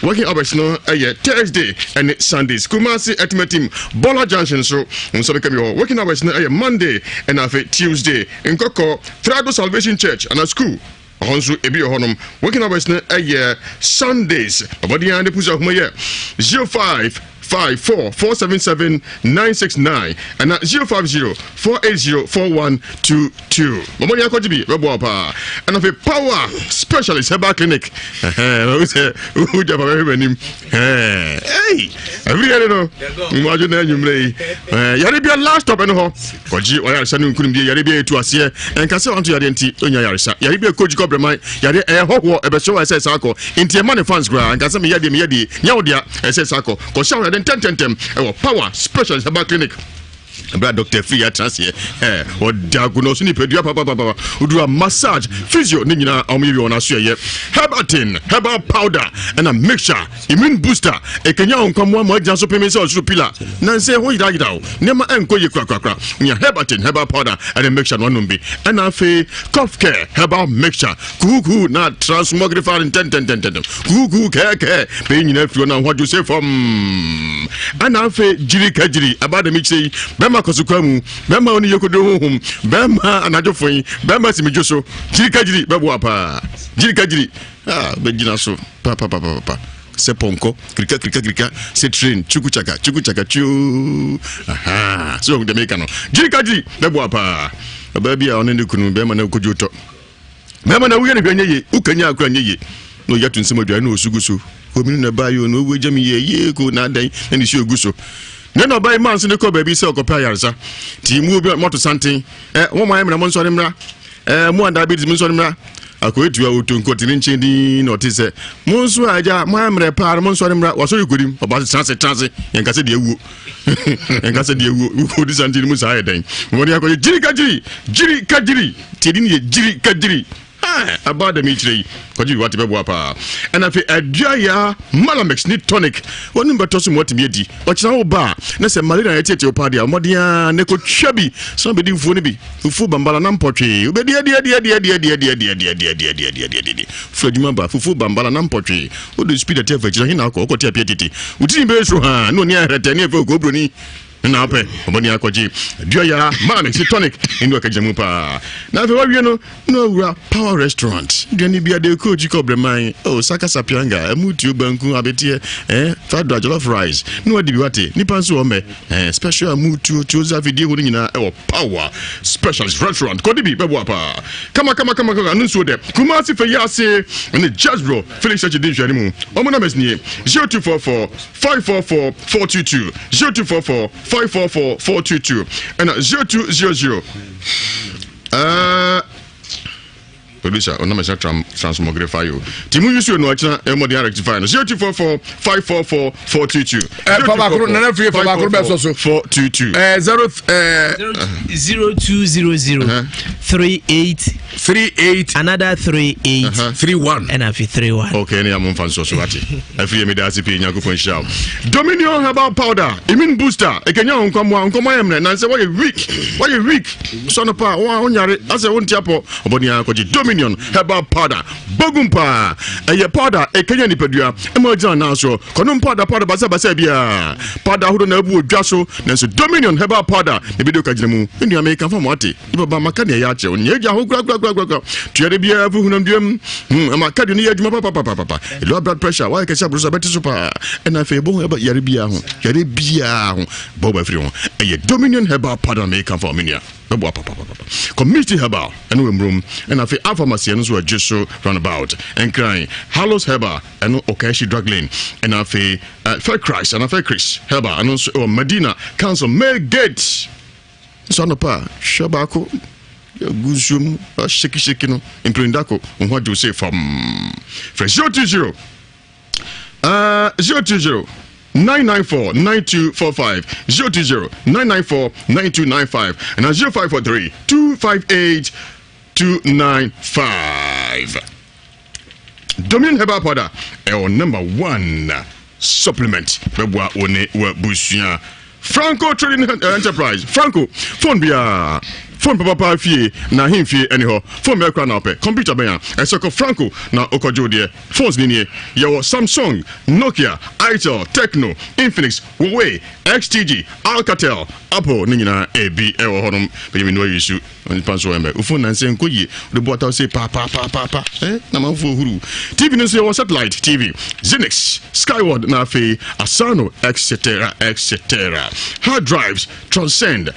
working hours no Thursday and Sundays Kumasi Ultimate Team Bola Junction so become working hours no Monday and Tuesday in Koko Trado Salvation Church and a school Honsu ebi honum working hours no Sundays abodi ande pusa huma 0554477969 and 05048041222. Momoni akojibi webo pa and of a power specialist herbal clinic. We say who dey very nim. Hey, every day no. Imagine na nyumre. Yare bia last stop eno ho. Koji oya sanu nkunim bia yare bia etu ase en kase onto yare nti onya yare sa. Yare bia koji ko brema yare ho ebe so ese sako. Nti e man fans gra en kase me yade nya odia ese sako. Ko sha den tentem power specialist herbal clinic Brad Dr. Fia Transier or diagnose ni pedua papa udua massage physio ni nyina omibi ona so ye Herbatin herbal powder and a mixture immune booster ekenya onkwamwa mo agya so pemese o pillar na say ho yida nema enkoye kwakwa nya Herbatin herbal powder and a mixture no numbi and afi cough care herbal mixture kuku na transmogrifier ten kuku ke be nyina fio na hwaju say from and afi jiri about the mixey bema kosukwamu bema oni yokodo honhom bema anajofoyin bema simijoso jiri bebo apa jiri bejina so papa se ponko krika se train chuku chaka chu aha so de meka no jiri kaji bebo apa baby a onende kunu be ma na kojoto be ma na wuye ne hwanye ukanya akura nye no yatu nsema no osuguso ominu na bayo no we jami ye ko na dan na ni si oguso ne no bai man se ne ko baby se okopa yarsa ti mu bi moto santen wo man mra mo nsore mra mu anda bi ti mo nsore mra akoetua otonko tini nchendi no tise mo nso aja mo amre par mo nsore mra waso yikodim oba chance yen kase de ewu yen kase de ewu ko di santen mu sa dan mo ni akoye jiri kajiri tedi ni jiri kajiri about the mitri koji wati bebo apa and afi adua malamex ni tonic wonu beto so moti miedi ochina wo ba na se malaria yetete opadi amodia ne ko twabi so be di fuo ni bi fufu bambala na mpotwe obedi fuduma ba fufu bambala na mpotwe o do speed at average na ko ko te apietiti utini be so ha no ni ahete ni efe ko broni na ape oboni akoji adua malamex tonic inu akajamu pa na afi wa wie no wura power restaurant gani bia de ko ji kobreman saka sapianga amutu banku abetie fado jollof rice no adi biwate nipa nso o me special amutu choza video ho nyina power specialist restaurant ko dibi bebo apa kama anu nso de Kumasi fe yase ne Jasbro Felix Chidi hwani mu omo na mesnie 0244 544 422 0244 544 422 and 0200 producer on number transmogrify you timu yusu no achina emodi rectify no 0244 544 422 Fabakuru na free Fabakuru be so 422 0200 38 another 38 31 and afi 31 okay ni am fan so ati afi me da sipi nyakufon show Dominion herbal powder immune booster ekenya nkomo emre na say why weak so no pa onyare ase wonti apo oboni akoji Dominion herbal powder bogumpa eye powder ekenya nipadua emergency na so kono powder basa bia powder hudo na ebu odwaso na so Dominion herbal powder e bidio kagiremu ndu America fam ate ibaba makane ya che onye ja ho gra tuere bia fu hunam duam amakade ni adwuma papa low blood pressure why ke sabrusa beti super na fe bo yare bia ho boba free ho eye Dominion herbal powder America fam minia community herbal and room and I feel pharmacy and so just roundabout and crying Hallows herbal and Okashi drug lane and I feel Fair Christ and I feel Chris herbal and also Medina Council May Gate so no pa shabako guzum shiki no imprindako what do you say from fresh 020 994-9245 020-994-9295 and 0543-258-295. Dominion herbal powder our number 1 supplement bebwa one wa busia Franco Trading Enterprise Franco phone bia phone papa fie na himfie anyhow phone me kra na ope computer ben esoko Franco na okojo de phones ni ne your Samsung Nokia Itel Tecno Infinix Huawei XTG Alcatel Apple ni nyina ebi ewo honom be mi no yisu on panso embe phone na nse nkoyi de bota say pa na manfo huru TV no say your satellite TV Zenix Skyward na fe Asano etc hard drives Transcend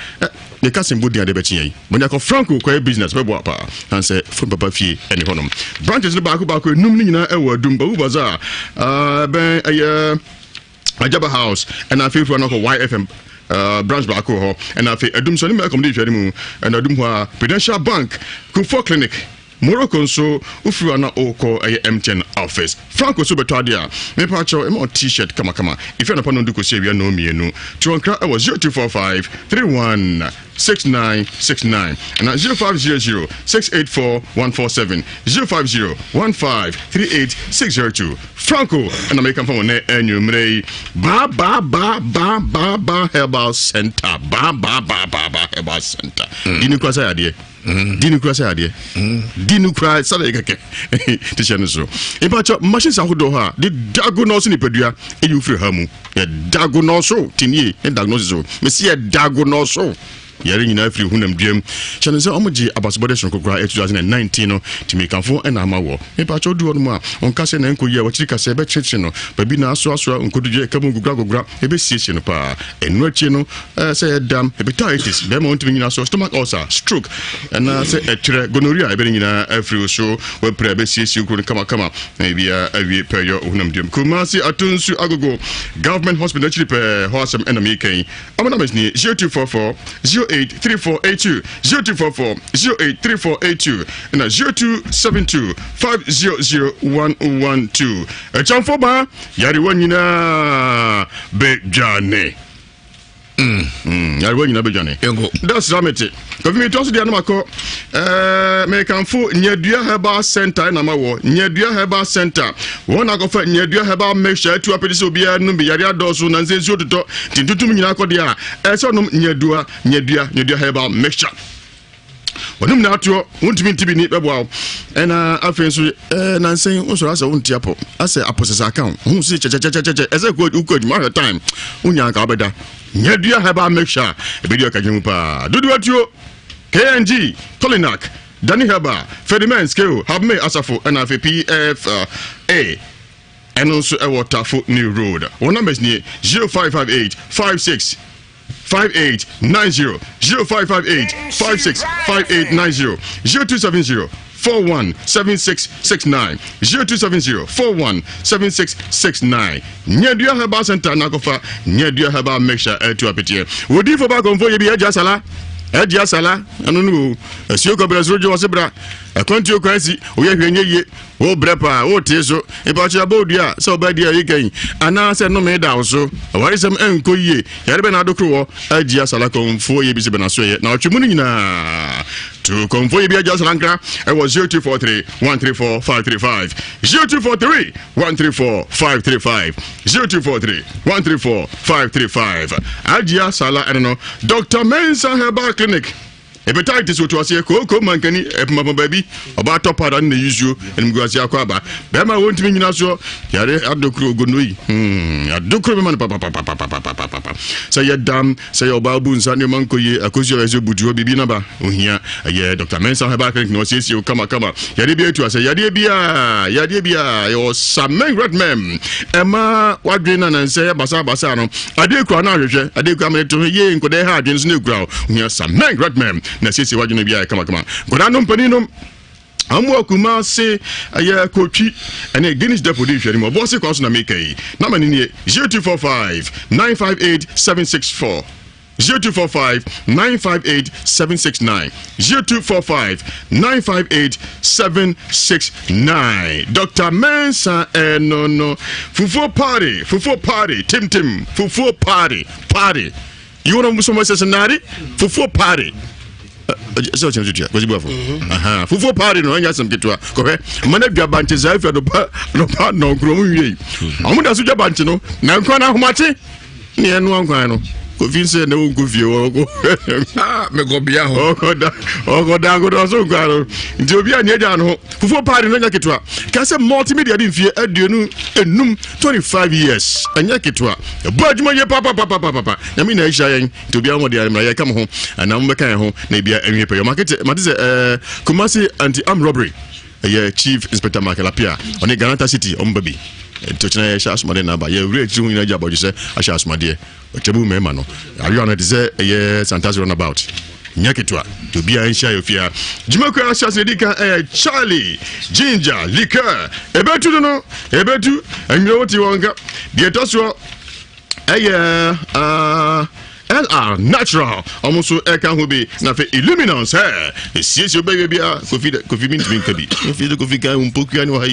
the casting body and the betting. When you Franco quite business, Papa, and say from Papa Fee any honum. Branches the back Numina Ewa Dumba Bazaar, Ben Ajaba House, and I feel for another YFM. Branch back and I feel a doom sonny accommodation and a doom Prudential Bank, Kufor Clinic. Morocco so ufruana oko MTN office Franco Subetadia me pacho em t-shirt kama if you na pano nduko se wi na omienu to onkra e was 0245 316969 and 0500 684 147 050 1538 Franco and American phone na enumere ba herbal center ba herbal center dinu kwasa ade dinu kwasa ade dinu kwa sala keke tishano so ipacho machines ahodo ha the diagnose ni pedua e you free ha mu e diagnose tinie e diagnose so me see e diagnose yare nyina afiri hunam dwam kyane sɛ ɔmogye abasebɔde sonko kora 2019 no timi kanfo ɛna ama wɔ mepa kyɛ du ɔno a ɔnka sɛ na nkɔ yi a wɔkyiri kasɛ bɛkyekye no baabi na aso nkɔdugye ka mu gugura ɛbɛsiesie no paa ɛno akyi no sɛ ɛdam hepatitis bɛma ɔntumi nyina so stomach ulcer stroke ɛna sɛ ɛkyerɛ gonorrhea ɛbɛne nyinaa afiri so wɔprɛ bɛsiesie kuro no kamakama na bia awie pɛyɛ hunam dwam Kumasi Atunsu Agogo Government Hospital akyiri pɛ hɔ asɛm ɛna mekan amana mesni 0244 083482 0244 083482 na 0272 500112 ɛkyamfo ba yare wanyina bejane yare wanyina bejane that's ramete kofimi to so dia na makɔ mekanfo nyadua herbal center na mawo nyadua herbal center wona akɔfa nyadua herbal mixture tu apedi so bia no bi yare adɔso na nsensi ototɔ tintutum nyina akɔde a ɛsɛ nom nyadua herbal mixture wɔnum na ato wontumi ntibi ni bɛboa ɛna afei so na nsen wosoro asɛ wontiapo asɛ aposesa account hu si kyekyekyekye ɛsɛ ko adwuma time wonya ka wobɛda nyadua herbal mixture ebedi akadwemu pa dodo atuo KNG Tolinak Danny Herba Fediman Scale Habme Asafo and PFA and also a Tafo New Road. One numbers near 0558 56 5890 0558 56 5890 0270 417669 0270 417669 Nyadua Herba Center Nakofa Nyadua Herba Mixture to apetie Wodi for back on for you be sala Edia sala anu no asio ko brazrojo wasebra akwanti okwansi oye hwenye ye wo brepa wo teso e ba cha bodua so ba dia yikan ana se no me da so warisem enko ye yare be na adokro wo edia sala ko mfo ye bi se be na so ye na otwemu nyina to konfo ye bi edia sala nkra e was 0243 134 535 0243 134 535 0243 134 535 edia sala eno Dr. Mensa Herbal Clinic hepatitis woto ase ko mankani epmama baby oba topada na yuzu enimguase akwaba bema wontimi nyina so yare adokro gonoyi adokro me man papa say yadam say oba bunsa ne mankoye akosi oyeso buduo bibi na ba ohia ye Dr. Mensa Herbal Clinic no sesi kama yare bi etu ase yare bia yo Samen Redman ema wadwe na nse basa no adekura na hwehwe adekura me to ye nkode ha adwen so na ekura ohia Samen Redman na sisi wajuna bia kama godano mpaninum amu akuma se aya kotwi ene Guinness deputy hwere mo boss kwa so na make yi na mani ne 0245 958 764 0245 958 769 0245 958 769 Dr. Mensa no fufu party tim fufu party you want to so much as nari fufu party so change it go zibu fufu party no anya sam ketwa ko he mana dua banche za fa no pa no nkromu wie amuda so dua banche no na nkwa na homache ne enu ankwan no ko finse na wo go fie wo go me go bia ho ogoda go so nkwa nti obi ani aja no fufu party no anya ketwa ka se multimedia din fie aduonu enum 25 years anya ketwa bo adwuma ye papa na mi na isha yen to bia mo dia ya kam ho na mo bekan ho na bia enwe pe yo market matise Kumasi anti-armed robbery chief inspector Michael Apia on Ganata City ombabi to china sha asmade na ba ye re chi hu nyina ja boju se asha asmade ochebu mema no ayo na dize Santa's runabout nyaketwa to bia ensha yofia jumako asha sedika Charlie Ginger Liquor ebetu enyo ti wonga de toso LR Natural almost eka hobi na fe Illuminance siesi obeye bia kofi mint min kabi kofi ka umpoku ani wa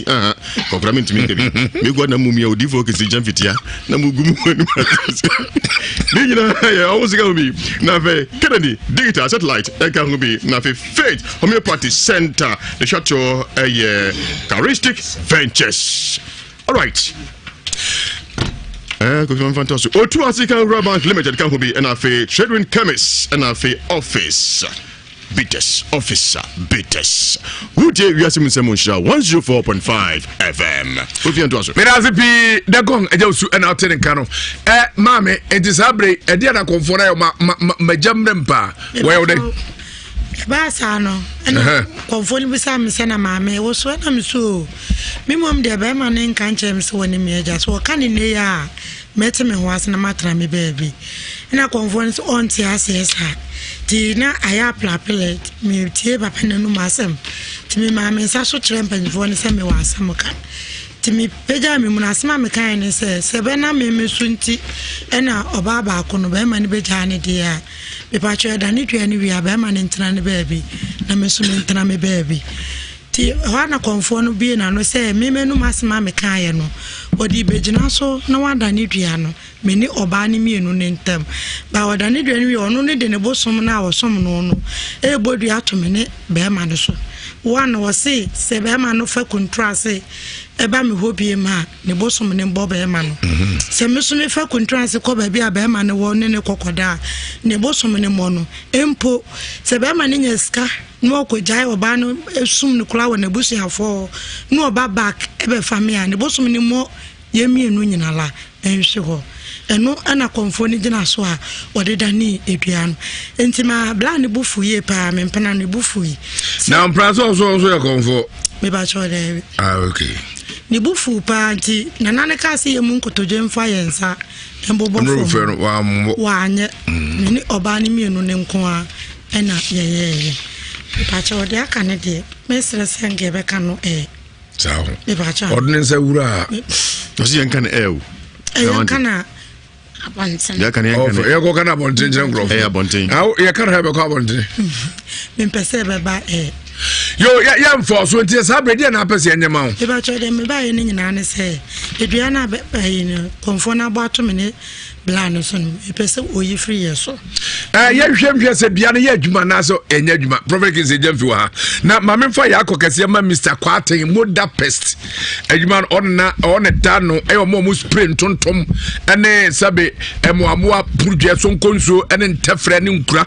kokra mint min kabi me gwa na mumia odifo ke si jamfitia na mugumu ani ni nyina almost ka hobi na fe Kennedy Digital Satellite eka hobi na fe Faith Homeopathy Center the chateau Charistic Ventures. All right. Fantastic. O2 African Rubber Bank Limited can be an affair Trading Chemist and affair office. Bitters, Officer Bitters. Who dare you ask him 104.5 FM? Who you to us? Merazipi Dagong Ejosu and out in Cano. Mame, it is Abre, a dear Conforto, my Jamrempa. Well, they. Basano, and conform with some Sena Mamma was what I'm so. Mimum de Berman in Canchams when he just walk in the air. Met him was in a matter, me baby. And I conference on Tias, Tina, I apply plate, me tea up and no massam. To me, mamma, so tramp and one semi was some cat. To me, Pejami Munasma Mechan says, Savannah me Sunti, and Obaba Conobema Bejani dear. Departure than it any we are Beman in Trani baby, Namesun in Trami baby. Wana conform being and say, Mime no massima mecano, or the Bejinaso, no one than Idriano, many Obani me no name them. But what I need any or no need in a bosom now or some no, a body out to minute, Bearmanaso. One was say, Bearman no fair contrast, Eba me hope ye ma, the bosom and Bob Emano. Semusumi fair contrast, a cover be a Bearman, a one in a crocodile, ne bosom and a mono, Empo, Seberman in a scar. No ko jai obano esum ne kula wona busi afo no oba back ebe family and bosom ni mo yemi enu nyinala enhwe ho eno ana konfo ni gina so a wode dani eduan entima bla ne bufu ye pa me mpana ne bufu yi na mpranso so ya konfo me ba cho de okay ne bufu pa nti na nane ka se yemu nkotoje mfa yensa embobo fo wa anye ni oba ni mienu ne nko a ena ye Pacha de akane de mesre senge be kanu sao be pacha ordinance wura no si yankane yankana abansen yankane ya ko kana bonten jengro bonten ya kana ha be ko bonten me pese be ba yo ya mfo so ntie sa brede na pese enyema be pacha de me ba ye ni nyina ne se edua na be ni konfo na bo ato me ne blano so me pese oyi free yeso ya hwehwe se bia na ya adwuma na so enya adwuma prophet kin se jamfi wa na mamemfa ya akokese ma Mr. Kwaten moda pest adwuma on da no e mo spray ntontom ene sabe emoamoa purudwe so nkonso ene ntefre ne nkura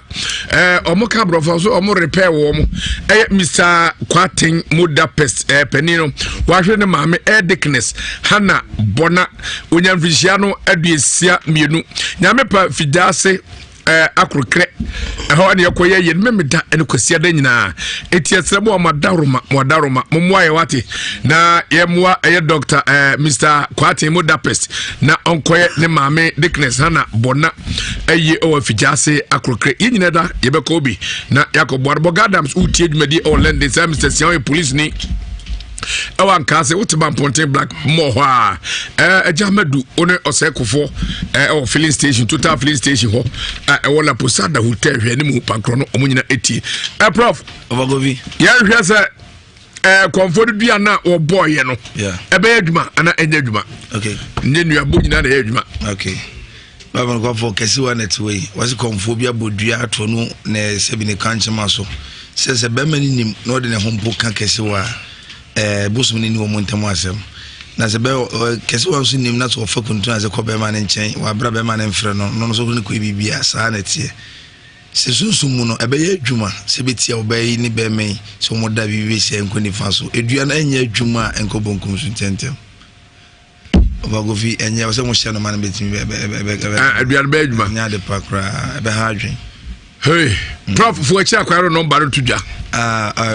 omo ka brofa so omo repair wo mo Mr. Kwaten moda pest penino wa hwe ne mame Dickness Hana Bona onyamfihia no aduesia mienu nyame pa fidase akrokre ho ne yakoye ye memeda ene kwasia da nyina etiasrebo o madaroma momwa ye wate na ye moa ye doctor Mr. Kwaten Modapest na onkoye ne mame Dickness Hana Bona eye o afijase akrokre ye nyina da ye be ko bi na yakobo Arboga Adams utie dwumadi o London sa Mr. Sian police ni Ewan kase utiba Ponte Black Moha Jamadu one osekofo filling station total filling station ho wala posada hotel hwe ni mu pankro no omunyina eti prof obagovi ya hwe se comfort dua na o boy no ebe adwuma ana enya adwuma okay nye nua bo nyina na adwuma okay baba ko for kesi wa netway wasi comfort bia bodua ato no na sebi ne kanchema so se be mani nim no de ne hompo kan kesi wa busum ni wo montamo asem na se be kesi wa so nim na so fa kuntu na se ko be ma ne nchen wa bra be ma ne mfre no no so ne ko bibia sa na tie se sunsun mu no ebe ye adwuma se betia obai ni be men so mo da bibi se enko ni fa so edua na enya adwuma enko bonkum so tentem obagovi enya se mo hye no man betimi edua be adwuma nya de pakra ebe ha adwen hey prof for echa kwaro number to dwa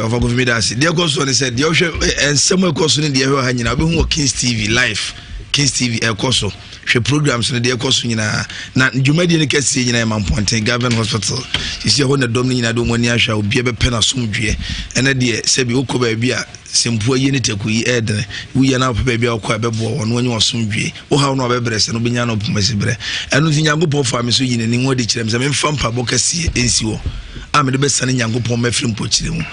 obagovi me das de go so ne said de hwe ensem ekoso ne de hwe ha nyina obe hu Kings TV live Kings TV ekoso hwe programs ne de ekoso nyina na dwumadi ne kese nyina ma Ponten Government Hospital sisi ho na dom ne nyina do moni ahwa obi ebe pe na somdwe ene de se bi okoba bia sempu aye ne takuyi edene wuya na papa bia okwa bebo wono onye osomdwe wo ha no obebrese no benya no pomasibre eno ti Nyankopon fa me so yine ni ngodi kirem se me mfa mpa bokasi ensi wo amede be sane Nyankopon mafiri mpokire mu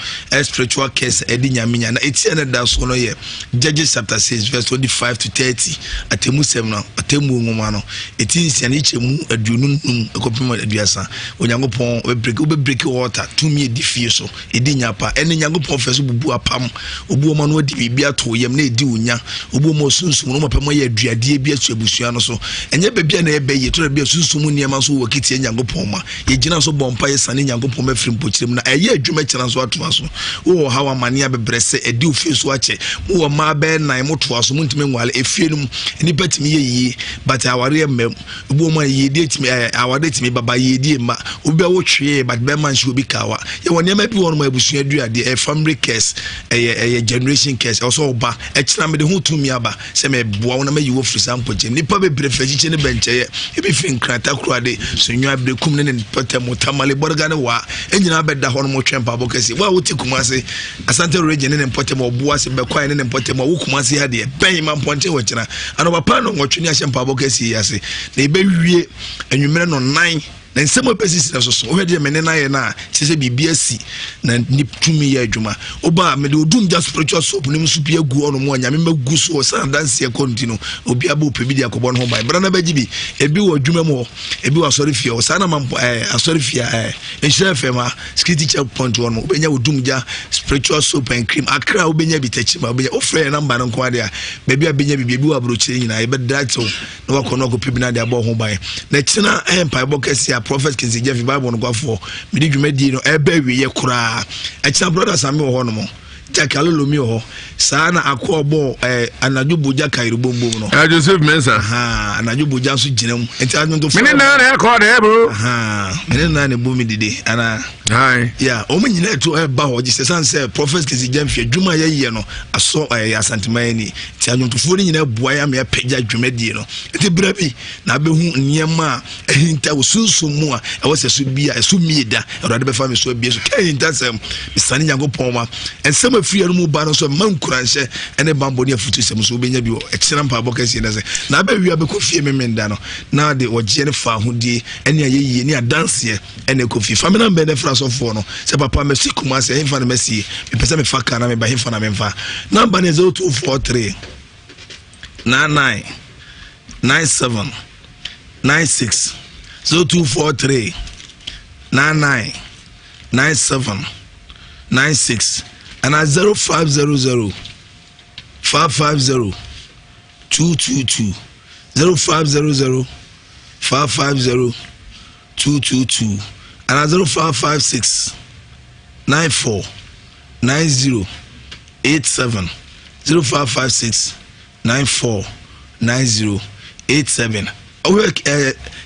spiritual case edi nyamenya na eti ene da so no ye Judges chapter 6 verse 25 to 30 atemu sem no atemu ngoma no eti nsia ne chemu adunun ekopema aduasa Onyankopon we break water to me edi fie so edi nyapa ene Nyankopon fa so bubu apam obu oma no di bibia to yem na edi unya obu oma sunsun no mapam ye aduade bia tu abusua no so enye bebia na ebe ye to bia sunsun niam so wakiti Nyankopon ma ye gina so bompa ye sane Nyankopon afiri mpokyerem na ɛyɛ adwuma kyerɛ so atoma so wo hawa mane abebrɛ sɛ ɛdi ofie so akyɛ wo ma bɛ nan motoa so muntime nwale efie no nipa timi yɛ yie but aware mmam obo ma yie die timi aware timi baba yie die ma obi a wo twe but be man shi obi kawa ye won nema bi won ma abusua duade family cares generation cares also oba kyena me de ho tumi aba sɛ me boa wona ma yiwo frisa mpoche nipa bebre fachiche ne benche ebi fin krata kruade so nwa brekum ne potem tamale borga ne wa enyina beda ho no mo twempa bokasi wa wo ti kumase asante region ne potem oboa se be kwan ne potem wo kumase ha de ben ma mponche wo kyena ano papa no nwotwe ne ahyempa bokasi yase na ebe wie anwumere no 9 na nsɛm opesisi na soso wo de mene na ye na sese bibia si na ni tumi ya adwuma oba me de odum just spiritual soap ne msu pia gu ono mo anya me magu so san dance e continue obi aba opebi de akobɔ no ho bai bra na baji bi ebi wo adwuma mo ebi wo asɔre fie wo sana man asɔre fie enhyira fema security checkpoint wo no obenya odum ja spiritual soap and cream akra obenya bi tachima obenya ofre number no ko ade a baby abenya bi bi wo abrochire nyina e be dato na wakono ko pebi na de abɔ ho bai na kyina empire bokasi prophet Kinsi Jeff Bible no go for me di dwumadi no ebe wiye kura ekina brothers ame wo no mo jakalo lomi ho saa na akɔbɔ anadwo boja kairo bombo no Joseph Mensa anadwo boja so ginam enti anwo to mene na na ekɔ de bro mene na ne bomi dide ana hi yeah o nyina to eba ho gise san say prophet Kinsi Jeff adwuma ye no aso asantema ni ti anwo to fo ni nyina bua ya me apagya dwumadi no enti bra bi na be hu niema ehinta wo sunsun mu a e wo se so bia e so mieda e ro de be fa me so bia so kai hinta sem isani nyagopon ma ensem afiri no mu ba no so mankuranhye ene bambo ne afutu sem so obenya bi o ekira mpa bokasi na se na ba wi abekofie memenda no na de ogie ne fa hodie ene ayeye ne adanse ene kofi famina mbe ne fra so fo no se papa mesi kuma se hemfa na mesi me pese me fa kana me ba hemfa na me mfa number ne 0243 99 97 96 0243 99 97 96 and at 0500 550 222 0500 550 222 and at 0556 94 90 87 0556 94 90 87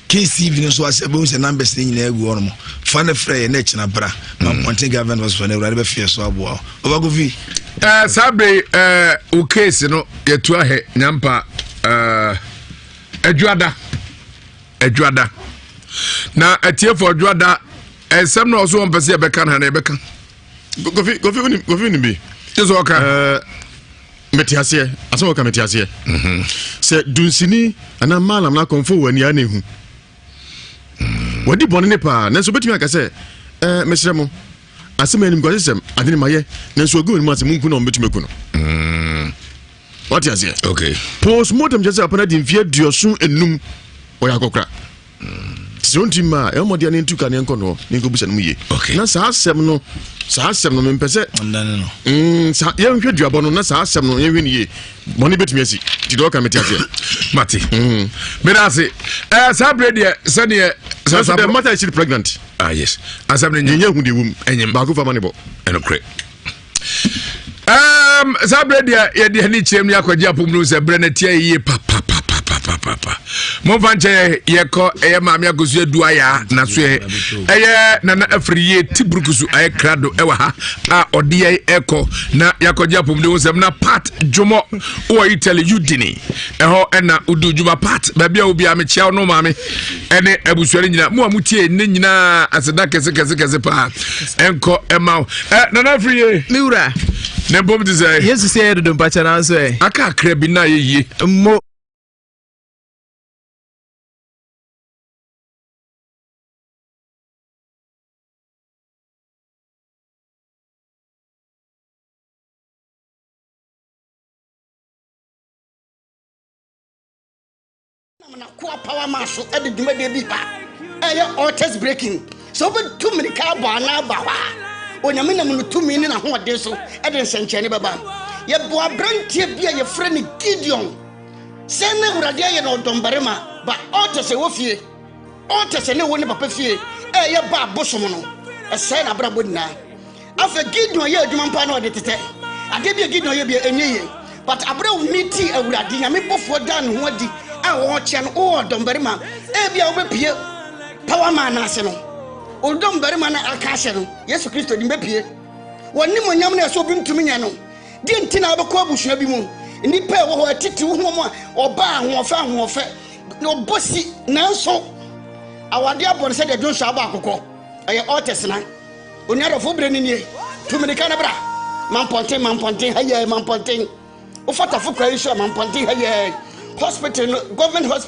KCV so asebe se numbers ni nyina egu ono fa na frɛ na kyina bra ma ponte government was for na wura be fie so aboa obago vi sabe o case no yetu ahe nyampa adwada na atie for adwada ensem na oso mpese ye beka na beka gofi ni bi jeso oka metiasie aso ka metiasie se dunsini ana malam na konfo wani anehu wadi bone ne pa nanso betumi aka se mesere mo asema enim kwasem adene maye nanso ogu ni asem nku na betumi ku no what you say okay postmortem just upon the fear diosun enum oya kokra Zontima, Elmodia Nintuka Nankono, Ninkobus and Muye. Okay. Nasa Semno, Sassam, no Pese. Young Jabono, Nasa Semno, even ye. Money bet Messi, Tidoka Metiasia. Mati. Medasi, Sabradia, Sunday, the mother is pregnant. Ah, yes. As I'm in young womb, and your Baku for Manibo, and a crate. Sabradia, Yadi Chemia, Japum, Brenetia, ye papa. Movanche yeko mama agosu duaya na so nana afriye tibrukusu ay krado ewa ha a ode eko na yakoja pomde wonsem na part jomo o Italy Udini eho na udu juma part ba bia obi amechia no mame ene abusuare nyina mo amutie ne nyina aseda kese pa enko ema nana afriye miura ne bom de say yesu say do mpacha na so aka akra bi na ye mo na kwa power maso e de dwuma de bi ba always breaking so be too many car bo na ba wa onyame nam no tumi ni na ho de so e de nsenche ne baba ye bo abrantie bia ye frɛ ne Gideon se na urade ye no dombarema ba otese wo fie otese ne wo ne papa fie ye ba bosom no ɛsɛ na abrabɔ nyinaa afɛ Gideon yɛ adwuma mpa na ɔde tetɛ ade bi Gideon yɛ bi ɛnyɛ yɛ but abrɛ miti awurade nyame bɔfoɔ da ne ho adi a wɔkyɛ no o dɔmbarima ebia wobɛpie power man ase no o dɔmbarima na aka hyɛ no Yesu Kristo di mbɛpie wɔnim onyam na ɛsɛ obi ntumi nya no di ntina wobɛkɔ abusua bi mu nipa ɛwɔ hɔ atete wo ho mu a ɔba ahoɔfɛ na ɔbɔsi nanso awade abɔ no sɛ de Joshua aba akokɔ ɛyɛ ɔtesena onyadɔfo brɛ ne nie tumirika na bra mampɔnten hayɛ mampɔnten wofata fo kwa yi so mampɔnten hayɛ hospital government hospital